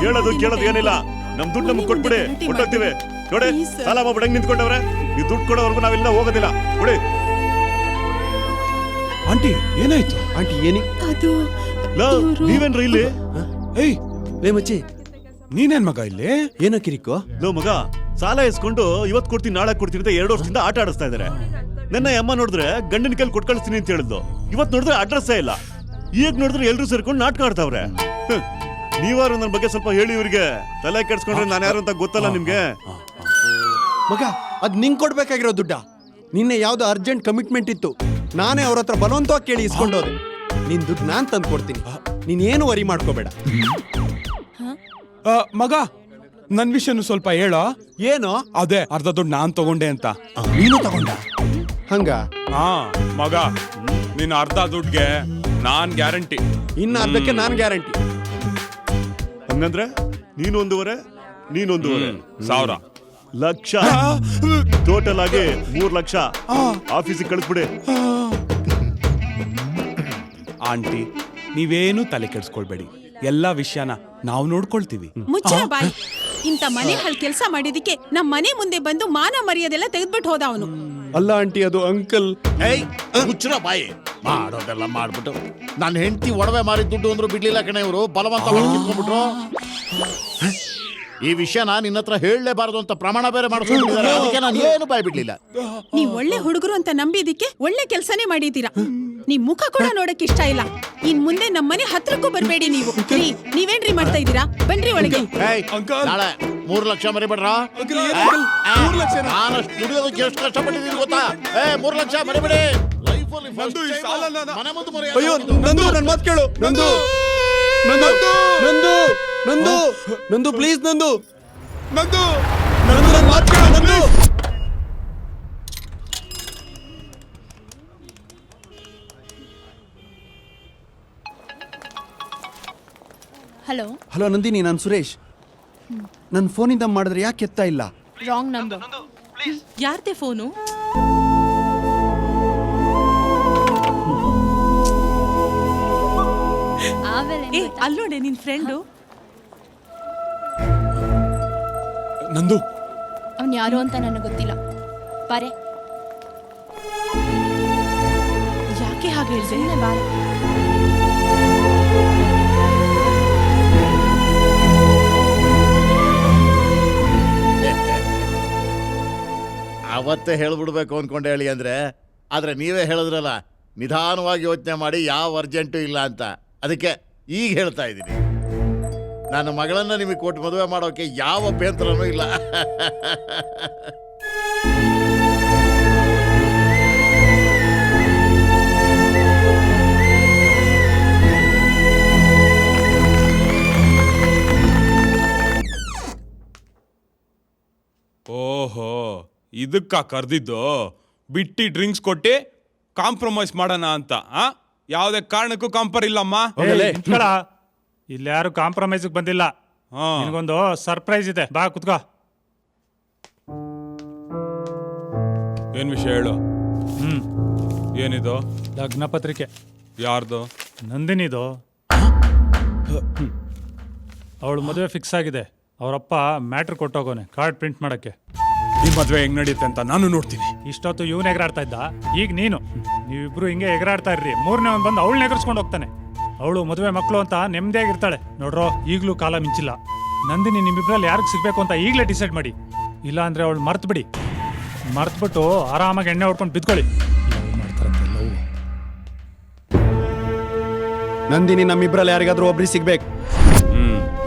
ಹೇಳೋದು ಕೇಳೋದು ಏನಿಲ್ಲ. ನಮ್ ದುಡ್ಡು ನಮ್ಗೆ ಕೊಟ್ಬಿಡಿ, ಕೊಟ್ಟೋಗ್ತೀವಿ. ನೋಡಿ ಸಾಲ ಮಾಡ್ಬಿಟ್ಟು ಹೆಂಗ್ ನಿಂತ್ಕೊಂಡವ್ರೆ. ಈ ದುಡ್ಡು ಕೊಡೋವರೆಗೂ ನಾವೆಲ್ಲ ಹೋಗೋದಿಲ್ಲ. ಕೊಡಿ. ಆಂಟಿ ಏನಾಯ್ತು? ಆಂಟಿ ಏನಿ ನೀವೇನ್ರಿ ಇಲ್ಲಿ? ಏಯ್ ಲೇ ಮಚ್ಚಿ, ನೀನೇನ್ ಮಗ ಇಲ್ಲಿ? ಏನೋ ಕಿರಿಕೋ? ಲೋ ಮಗ, ಸಾಲ ಇಸ್ಕೊಂಡು ಇವತ್ತು ಕೊಡ್ತೀನಿ ನಾಳೆ ಕೊಡ್ತೀನಿ ಅಂತ 2 ವರ್ಷದಿಂದ ಆಟ ಆಡಿಸ್ತಾ ಇದಾರೆ. ನನ್ನ ಅಮ್ಮ ನೋಡಿದ್ರೆ ಗಂಡನ ಕೈಲಿ ಕೊಟ್ಟು ಕಳಿಸ್ತೀನಿ ಅಂತ ಹೇಳಿದ್ಲು. ಇವತ್ತು ನೋಡಿದ್ರೆ ಅಡ್ರೆಸ್ಸೇ ಇಲ್ಲ. ಈಗ ನೋಡಿದ್ರೆ ಎಲ್ರು ಸೇರ್ಕೊಂಡು ನಾಟಕ ಆಡ್ತಾವ್ರೆ. ನೀವಾರು ನನ್ನ ಬಗ್ಗೆ ಸ್ವಲ್ಪ ಹೇಳಿ ಇವ್ರಿಗೆ. ತಲೆ ಕೆಡ್ಸ್ಕೊಂಡ್ರೆ ನಾನು ಯಾರು ಅಂತ ಗೊತ್ತಲ್ಲ ನಿಮ್ಗೆ. ಮಗ, ಅದ್ ನಿಂಗ್ ಕೊಡ್ಬೇಕಾಗಿರೋ ದುಡ್ಡ. ನಿನ್ನೆ ಯಾವ್ದೋ ಅರ್ಜೆಂಟ್ ಕಮಿಟ್ಮೆಂಟ್ ಇತ್ತು, ನಾನೇ ಅವ್ರ ಹತ್ರ ಬಲವಂತವಾಗಿ ಕೇಳಿ ಇಸ್ಕೊಂಡೋದೆ. ನಿನ್ ದುಡ್ಡು ನಾನ್ ತಂದು ಕೊಡ್ತೀನಿ, ನೀನ್ ಏನು ವರಿ ಮಾಡ್ಕೋಬೇಡ. ಮಗ, ನನ್ ವಿಷಯನು ಸ್ವಲ್ಪ ಹೇಳೋ. ಏನು? ಅದೇ ಅರ್ಧ ದುಡ್ಡು ನಾನ್ ತಗೊಂಡೆ ಅಂತ. ನೀನು ತಗೊಂಡ? ಹಂಗ? ಹಾ ಮಗ, ನೀನ್ ಅರ್ಧ ದುಡ್ಗೆ ನಾನ್ ಗ್ಯಾರಂಟಿ, ಇನ್ನ ಅರ್ಧಕ್ಕೆ ನಾನ್ ಗ್ಯಾರಂಟಿ. ಹಂಗಂದ್ರೆ ನೀನು 1.5, ನೀನು 1.5 ಲಕ್ಷ, ಟೋಟಲ್ ಆಗಿ 3 ಲಕ್ಷ ಆಫೀಸಿಗೆ ಕಳಿಸ್ಬಿಡಿ. ಆಂಟಿ, ನೀವೇನು ತಲೆ ಕೆಡ್ಸ್ಕೊಳ್ಬೇಡಿ, ಎಲ್ಲಾ ವಿಷಯನ ನಾವು ನೋಡ್ಕೊಳ್ತೀವಿ. ಮುಚ್ಚ ಬಾಯಿ. ಇಂಥ ಮನೆ ಹಲ್ ಕೆಲಸ ಮಾಡಿದಕ್ಕೆ ನಮ್ಮ ಮನೆ ಮುಂದೆ ಬಂದು ಮಾನ ಮರ್ಯಾದೆಲ್ಲ ತೆಗೆದ್ಬಿಟ್ಟು ಹೋದ ಅವನು. ಅಲ್ಲ ಆಂಟಿ, ಅದು ಅಂಕಲ್. ಮುಚ್ಚರ ಬಾಯಿ. ಮಾಡೋದೆಲ್ಲ ಮಾಡ್ಬಿಟ್ಟು ನನ್ನ ಹೆಂಡತಿ ಒಡವೆ ಮಾರಿ ದುಡ್ಡು ಅಂದ್ರು ಬಿಡ್ಲಿಲ್ಲ ಕಣೆ ಇವರು. ಬಲವಂತ ಮಾಡ್ಕೊಂಡ್ಬಿಟ್ರು. ಈ ವಿಷಯನ ನಿನ್ನ ಹತ್ರ ಹೇಳಲೇಬಾರದು ಅಂತ ಪ್ರಮಾಣ ಬೇರೆ ಮಾಡಿಸ್ಕೊಂಡಿದ್ದಾರೆ. ಅದಕ್ಕೆ ನಾನು ಏನು ಬಾಯ್ ಬಿಡ್ಲಿಲ್ಲ. ನೀವ್ ಒಳ್ಳೆ ಹುಡುಗರು ಅಂತ ನಂಬಿದಕ್ಕೆ ಒಳ್ಳೆ ಕೆಲ್ಸನೇ ಮಾಡಿದೀರಾ. ನಿಮ್ ಮುಖ ಕೂಡ ನೋಡಕ್ ಇಷ್ಟ ಇಲ್ಲ. ಇನ್ ಮುಂದೆ ನಮ್ಮ ಮನೆ ಹತ್ರಕ್ಕೂ ಬರ್ಬೇಡಿ ನೀವು. ನೀವೇನ್ರಿ ಮಾಡ್ತಾ ಇದ್ದೀರಾ? ಬನ್ರಿ ಒಳಗೆ. ನಾಳೆ 3 ಲಕ್ಷ ಮರಿಬೇಡ್ರ. ನಾನು ದುಡಿಯೋದಕ್ಕೆ ಎಷ್ಟು ಕಷ್ಟಪಟ್ಟಿದ್ದೀನಿ ಗೊತ್ತಾ? 3 ಲಕ್ಷ ಮರಿಬೇಡಿ. ಲೈಫಲ್ಲಿ ಮನೆ ಮುಂದೆ ಮರಿ. ಅಯ್ಯೋ ನಂದು, ನನ್ ಮಾತು ಕೇಳು. ನಂದು ನಂದು ನಂದು ನಂದು ಪ್ಲೀಸ್, ನಂದು ನಂದು ನಂದು ನನ್ ಮಾತು ಕೇಳು. ನಂದು ಹಲೋ ಹಲೋ ನಂದಿನಿ, ನಾನು ಸುರೇಶ್. ನನ್ನ ಫೋನಿಂದ ಮಾಡಿದ್ರೆ ಯಾಕೆ ಎತ್ತಾ ಇಲ್ಲ? Wrong number. ಯಾರ್ದೇ ಫೋನು? ಅಲ್ಲೋಡೆ ನಿನ್ ಫ್ರೆಂಡು. ನಂದು ಅವ್ನು ಯಾರು ಅಂತ ನನಗೆ ಗೊತ್ತಿಲ್ಲ. ಬಾರೆ. ಯಾಕೆ ಹಾಗೆ ಹೇಳ್ದೆ? ಬಾರೆ. ಅವತ್ತೇ ಹೇಳ್ಬಿಡ್ಬೇಕು ಅನ್ಕೊಂಡೆ ಹೇಳಿ ಅಂದ್ರೆ. ಆದ್ರೆ ನೀವೇ ಹೇಳಿದ್ರಲ್ಲ, ನಿಧಾನವಾಗಿ ಯೋಚನೆ ಮಾಡಿ, ಯಾವ ಅರ್ಜೆಂಟು ಇಲ್ಲ ಅಂತ. ಅದಕ್ಕೆ ಈಗ ಹೇಳ್ತಾ ಇದ್ದೀನಿ. ನನ್ನ ಮಗಳನ್ನ ನಿಮಗೆ ಕೊಟ್ಟು ಮದುವೆ ಮಾಡೋಕೆ ಯಾವ ಅಭ್ಯಂತರನೂ ಇಲ್ಲ. ಓಹೋ, ಇದಕ್ಕ ಕರ್ದಿದ್ದು? ಬಿಟ್ಟಿ ಡ್ರಿಂಕ್ಸ್ ಕೊಟ್ಟಿ ಕಾಂಪ್ರಮೈಸ್ ಮಾಡೋಣ ಅಂತ? ಯಾವುದೇ ಕಾರಣಕ್ಕೂ ಕಾಂಪರ್ ಇಲ್ಲಮ್ಮ. ಇಲ್ಲಿ ಯಾರು ಕಾಂಪ್ರಮೈಸ್ ಬಂದಿಲ್ಲ. ನಿನಗೊಂದು ಸರ್ಪ್ರೈಸ್ ಇದೆ, ಬಾ ಕುತ್ಕೋ. ಏನ್ ವಿಷಯ ಹೇಳು. ಏನಿದು? ಲಗ್ನ ಪತ್ರಿಕೆ. ಯಾರ್ದು? ನಂದಿನಿದು. ಅವಳು ಮದುವೆ ಫಿಕ್ಸ್ ಆಗಿದೆ. ಅವರಪ್ಪ ಮ್ಯಾಟ್ರ್ ಕೊಟ್ಟೋಗೋನೆ ಕಾರ್ಡ್ ಪ್ರಿಂಟ್ ಮಾಡಕ್ಕೆ. ಈ ಮದುವೆ ಹೆಂಗ್ ನಡೆಯುತ್ತೆ ಅಂತ ನಾನು ನೋಡ್ತೀನಿ. ಇಷ್ಟೊತ್ತು ಇವನ್ ಎಗರಾಡ್ತಾ ಇದ್ದ, ಈಗ ನೀವಿಬ್ರು ಹಿಂಗೆ ಎಗರಾಡ್ತಾ ಇರ್ರಿ. 3ನೇ ಅವ್ನು ಬಂದು ಅವಳನ್ನ ಎಗರ್ಸ್ಕೊಂಡು ಹೋಗ್ತಾನೆ. ಅವಳು ಮದುವೆ ಮಕ್ಕಳು ಅಂತ ನೆಮ್ಮದಿಯಾಗಿರ್ತಾಳೆ. ನೋಡ್ರೋ, ಈಗಲೂ ಕಾಲ ಮಿಂಚಿಲ್ಲ. ನಂದಿನಿ ನಿಮ್ಮಿಬ್ರಲ್ಲಿ ಯಾರಿಗೆ ಸಿಗ್ಬೇಕು ಅಂತ ಈಗಲೇ ಡಿಸೈಡ್ ಮಾಡಿ. ಇಲ್ಲ ಅಂದ್ರೆ ಅವಳು ಮರ್ತು ಬಿಡಿ. ಮರ್ತ್ಬಿಟ್ಟು ಆರಾಮಾಗಿ ಎಣ್ಣೆ ಹೊಡ್ಕೊಂಡು ಬಿದ್ಕೊಳ್ಳಿ. ನಂದಿನಿ ನಮ್ಮಿಬ್ರಲ್ಲಿ ಯಾರಿಗಾದ್ರೂ ಒಬ್ರಿಗೆ ಸಿಗ್ಬೇಕು.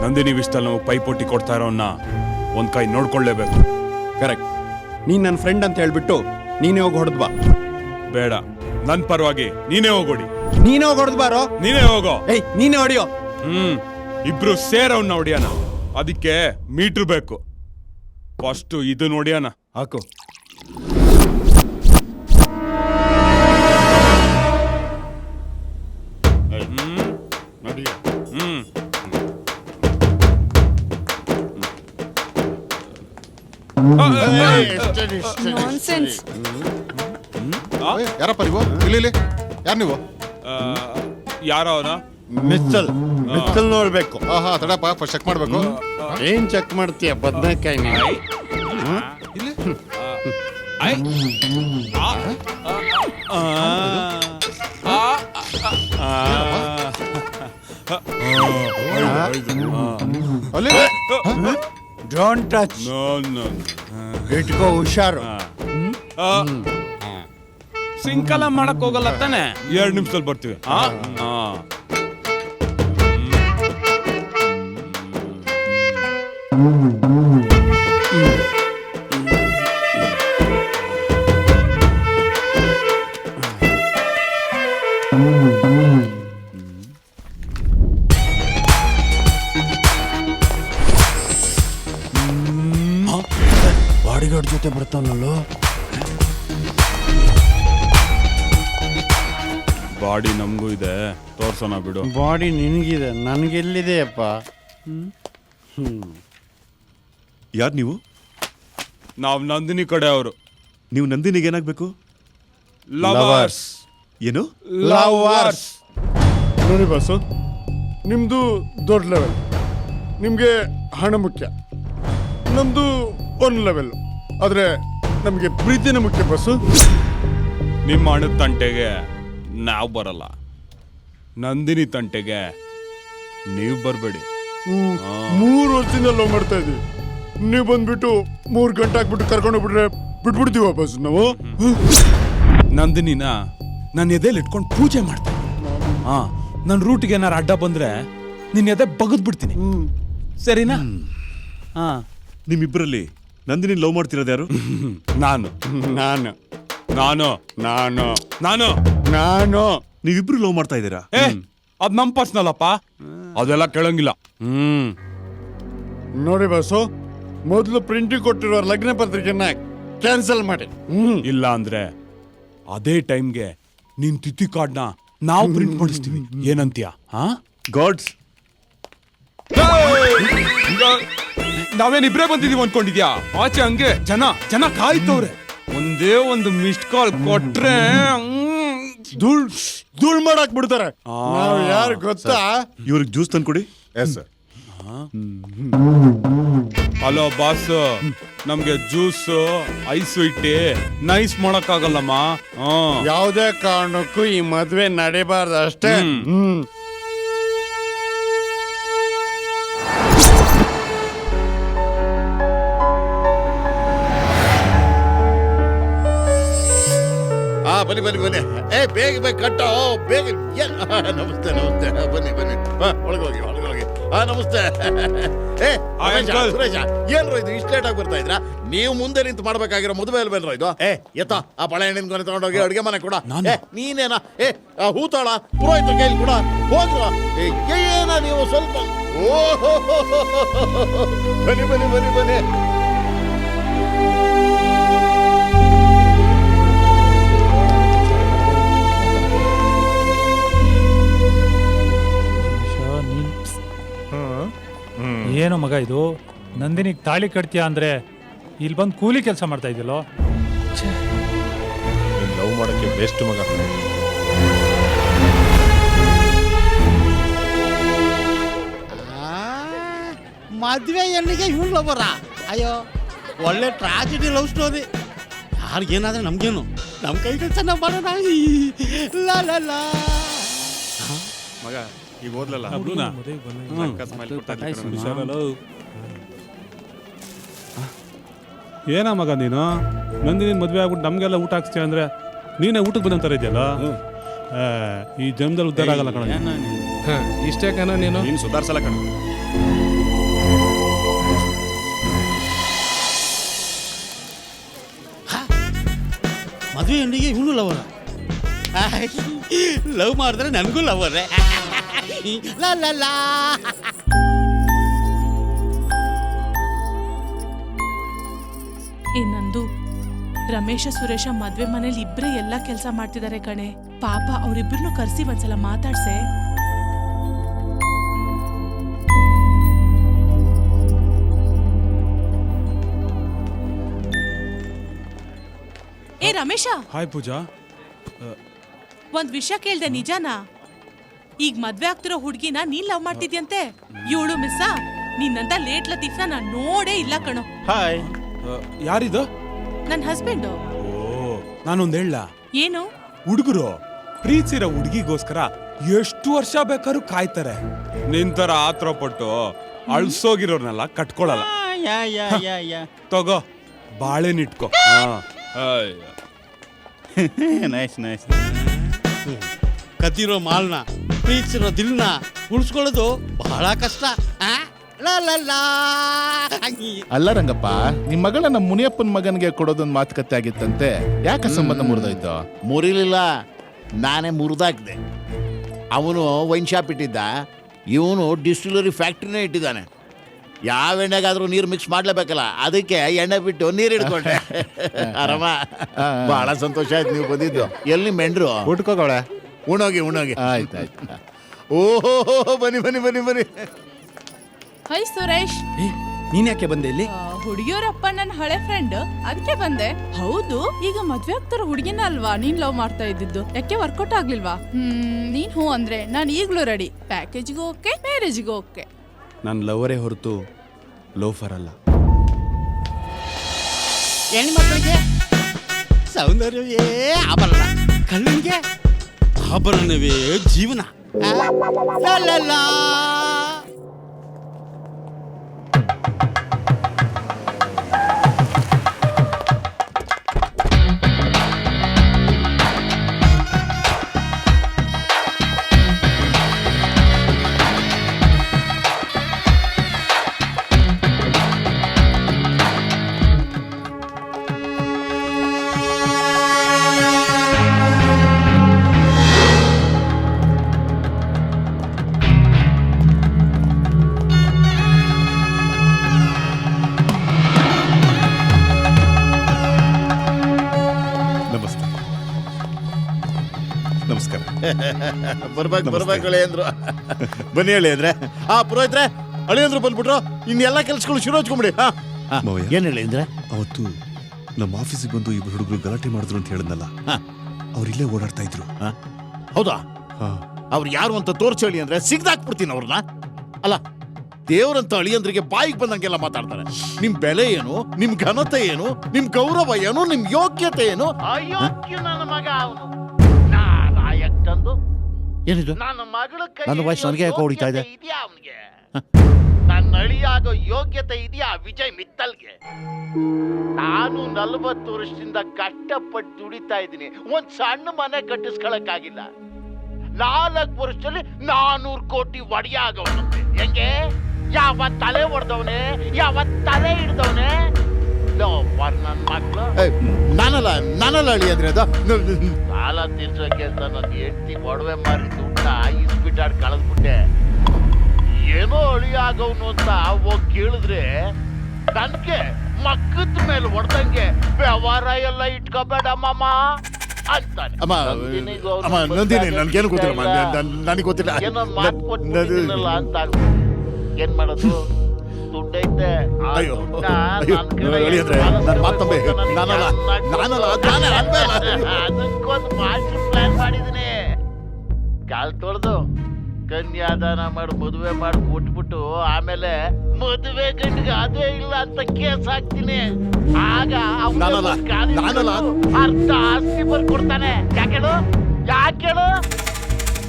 ನಂದಿನಿ ವಿಷಯದಲ್ಲಿ ನಾವು ಪೈಪೋಟಿ ಕೊಡ್ತಾ ಇರೋನ್ನ ಒಂದ್ ಕೈ ನೋಡ್ಕೊಳ್ಳೇಬೇಕು. ಕರೆಕ್ಟ್. ನೀನ್ ನನ್ನ ಫ್ರೆಂಡ್ ಅಂತ ಹೇಳ್ಬಿಟ್ಟು ನೀನೇ ಹೋಗಿ ಹೊಡೆದ್ ಬಾ. ಬೇಡ, ನನ್ ಪರವಾಗಿ ನೀನೇ ಹೋಗೋಡಿ. ನೀನೇ ಹೋಗಿ ಹೊಡೆದ್ ಬಾರೋ. ನೀನೇ ಹೋಗೋ. ನೀನೇ ಹೊಡಿಯೋ. ಇಬ್ರು ಸೇರವನ್ನ ಹೊಡಿಯೋಣ. ಅದಕ್ಕೆ ಮೀಟ್ರ್ ಬೇಕು. ಫಸ್ಟ್ ಇದು ನೋಡಿಯೋಣ. ಹಾಕು. ಯಾರಪ್ಪ ನೀವು? ಇಲ್ಲಿ ಯಾರು ನೀವು? ಯಾರೋ ಅವನ ಮಿತ್ತಲ್ ಮಿತ್ತಲ್ ನೋಡ್ಬೇಕು. ಆಹಾ ತಡಪ್ಪ ಫಸ್ಟ್ ಚೆಕ್ ಮಾಡ್ಬೇಕು. ಏನ್ ಚೆಕ್ ಮಾಡ್ತೀಯ ಬದ್ನೆಕಾಯಿ ನೀನು? Don't touch. ಇಟ್ಕೋ ಹುಷಾರು. ಸಿಂಕಲ ಮಾಡಕ್ ಹೋಗಲ್ಲ ತಾನೆ. 2 ನಿಮಿಷದಲ್ಲಿ ಬರ್ತೀವಿ. ಬಾಡಿಗಾರ್ಡ್ ಜೊತೆ ಬರ್ತಾನಲ್ಲೋ. ಬಾಡಿ ನಮಗೂ ಇದೆ, ತೋರ್ಸೋಣ ಬಿಡು. ಬಾಡಿ ನಿನಗಿದೆ, ನನಗೆಲ್ಲಿದೆ ಅಪ್ಪ? ಯಾರು ನೀವು? ನಾವು ನಂದಿನಿ ಕಡೆ ಅವರು. ನೀವು ನಂದಿನಿಗೆ ಏನಾಗಬೇಕು? ಲವರ್ಸ್. ಏನು? ಲವರ್ಸ್. ನೋಡಿ ಬಸ್ಸು, ನಿಮ್ಮದು ದೊಡ್ಡ ಲೆವೆಲ್, ನಿಮಗೆ ಹಣ ಮುಖ್ಯ. ನಮ್ಮದು ಒಂದು ಲೆವೆಲ್, ಆದರೆ ನಮಗೆ ಪ್ರೀತಿನೇ ಮುಖ್ಯ ಬಸ್ಸು. ನಿಮ್ಮ ಹಣದ ತಂಟೆಗೆ ನಾವು ಬರಲ್ಲ, ನಂದಿನಿ ತಂಟೆಗೆ ನೀವು ಬರಬೇಡಿ. 3 ವರ್ಷದಿಂದ ಲವ್ ಮಾಡ್ತಾ ಇದ್ದೀವಿ, ನೀವು ಬಂದ್ಬಿಟ್ಟು 3 ಗಂಟೆ ಹಾಕ್ಬಿಟ್ಟು ಕರ್ಕೊಂಡೋಗ್ಬಿಟ್ರೆ ಬಿಟ್ಬಿಡ್ತೀವಿ ವಾಪಸ್ ನಾವು. ನಂದಿನಿನ ನನ್ನ ಎದೆಯಲ್ಲಿ ಇಟ್ಕೊಂಡು ಪೂಜೆ ಮಾಡ್ತೀನಿ. ನನ್ನ ರೂಟ್ಗೆ ಏನಾರು ಅಡ್ಡ ಬಂದ್ರೆ ನಿನ್ನ ಎದೆ ಬಗದ್ ಬಿಡ್ತೀನಿ, ಸರಿನಾ? ನಿಮ್ಮಿಬ್ಬರಲ್ಲಿ ನಂದಿನಿ ಲವ್ ಮಾಡ್ತಿರೋದು ಯಾರು? ನಾನು ನಾನು ನಾನು ನಾನು ನಾನು ನಾನು ನೀವಿಬ್ರು ಲವ್ ಮಾಡ್ತಾ ಇದ್ದೀರಾ? ಅದ್ ನಮ್ ಪರ್ಸನಲ್ ಅಪ್ಪ, ಅದೆಲ್ಲ ಕೇಳಂಗಿಲ್ಲ. ನೋಡಿ ಬಸ್ಸು, ಮೊದಲು ಪ್ರಿಂಟಿಂಗ್ ಕೊಟ್ಟಿರೋ ಲಗ್ನ ಪತ್ರಿಕೆನ ಕ್ಯಾನ್ಸಲ್ ಮಾಡಿ. ಇಲ್ಲ ಅಂದ್ರೆ ಅದೇ ಟೈಮ್ಗೆ ನಿನ್ ತಿಥಿ ಕಾರ್ಡ್ನ ನಾವು ಪ್ರಿಂಟ್ ಮಾಡಿಸ್ತೀವಿ. ಏನಂತೀಯ? ಗಾಡ್ಸ್, ನಾವೇನಿಬ್ರೇ ಬಂದಿದೀವಿ ಅನ್ಕೊಂಡಿದ್ಯಾ? ಆಚೆ ಹಂಗೆ ಜನ ಕಾಯ್ತವ್ರೆ. ಒಂದೇ ಒಂದು ಮಿಸ್ಡ್ ಕಾಲ್ ಕೊಟ್ರೆ ಧೂಳ್ ಮಾಡಕ್ ಬಿಡ್ತಾರೆ. ನಾವು ಯಾರು ಗೊತ್ತಾ? ಇವ್ರಿಗೆ ಜ್ಯೂಸ್ ತಂದ್ಕೊಡಿ. Yes sir. ಹಲೋ ಬಾಸ್, ನಮ್ಗೆ ಜ್ಯೂಸ್ ಐಸ್ ಇಟ್ಟಿ ನೈಸ್ ಮಾಡಕ್ಕಾಗಲ್ಲಮ್ಮ. ಯಾವುದೇ ಕಾರಣಕ್ಕೂ ಈ ಮದ್ವೆ ನಡೀಬಾರ್ದು ಅಷ್ಟೇ. ಬನ್ನಿ ಬನ್ನಿ ಬನ್ನಿ. ಬೇಗ ಕಟ್ಟೋ ಬೇಗ. ನಮಸ್ತೆ ನಮಸ್ತೆ. ಬನ್ನಿ ಬನ್ನಿ, ಒಳಗೋಗಿ ಒಳಗೋಗಿ. ನಮಸ್ತೆ. ಸುರೇಶ, ಏನ್ರೋ ಇದು ಇಷ್ಟು ಲೇಟ್ ಆಗಿ ಬರ್ತಾ ಇದ್ರ? ನೀವು ಮುಂದೆ ನಿಂತು ಮಾಡ್ಬೇಕಾಗಿರೋ ಮದುವೆ ಅಲ್ವೇನ್ರೋ ಇದು? ಎತ್ತ ಆ ಬಳೆ ಹಣ್ಣಿನ ಕೊನೆ ತಗೊಂಡೋಗಿ ಅಡುಗೆ ಮನೆ ಕೂಡ. ನೀನೇನಾ? ಹೂತಾಳ ಪುರೋಹಿತ ಕೈಲಿ ಕೂಡ ಹೋಗ್ರ. ಏನ ನೀವು ಸ್ವಲ್ಪ. ಓಹೋ, ಬನ್ನಿ ಬನ್ನಿ ಬನ್ನಿ ಬನ್ನಿ. ಏನೋ ಮಗ ಇದು, ನಂದಿನಿಗೆ ತಾಳಿ ಕಟ್ತೀಯ ಅಂದ್ರೆ ಇಲ್ಲಿ ಬಂದು ಕೂಲಿ ಕೆಲಸ ಮಾಡ್ತಾ ಇದ್ದಿಲ್ಲೋ? ಲವ್ ಮಾಡಕ್ಕೆ ಬೆಸ್ಟ್ ಮಗ. ಮದ್ವೆ ಹೆಣ್ಣಿಗೆ ಇವಳು ಲವರ? ಅಯ್ಯೋ, ಒಳ್ಳೆ ಟ್ರಾಜಿಡಿ ಲವ್ ಸ್ಟೋರಿ. ಯಾರಿಗೇನಾದ್ರೆ ನಮ್ಗೇನು, ನಮ್ಮ ಕೈಗಳು ಚೆನ್ನಾಗಿ ಮಾಡೋಣ. ಮಗ ಈಗ ಓದ್ಲಲ್ಲ. ಏನ ಮಗ ನೀನು? ನಂದಿನಿ ಮದ್ವೆ ಆಗ್ಬಿಟ್ಟು ನಮ್ಗೆಲ್ಲ ಊಟ ಹಾಕ್ಸ್ತೀಯ ಅಂದ್ರೆ ನೀನೇ ಊಟಕ್ಕೆ ಬಂದಂತಾರ ಇದೆಯಲ್ಲ. ಈ ಜನ್ಮದಲ್ಲಿ ಉದ್ಧಾರ ಆಗಲ್ಲ ಕಣ. ಇಷ್ಟೇ ಕಣ ನೀನು ಸುಧಾರ್ಸಲ್ಲ ಕಣ. ಮದುವೆ ಹೆಣ್ಣಿಗೆ ಇವನು ಲವರ? ಲವ್ ಮಾಡಿದ್ರೆ ನನಗೂ ಲವರೇ. ಇನ್ನೊಂದು, ರಮೇಶ ಸುರೇಶ ಮದ್ವೆ ಮನೇಲಿ ಇಬ್ರೇ ಎಲ್ಲ ಕೆಲಸ ಮಾಡ್ತಿದ್ದಾರೆ ಕಣೆ. ಪಾಪ ಅವರಿಬ್ಬರನ್ನು ಕರ್ಸಿ ಒಂದ್ಸಲ ಮಾತಾಡ್ಸೆ. ರಮೇಶ. ಹಾಯ್ ಪೂಜಾ. ಒಂದ್ ವಿಷಯ ಕೇಳ್ದೆ, ನಿಜನಾ? ಈಗ ಮದ್ವೆ ಆಗ್ತಿರೋ ಹುಡ್ಗಿನ ನೀನ್ ಲವ್ ಮಾಡ್ತಿದ್ಯಂತೆ. ಇವಳು ಮಿಸ್ಸಾ ನಿನ್ನಂತ ಲೇಟ್ ಲತೀಫ್ನ ನಾನ್ ನೋಡೇ ಇಲ್ಲ ಕಣೋ. ಹಾಯ್. ಯಾರಿದು? ನನ್ ಹಸ್ಬೆಂಡು. ನಾನೊಂದ್ ಹೇಳ. ಏನು? ಹುಡುಗರು ಪ್ರೀತಿಸಿರೋ ಹುಡುಗಿಗೋಸ್ಕರ ಎಷ್ಟು ವರ್ಷ ಬೇಕಾದ್ರೂ ಕಾಯ್ತಾರೆ. ನಿಂತರ ಆತ್ರ ಪಟ್ಟು ಅಳ್ಸೋಗಿರೋರ್ನೆಲ್ಲ ಕಟ್ಕೊಳಲ್ಲ. ತಗೋ ಬಾಳೆನಿಟ್ಕೋ. Nice nice. ಕದ್ದಿರೋ ಮಾಲ್ನ ಪ್ರೀತಿಸಿರೋ ದಿಲ್ನ ಉಳಿಸ್ಕೊಳ್ಳೋದು ಬಹಳ ಕಷ್ಟ. ಅಲ್ಲ ರಂಗಪ್ಪ, ನಿಮ್ ಮಗಳ ನಮ್ಮ ಮುನಿಯಪ್ಪನ ಮಗನಿಗೆ ಕೊಡೋದೊಂದು ಮಾತುಕತೆ ಆಗಿತ್ತಂತೆ. ಯಾಕೆ ಸಂಬಂಧ ಮುರಿದೋಯ್ತು? ಮುರಿಲಿಲ್ಲ, ನಾನೇ ಮುರಿದಾಕ್ದೆ. ಅವನು ವೈನ್ ಶಾಪ್ ಇಟ್ಟಿದ್ದ, ಇವನು ಡಿಸ್ಟಿಲರಿ ಫ್ಯಾಕ್ಟ್ರಿನೇ ಇಟ್ಟಿದ್ದಾನೆ. ಯಾವ ಎಣ್ಣೆಗಾದ್ರೂ ನೀರು ಮಿಕ್ಸ್ ಮಾಡ್ಲೇಬೇಕಲ್ಲ, ಅದಕ್ಕೆ ಎಣ್ಣೆ ಬಿಟ್ಟು ನೀರು ಹಿಡ್ಕೊಂಡೆ. ಆರಾಮ. ಬಹಳ ಸಂತೋಷ ಆಯ್ತು ನೀವು ಬಂದಿದ್ದು. ಎಲ್ಲಿ ಮೆಂಡ್ರು ಉಟ್ಕೋಳೆ? ಉಣೋಗಿ ಉಣೋಗಿ. ಆಯ್ತಾಯ್ತು. ಓಹೋ ಬನ್ನಿ ಬನ್ನಿ ಬನ್ನಿ ಬನ್ನಿ. ಹೈ ಸುರೇಶ್. ನೀನ್ ಯಾಕೆ ಬಂದೆ ಇಲ್ಲಿ? ಹುಡುಗಿಯವರಪ್ಪ ನನ್ನ ಹಳೆ ಫ್ರೆಂಡ್, ಅದಕ್ಕೆ ಬಂದೆ. ಹೌದು, ಈಗ ಮದ್ವೆ ಆಗ್ತಾರ ಹುಡುಗಿನ ಅಲ್ವಾ ನೀನ್ ಲವ್ ಮಾಡ್ತಾ ಇದ್ದಿದ್ದು? ಯಾಕೆ ವರ್ಕೌಟ್ ಆಗ್ಲಿಲ್ವಾ? ನೀನ್ ಹೂ ಅಂದ್ರೆ ನಾನು ಈಗ್ಲೂ ರೆಡಿ. ಪ್ಯಾಕೇಜ್ಗೂ ಓಕೆ, ಮ್ಯಾರೇಜ್ಗೂ ಓಕೆ. ನಾನು ಲವರೇ ಹೊರತು ಲೋಫರ್ ಅಲ್ಲ. ಹೆಣ್ಮಕ್ಳಿಗೆ ಸೌಂದರ್ಯವೇ ಆಭರಣ, ಕಣ್ಣಿಗೆ ಆಭರಣವೇ ಜೀವನ. ನಮಸ್ಕಾರ. ಬರ್ಬೇಕು ಅಳಿಯಂದ್ರು. ಬನ್ನಿ ಅಳಿಯಂದ್ರೆ. ಪುರೋಹಿತ್ರೆ, ಅಳಿಯಂದ್ರು ಬಂದ್ಬಿಟ್ರು. ಇನ್ನೆಲ್ಲ ಕೆಲ್ಸಗಳು ಶುರು ಹಚ್ಕೊಂಬಿಡಿ. ಏನ್ ಹೇಳಿ ಅಂದ್ರೆ, ಅವತ್ತು ನಮ್ಮ ಆಫೀಸಿಗೆ ಬಂದು ಇಬ್ರು ಹುಡುಗರು ಗಲಾಟೆ ಮಾಡಿದ್ರು ಅಂತ ಹೇಳಿದ್ನಲ್ಲ, ಅವ್ರಿಲ್ಲೇ ಓಡಾಡ್ತಾ ಇದ್ರು. ಹೌದಾ? ಅವ್ರು ಯಾರು ಅಂತ ತೋರ್ಸಿ ಹೇಳಿ ಅಂದ್ರೆ ಸಿಗ್ದಾಕ್ಬಿಡ್ತೀನಿ ಅವ್ರನ್ನ. ಅಲ್ಲ, ದೇವ್ರಂತ ಅಳಿಯಂದ್ರಿಗೆ ಬಾಯಿಗೆ ಬಂದಂಗೆಲ್ಲ ಮಾತಾಡ್ತಾರೆ. ನಿಮ್ ಬೆಲೆ ಏನು, ನಿಮ್ ಘನತೆ ಏನು, ನಿಮ್ ಗೌರವ ಏನು, ನಿಮ್ ಯೋಗ್ಯತೆ ಏನು? ಅಯೋಗ್ಯ ನನ್ನ ಮಗ ಅವನು. ತಂದು ಏನಿದು? ನನ್ನ ವಾಯ್ಸ್ ನನಗೆ ಯಾಕೆ ಹೊಡಿತಾ ಇದೆ? ನನ್ನ ಅಳಿಯಾಗೋ ಯೋಗ್ಯತೆ ಇದೆಯಾ ವಿಜಯ್ ಮಿತ್ತಲ್ಗೆ? ನಾನು 40 ವರ್ಷದಿಂದ ಕಷ್ಟಪಟ್ಟು ದುಡಿತಾ ಇದ್ದೀನಿ. ಒಂದ್ ಸಣ್ಣ ಮನೆ ಕಟ್ಟಿಸ್ಕೊಳಕ್ಕಾಗಿಲ್ಲ. 4 ವರ್ಷದಲ್ಲಿ 400 ಕೋಟಿ ಒಡೆಯ ಆಗೋನಂತೆ. ಹೆಂಗೆ? ಯಾವ ತಲೆ ಹೊಡೆದವನೆ, ಯಾವ ತಲೆ ಹಿಡ್ದವನೆ? ನನ್ನ ಮಕ್ಳು ನಾನಲ್ಲ ಅಳಿಯಂದ್ರೆ ಅದು ಸಾಲ ತೀರ್ಸೋಕೆ ಅಂತ ನನ್ನ ಹೆಂಡತಿ ಒಡವೆ ಮಾರಿ ದುಡ್ಡ ಇಸ್ಬಿಟ್ಟಾಡ್ ಕಳೆದ್ಬಿಟ್ಟೆ. ಏನೋ ಅಳಿಯಾಗವನು ಅಂತ ಹೋಗಿ ಕೇಳಿದ್ರೆ ನನ್ಗೆ ಮಕ್ಕದ ಮೇಲೆ ಹೊಡೆದಂಗೆ ವ್ಯವಹಾರ ಎಲ್ಲ ಇಟ್ಕೋಬೇಡ ಮಾಮ ಅಂತಾನೆ. ನಂದಿನಿ, ನನ್ಗೇನು ಗೊತ್ತಿಲ್ಲ, ನನಗೆ ಗೊತ್ತಿಲ್ಲ. ಏನೋ ಮಾತು ಕೊಟ್ಟಿಲ್ಲ ಅಂತ ಏನ್ ಮಾಡೋದು? ದುಡ್ಡೈತೆ. ಅದಕ್ಕೊಂದು ಮಾಸ್ಟರ್ ಪ್ಲಾನ್ ಮಾಡಿದೀನಿ. ಕಾಲ್ ತೊಳೆದು ಕನ್ಯಾದಾನ ಮಾಡಿ ಮದುವೆ ಮಾಡಿ ಕೊಟ್ಬಿಟ್ಟು ಆಮೇಲೆ ಮದುವೆ ಗಂಡಿಗೆ ಅದೇ ಇಲ್ಲ ಅಂತ ಕೇಸ್ ಹಾಕ್ತೀನಿ. ಆಗ ಅರ್ಧ ಆಸ್ತಿ ಬರ್ಕೊಡ್ತಾನೆ. ಯಾಕೇಳು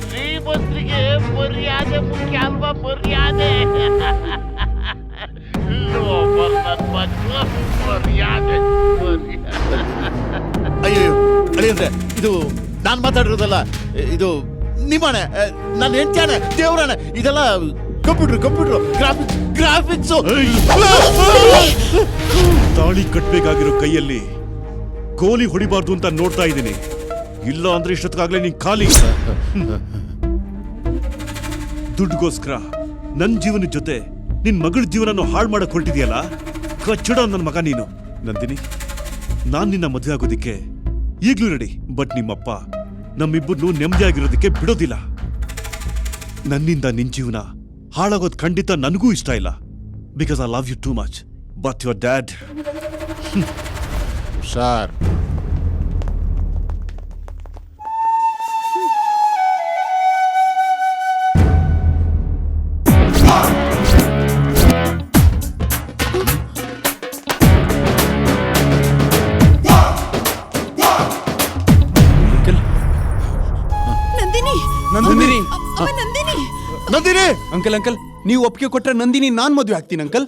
ಶ್ರೀಮಂತರಿಗೆ ಮರ್ಯಾದೆ ಮುಖ್ಯ ಅಲ್ವಾ? ಮರ್ಯಾದೆ. ಅಯ್ಯೋ ಅಳಿಯಂದ್ರೆ, ಇದು ನಾನ್ ಮಾತಾಡಿರೋದಲ್ಲ, ಇದು ನಿಮ್ಮನೆ, ನನ್ನ ಹೆಂಡ್ತಿಯಾನೆ, ದೇವ್ರಾನೆ. ಇದೆಲ್ಲ ಕಂಪ್ಯೂಟರ್ ಗ್ರಾಫಿಕ್ಸ್. ತಾಳಿ ಕಟ್ಬೇಕಾಗಿರೋ ಕೈಯಲ್ಲಿ ಗೋಲಿ ಹೊಡಿಬಾರ್ದು ಅಂತ ನೋಡ್ತಾ ಇದ್ದೀನಿ. ಇಲ್ಲ ಅಂದ್ರೆ ಇಷ್ಟೊತ್ತಾಗ್ಲೇ ನೀನ್ ಖಾಲಿ. ದುಡ್ಡುಗೋಸ್ಕರ ನನ್ ಜೀವನದ ಜೊತೆ ನಿನ್ ಮಗಳ ಜೀವನ ಹಾಳು ಮಾಡಕ್ ಹೊರಟಿದ್ಯಲ್ಲ, ಕಚ್ಚಡ ನನ್ನ ಮಗ ನೀನು. ನಂದಿನಿ, ನಾನ್ ನಿನ್ನ ಮದುವೆ ಆಗೋದಿಕ್ಕೆ ಈಗ್ಲೂ ರೆಡಿ. ಬಟ್ ನಿಮ್ಮಪ್ಪ ನಮ್ಮಿಬ್ಬರನ್ನು ನೆಮ್ಮದಿಯಾಗಿರೋದಕ್ಕೆ ಬಿಡೋದಿಲ್ಲ. ನನ್ನಿಂದ ನಿನ್ ಜೀವನ ಹಾಳಾಗೋದು ಖಂಡಿತ ನನಗೂ ಇಷ್ಟ ಇಲ್ಲ. Because I love you too much. But your dad sir, Nandini Nandini uncle uncle ನೀವು ಒಪ್ಪಿಗೆ ಕೊಟ್ರೆ ನಂದಿನಿ ನಾನ್ ಮದ್ವೆ ಆಗ್ತೀನಿ ಅಂಕಲ್.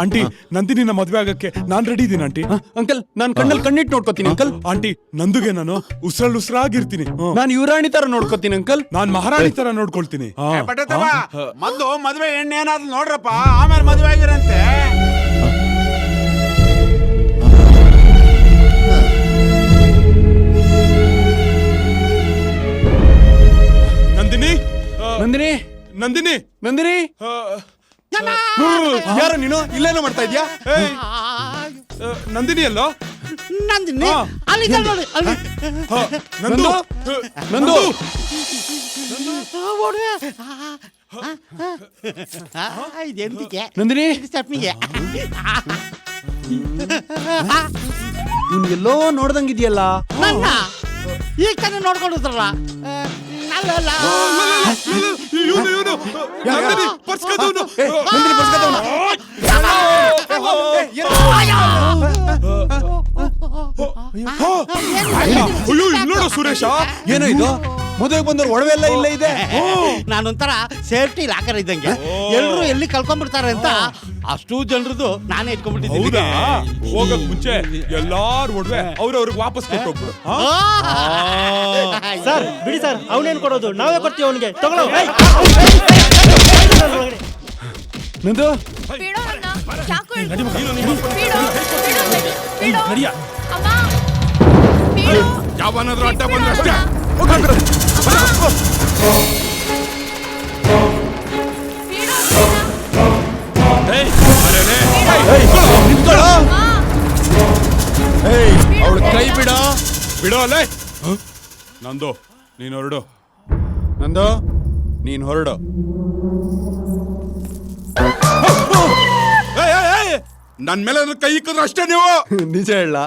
ಆಂಟಿ ನಂದಿನಿನ ಮದ್ವೆ ಆಗಕ್ಕೆ ನಾನ್ ರೆಡಿ ಇದೀನಿ ಆಂಟಿ. ಅಂಕಲ್ ನಾನ್ ಕಣ್ಣಲ್ಲಿ ಕಣ್ಣಿಟ್ಟು ನೋಡ್ಕೋತೀನಿ ಅಂಕಲ್. ಆಂಟಿ ನಂದುಗೆ ನಾನು ಉಸಿರಾಗಿರ್ತೀನಿ. ನಾನು ಯುವರಾಣಿ ತರ ನೋಡ್ಕೋತೀನಿ ಅಂಕಲ್. ನಾನ್ ಮಹಾರಾಣಿ ತರ ನೋಡ್ಕೊಳ್ತೀನಿ. ಮೊದ್ಲು ಮದ್ವೆ ಎಣ್ಣೆ ಏನಾದ್ರು ನೋಡ್ರಪ್ಪ, ಆಮೇಲೆ ಮದ್ವೆ ಆಗಿರಂತೆ. ನಂದಿನಿ ನಂದಿನಿ ನಂದಿನಿ ನಂದಿನಿ ಯಾರು ನೀನು ಇಲ್ಲೇನೋ ಮಾಡ್ತಾ ಇದ್ಯಾ? ನಂದಿನಿ ಅಲ್ಲೋ? ನಂದಿನಿ ನಂದು ನಂದು ನಂದಿನಿ ಇವ್ನ್ ಎಲ್ಲೋ ನೋಡ್ದಂಗಿದ್ಯಲ್ಲ. ಈಗ ತಾನೇ ನೋಡ್ಕೊಂಡಿದ್ರಲ್ಲ. ನೋಡು ಸುರೇಶ, ಏನೋ ಇದು ಮದುವೆಗೆ ಬಂದವ್ರು ಒಡವೆ ಎಲ್ಲ ಇಲ್ಲೇ ಇದೆ. ನಾನೊಂಥರ ಸೇಫ್ಟಿ ಲಾಕರ್ ಇದ್ದಂಗೆ. ಎಲ್ರು ಎಲ್ಲಿ ಕಳ್ಕೊಂಡ್ಬಿಡ್ತಾರೆ ಅಂತ ಅಷ್ಟು ಜನರದು ನಾನೇ ಇಟ್ಕೊಂಡ್ಬಿಟ್ಟಿದ್ದೀನಿ. ಹೋಗಕ್ ಮುಂಚೆ ಎಲ್ಲಾರು ಒಡವೆ ಅವ್ರವ್ರಿಗೆ ವಾಪಸ್ ಕೊಟ್ಟೋಗ್ಬಿಡು. ಸರ್ ಬಿಡಿ ಸರ್, ಅವನೇನ್ ಕೊಡೋದು, ನಾವೇ ಕೊಡ್ತೀವಿ ಅವನಿಗೆ. ತಗೊಳ್ಳೋ. ನಂದು ಯಾವನಾದ್ರೂ ಅಡ್ಡ ಬಂದ್ರೆ ಅಷ್ಟೇ. ಅವಳು ಕೈ ಬಿಡೋ ಬಿಡೋ ಅಲ್ಲೇ. ನಂದು ನೀನು ಹೊರಡು. ನಂದು ನೀನ್ ಹೊರಡು. ನನ್ ಮೇಲೆ ಕೈ ಇಕ್ಕಿದ್ರೆ ಅಷ್ಟೇ ನೀವು. ನಿಜ ಹೇಳ,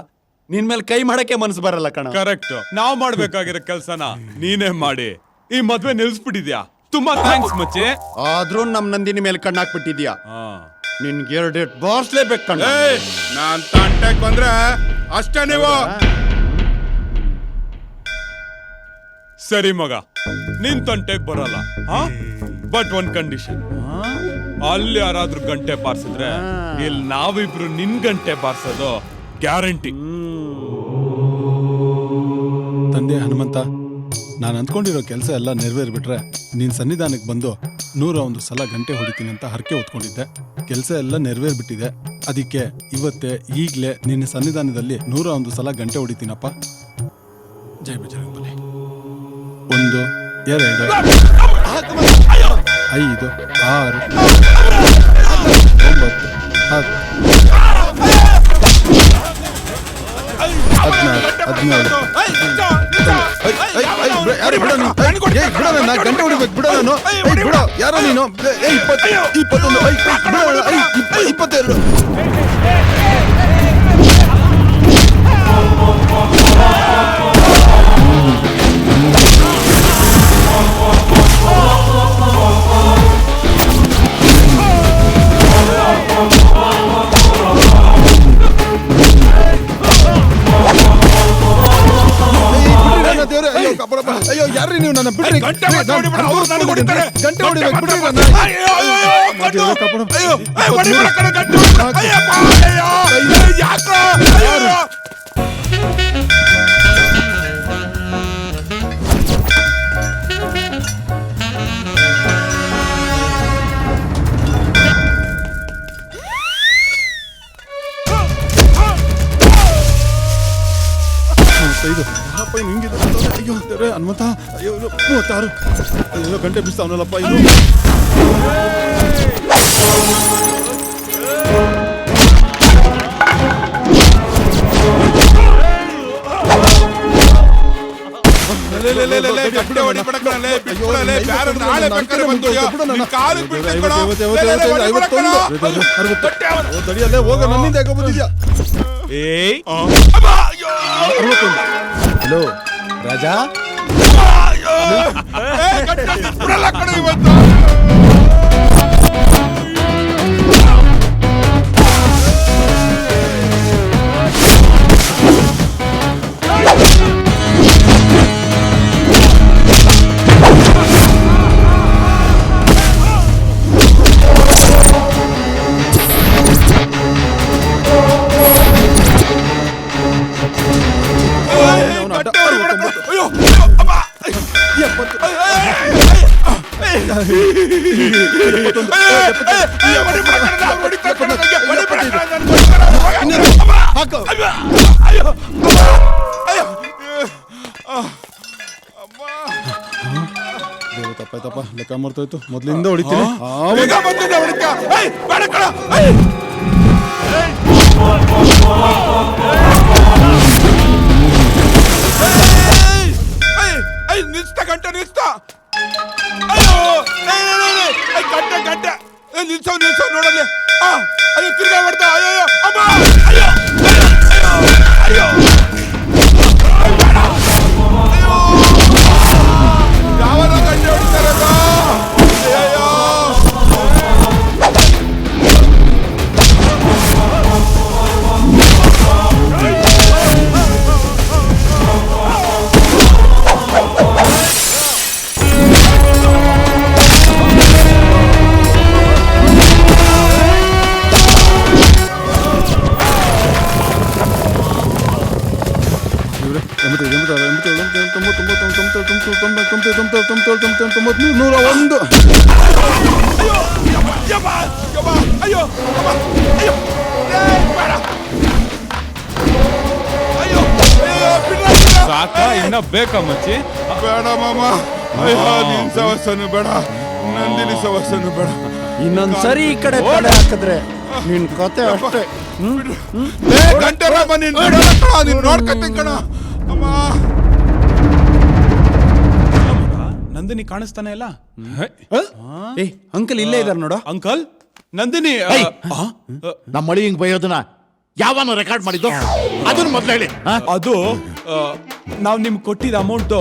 ನಿನ್ ಮೇಲೆ ಕೈ ಮಾಡಕ್ಕೆ ಮನಸ್ಸು ಬರಲ್ಲ ಕಣ. ಕರೆಕ್ಟ್. ನಾವ್ ಮಾಡ್ಬೇಕಾಗಿರೋ ಕೆಲ್ಸನ ನೀನೇ ಮಾಡಿ ಈ ಮದ್ವೆ ನಿಲ್ಸ್ಬಿಟ್ಟಿದ್ಯಾ. ತುಂಬಾ ಥ್ಯಾಂಕ್ಸ್ ಮಚ್ಚೆ. ಆದ್ರೂ ನಮ್ ನಂದಿನಿ ಮೇಲೆ ಕಣ್ಣಾಕ್ಬಿಟ್ಟಿದ್ಯಾ. ನಿನ್ಗೆ 2 ಡೇಟ್ ಬಾರ್ಸ್ಲೇಬೇಕು ಕಣ. ನಾನ್ ತಂಟೆಗ್ ಬಂದ್ರೆ ಅಷ್ಟೇ ನೀವು. ಸರಿ ಮಗ, ನಿನ್ ತಂಟೆಗ್ ಬರಲ್ಲ. ಬಟ್ ಒಂದ್ ಕಂಡೀಷನ್. ಅಲ್ಲಿ ಯಾರಾದ್ರೂ ಗಂಟೆ ಬಾರ್ಸಿದ್ರೆ ಇಲ್ಲಿ ನಾವಿಬ್ರು ನಿನ್ ಗಂಟೆ ಬಾರ್ಸೋದು ಗ್ಯಾರಂಟಿ. ತಂದೆ ಹನುಮಂತ, ನಾನು ಅಂದ್ಕೊಂಡಿರೋ ಕೆಲಸ ಎಲ್ಲ ನೆರವೇರ್ಬಿಟ್ರೆ ನೀನ್ ಸನ್ನಿಧಾನಕ್ಕೆ ಬಂದು 101 ಸಲ ಗಂಟೆ ಹೊಡಿತೀನಿ ಅಂತ ಹರಕೆ ಹೊತ್ಕೊಂಡಿದ್ದೆ. ಕೆಲಸ ಎಲ್ಲ ನೆರವೇರ್ಬಿಟ್ಟಿದೆ. ಅದಕ್ಕೆ ಇವತ್ತೇ ಈಗಲೇ ನಿನ್ನ ಸನ್ನಿಧಾನದಲ್ಲಿ 101 ಸಲ ಗಂಟೆ ಹೊಡಿತೀನಪ್ಪ. ಜೈ ಬಜರಂಗಬಲಿ. 1 2 5 6 9 ಗಂಟೆ ಹೊಡಿಬೇಕು ಬಿಡ. ನಾನು ಬಿಡ. ಯಾರೋ ನೀನು? 21 22. ಅಯ್ಯೋ ಯಾರ್ರಿ ನೀವು? ನನ್ನ ಬಿಡ್ರಿ. ಗಂಟೆ ಹೊಡಿಬೇಕು ಬಿಡ್ರಿ. ಅಯ್ಯೋ ಹನುಮಂತ, ಅಯ್ಯೋ 36. ಅಯ್ಯೋ ಗಂಟೆ ಬಿಸ್ತಾವನಲ್ಲಪ್ಪ ಇದು. ತಡಿಯಲ್ಲೇ ಹೋಗ, ನನ್ನಿಂದ ಯಾಕೆ ಬಂದಿದ್ಯಾ? ಹಲೋ ರಾಜಾ. ಹಾಕು. ತಪ್ಪಾಯ್ತಪ್ಪ, ಲೆಕ್ಕ ಮರ್ತೋಯ್ತು. ಮೊದ್ಲಿಂದ ಹೊಡಿತೀನಿ. ನಿಲ್ಸ್ತಾ ಗಂಟೆ ನಿಲ್ಸ್ತಾ. ಅಯ್ಯೋ ಗಂಟೆ ಗಂಟೆ ನಿಲ್ಸವ್ ನೋಡಲ್ಲಿ. ಅಯ್ಯೋ ತಿರ್ಗಾ ಮಾಡ್ತಾ. ಅಯ್ಯೋ ಅಮ್ಮ. ಅಯ್ಯೋ ಅಯ್ಯೋ ಯಾವನ ಗಂಟೆ ಹೊಡಿತಾರಲ್ಲ. ಅಯ್ಯೋ ಸಾಕ ಇನ್ನ ಬೇಕಾ ಮಚ್ಚಿ? ಬೇಡ ಮಾಮ. ಅಯ್ಯೋ ನಿನ್ ಸವಸನು ಬೇಡ, ನಂದಿನಿ ಸವಸನು ಬೇಡ. ಇನ್ನೊಂದ್ಸರಿ ಈ ಕಡೆ ತಲೆ ಹಾಕಿದ್ರೆ ನಿನ್ ಕತೆ ಅಷ್ಟೇ. ಗಂಟೆ ರಾಮ ನೀನ್ ನೋಡ್ಕತ್ತೀನಿ ಕಣ. ಅಮ್ಮ ನಂದಿನಿ ಕಾಣಿಸ್ತಾನೆ ಇಲ್ಲ. ಏ ಅಂಕಲ್ ಇಲ್ಲೇ ಇದಾರೆ ನೋಡು. ಅಂಕಲ್ ನಂದಿನಿ ನಮ್ಮ ಮಳಿ ಹಿಂಗ್ ಬೈಯೋದನ್ನ ಯಾವನ ರೆಕಾರ್ಡ್ ಮಾಡಿದ್ದು ಅದನ್ನ ಮೊದ್ಲು ಹೇಳಿ. ಅದು ನಾವ್ ನಿಮ್ಗೆ ಕೊಟ್ಟಿದ್ದ ಅಮೌಂಟ್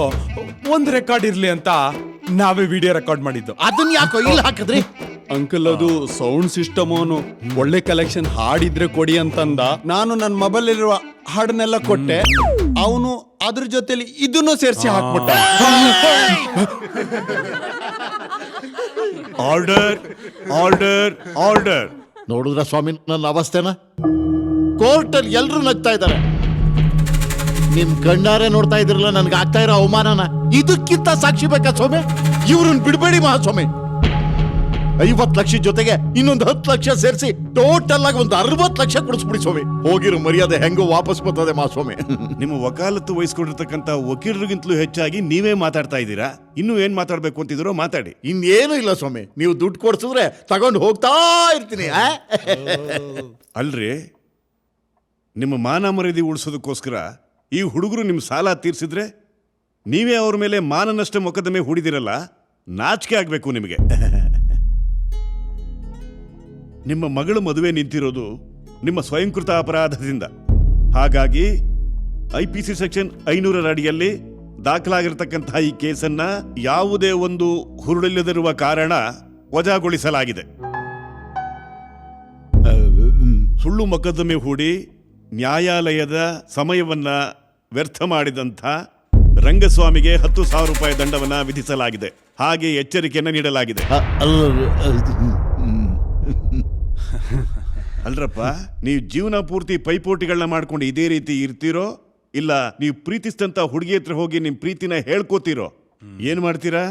ಒಂದ್ ರೆಕಾರ್ಡ್ ಇರ್ಲಿ ಅಂತ ನಾವೇ ವಿಡಿಯೋ ರೆಕಾರ್ಡ್ ಮಾಡಿದ್ದು. ಅದನ್ನ ಯಾಕೋ ಇಲ್ಲಿ ಹಾಕಿದ್ರಿ? ಅಂಕಲ್ ಅದು ಸೌಂಡ್ ಸಿಸ್ಟಮ್. ಅವನು ಒಳ್ಳೆ ಕಲೆಕ್ಷನ್ ಹಾಡಿದ್ರೆ ಕೊಡಿ ಅಂತಂದ. ನಾನು ನನ್ನ ಮೊಬೈಲ್ ಇರುವ ಹಾಡನ್ನೆಲ್ಲ ಕೊಟ್ಟೆ. ಅವನು ಅದ್ರ ಜೊತೆಲಿ ಇದನ್ನು ಸೇರಿಸಿ ಹಾಕ್ಬಿಟ್ಟ. Order order order. ನೋಡಿದ್ರ ಸ್ವಾಮಿ ನನ್ನ ಅವಸ್ಥೆನ? ಕೋರ್ಟಲ್ಲಿ ಎಲ್ರು ನಗ್ತಾ ಇದ್ದಾರೆ, ನಿಮ್ ಕಣ್ಣಾರೆ ನೋಡ್ತಾ ಇದ್ರಲ್ಲ ನನ್ಗೆ ಆಗ್ತಾ ಇರೋ ಅವಮಾನನ. ಇದಕ್ಕಿಂತ ಸಾಕ್ಷಿ ಬೇಕಾ ಸ್ವಾಮಿ? ಇವ್ರನ್ನ ಬಿಡಬೇಡಿ ಮಹಾಸ್ವಾಮಿ. 50 ಲಕ್ಷ ಜೊತೆಗೆ ಇನ್ನೊಂದು 10 ಲಕ್ಷ ಸೇರಿಸಿ ಟೋಟಲ್ ಆಗಿ ಒಂದು 60 ಲಕ್ಷ ಕೊಡಿಸ್ಬಿಡಿ ಸ್ವಾಮಿ. ಹೋಗಿರೋ ಮರ್ಯಾದೆ ಹೆಂಗೋ ವಾಪಸ್ ಬರ್ತದೆ ಮಹಾಸ್ವಾಮಿ. ನಿಮ್ಮ ವಕಾಲತ್ತು ವಹಿಸ್ಕೊಂಡಿರ್ತಕ್ಕಂಥ ವಕೀಲರಿಗಿಂತಲೂ ಹೆಚ್ಚಾಗಿ ನೀವೇ ಮಾತಾಡ್ತಾ ಇದ್ದೀರಾ. ಇನ್ನೂ ಏನ್ ಮಾತಾಡ್ಬೇಕು ಅಂತಿದ್ದೀರೋ ಮಾತಾಡಿ. ಇನ್ನೇನು ಇಲ್ಲ ಸ್ವಾಮಿ, ನೀವು ದುಡ್ಡು ಕೊಡ್ಸಿದ್ರೆ ತಗೊಂಡು ಹೋಗ್ತಾ ಇರ್ತೀನಿ. ಅಲ್ರಿ, ನಿಮ್ಮ ಮಾನ ಮರ್ಯಾದೆ ಉಳಿಸೋದಕ್ಕೋಸ್ಕರ ಈ ಹುಡುಗರು ನಿಮ್ಮ ಸಾಲ ತೀರ್ಸಿದ್ರೆ ನೀವೇ ಅವ್ರ ಮೇಲೆ ಮಾನನಷ್ಟ ಮೊಕದ್ದಮೆ ಹೂಡಿದಿರಲ್ಲ, ನಾಚಿಕೆ ಆಗ್ಬೇಕು ನಿಮಗೆ. ನಿಮ್ಮ ಮಗಳು ಮದುವೆ ನಿಂತಿರೋದು ನಿಮ್ಮ ಸ್ವಯಂಕೃತ ಅಪರಾಧದಿಂದ. ಹಾಗಾಗಿ IPC ಸೆಕ್ಷನ್ 500 ಅಡಿಯಲ್ಲಿ ದಾಖಲಾಗಿರ್ತಕ್ಕಂತಹ ಈ ಕೇಸನ್ನ ಯಾವುದೇ ಒಂದು ಹುರುಳಿಲ್ಲದಿರುವ ಕಾರಣ ವಜಾಗೊಳಿಸಲಾಗಿದೆ. ಸುಳ್ಳು ಮೊಕದ್ದಮೆ ಹೂಡಿ ನ್ಯಾಯಾಲಯದ ಸಮಯವನ್ನ ವ್ಯರ್ಥ ಮಾಡಿದಂಥ ರಂಗಸ್ವಾಮಿಗೆ 10,000 ರೂಪಾಯಿ ದಂಡವನ್ನ ವಿಧಿಸಲಾಗಿದೆ. ಹಾಗೆ ಎಚ್ಚರಿಕೆಯನ್ನು ನೀಡಲಾಗಿದೆ. ಅಲ್ರಪ್ಪ, ನೀವು ಜೀವನ ಪೂರ್ತಿ ಪೈಪೋಟಿಗಳನ್ನ ಮಾಡ್ಕೊಂಡು ಇದೇ ರೀತಿ ಇರ್ತೀರೋ, ಇಲ್ಲ ನೀವು ಪ್ರೀತಿಸಿದಂತ ಹುಡುಗಿ ಹತ್ರ ಹೋಗಿ ನಿಮ್ಮ ಪ್ರೀತಿನ ಹೇಳ್ಕೋತೀರೋ? ಏನ್ ಮಾಡ್ತೀರಾ?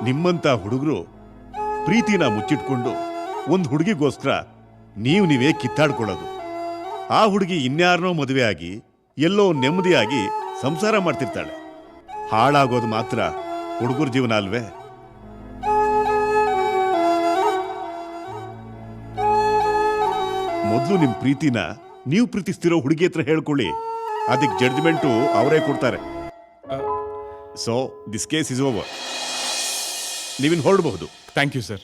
ನಿಮ್ಮಂತ ಹುಡುಗರು ಪ್ರೀತಿನ ಮುಚ್ಚಿಟ್ಕೊಂಡು ಒಂದು ಹುಡುಗಿಗೋಸ್ಕರ ನೀವೇ ಕಿತ್ತಾಡ್ಕೊಳ್ಳೋದು. ಆ ಹುಡುಗಿ ಇನ್ಯಾರನೋ ಮದುವೆ ಆಗಿ ಎಲ್ಲೋ ನೆಮ್ಮದಿಯಾಗಿ ಸಂಸಾರ ಮಾಡ್ತಿರ್ತಾಳೆ. ಹಾಳಾಗೋದು ಮಾತ್ರ ಹುಡುಗರ ಜೀವನ ಅಲ್ವೇ? ಮೊದಲು ನಿಮ್ಮ ಪ್ರೀತಿನ ನೀವು ಪ್ರೀತಿಸ್ತಿರೋ ಹುಡುಗಿ ಹತ್ರ ಹೇಳ್ಕೊಳ್ಳಿ. ಅದಕ್ಕೆ ಜಡ್ಜ್ಮೆಂಟು ಅವರೇ ಕೊಡ್ತಾರೆ. So this case is over. ನೀವಿನ್ ಹೊರಡಬಹುದು. Thank you sir.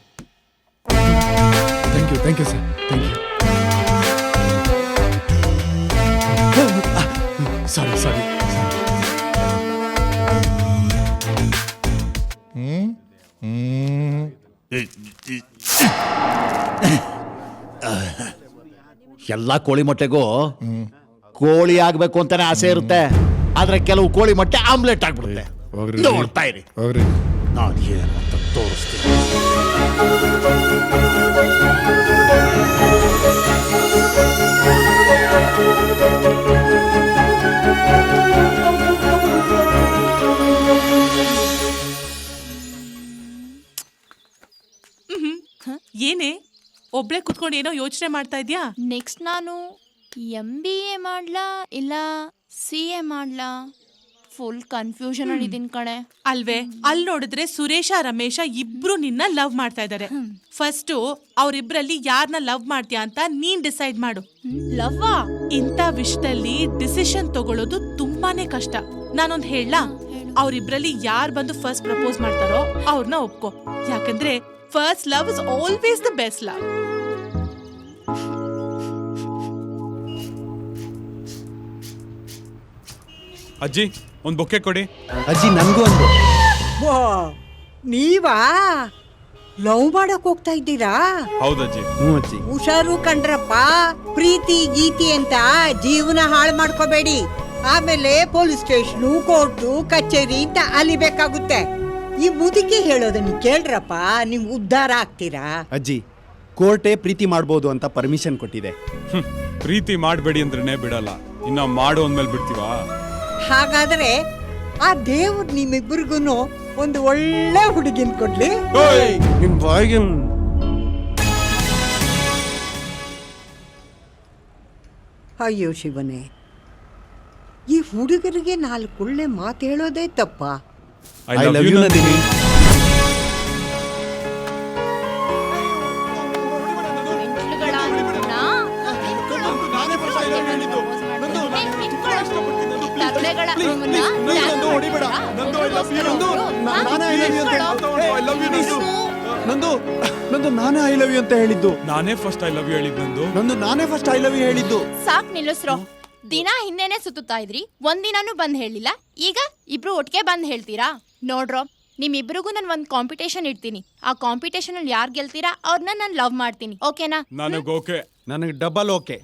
Thank you sir. Thank you. Sorry. ಎಲ್ಲ ಕೋಳಿ ಮೊಟ್ಟೆಗೂ ಕೋಳಿ ಆಗ್ಬೇಕು ಅಂತಾನೆ ಆಸೆ ಇರುತ್ತೆ. ಆದ್ರೆ ಕೆಲವು ಕೋಳಿ ಮೊಟ್ಟೆ ಆಮ್ಲೆಟ್ ಆಗ್ಬಿಡುತ್ತೆ. ನೋಡ್ತಾ ಇರಿ, ನಾನು ಏನು ಅಂತ ತೋರಿಸ್ತೀನಿ. ಒಬ್ಳೆ ಕುತ್ಕೊಂಡು ಏನೋ ಯೋಚನೆ ಮಾಡ್ತಾ ಇದ್ಯಾ? ನೆಕ್ಸ್ಟ್ ನಾನು MBA ಮಾಡ್ಲಾ ಇಲ್ಲ CA ಮಾಡ್ಲಾ? ಫುಲ್ ಕನ್ಫ್ಯೂಷನ್ ಅಲ್ಲಿ ಇದೀನಿ ಕಣೆ. ಅಲ್ವೇ, ಅಲ್ಲಿ ನೋಡಿದ್ರೆ ಸುರೇಶ ರಮೇಶ ಇಬ್ರು ನಿನ್ನ ಲವ್ ಮಾಡ್ತಾ ಇದ್ದಾರೆ. ಫಸ್ಟ್ ಅವ್ರಿಬ್ರಲ್ಲಿ ಯಾರನ್ನ ಲವ್ ಮಾಡ್ತೀಯಾ ಅಂತ ನೀನ್ ಡಿಸೈಡ್ ಮಾಡು. ಲವ್ ಇಂಥ ವಿಷಯದಲ್ಲಿ ಡಿಸಿಷನ್ ತಗೊಳ್ಳೋದು ತುಂಬಾನೇ ಕಷ್ಟ. ನಾನೊಂದ್ ಹೇಳಲಾ? ಅವ್ರಿಬ್ರಲ್ಲಿ ಯಾರು ಬಂದು ಫಸ್ಟ್ ಪ್ರಪೋಸ್ ಮಾಡ್ತಾರೋ ಅವ್ರನ್ನ ಒಪ್ಕೋ. ಯಾಕಂದ್ರೆ first love is always the best love. ಅಜ್ಜಿ ಒಂದು ಬೊಕ್ಕೆ ಕೊಡಿ. ಅಜ್ಜಿ ನನ್ಗೂ ಒಂದು. ನೀವಾ ಲವ್ ಮಾಡಕ್ ಹೋಗ್ತಾ ಇದ್ದೀರಾ? ಹೌದಜ್ಜಿ. ಅಜ್ಜಿ. ಹುಷಾರು ಕಂಡ್ರಪ್ಪ. ಪ್ರೀತಿ ಗೀತಿ ಅಂತ ಜೀವನ ಹಾಳು ಮಾಡ್ಕೋಬೇಡಿ. ಆಮೇಲೆ ಪೊಲೀಸ್ ಸ್ಟೇಷನು, ಕೋರ್ಟು, ಕಚೇರಿ ಅಂತ ಅಲಿಬೇಕಾಗುತ್ತೆ. ಈ ಮುದುಕಿ ಹೇಳೋದನ್ನ ಕೇಳ್ರಪ್ಪ, ನೀವು ಉದ್ಧಾರ ಆಗ್ತೀರಾ. ಅಜ್ಜಿ, ಕೋರ್ಟೇ ಪ್ರೀತಿ ಮಾಡ್ಬೋದು ಅಂತ ಪರ್ಮಿಷನ್ ಕೊಟ್ಟಿದೆ. ಪ್ರೀತಿ ಮಾಡಬೇಡಿ ಅಂದ್ರೇನೆ ಬಿಡಲ್ಲ, ಇನ್ನ ಮಾಡು ಅಂದ್ಮೇಲೆ ಬಿಡ್ತೀವಾ? ಹಾಗಾದ್ರೆ ಆ ದೇವ್ರು ನಿಮ್ಮಿಬ್ಬರಿಗೂ ಒಂದು ಒಳ್ಳೆ ಹುಡುಗಿನ ಕೊಡ್ಲಿ. ನಿಮ್ ಬಾಯಿಗೆ ಅಯ್ಯೋ ಶಿವನೇ, ಈ ಹುಡುಗರಿಗೆ 4 ಒಳ್ಳೆ ಮಾತು ಹೇಳೋದೇ ತಪ್ಪ. I love you Nandini. Nandu ನಾನೇ ಐ ಲವ್ ಯು ಅಂತ ಹೇಳಿದ್ದು. ನಾನೇ ಫಸ್ಟ್ ಐ ಲವ್ ಯು ಹೇಳಿದ್ದು. ನಾನೇ ಫಸ್ಟ್ ಐ ಲವ್ ಯು ಹೇಳಿದ್ದು. ಸಾಕ್ ನಿಲ್ಲಿಸ್ರೋ. ದಿನ ಹಿಂದೆನೆ ಸುತ್ತಾ ಇದ್ರಿ, ಒಂದಿನಾನು ಬಂದ್ ಹೇಳಿಲ್ಲ. ಈಗ ಇಬ್ರು ಒಟ್ಟಿಗೆ ಬಂದ್ ಹೇಳ್ತೀರಾ? ನೋಡ್ರೋ, ನಿಮ್ಮಿಬ್ರಿಗೂ ನಾನು ಒಂದು ಕಾಂಪಿಟೇಷನ್ ಇಡ್ತೀನಿ. ಆ ಕಾಂಪಿಟೇಷನ್ ಅಲ್ಲಿ ಯಾರು ಗೆಲ್ತೀರಾ ಅವ್ರನ್ನ ನಾನು ಲವ್ ಮಾಡ್ತೀನಿ. ಓಕೆನಾ? ನನಗೆ ಓಕೆ. ನನಗೆ ಡಬಲ್ ಓಕೆ.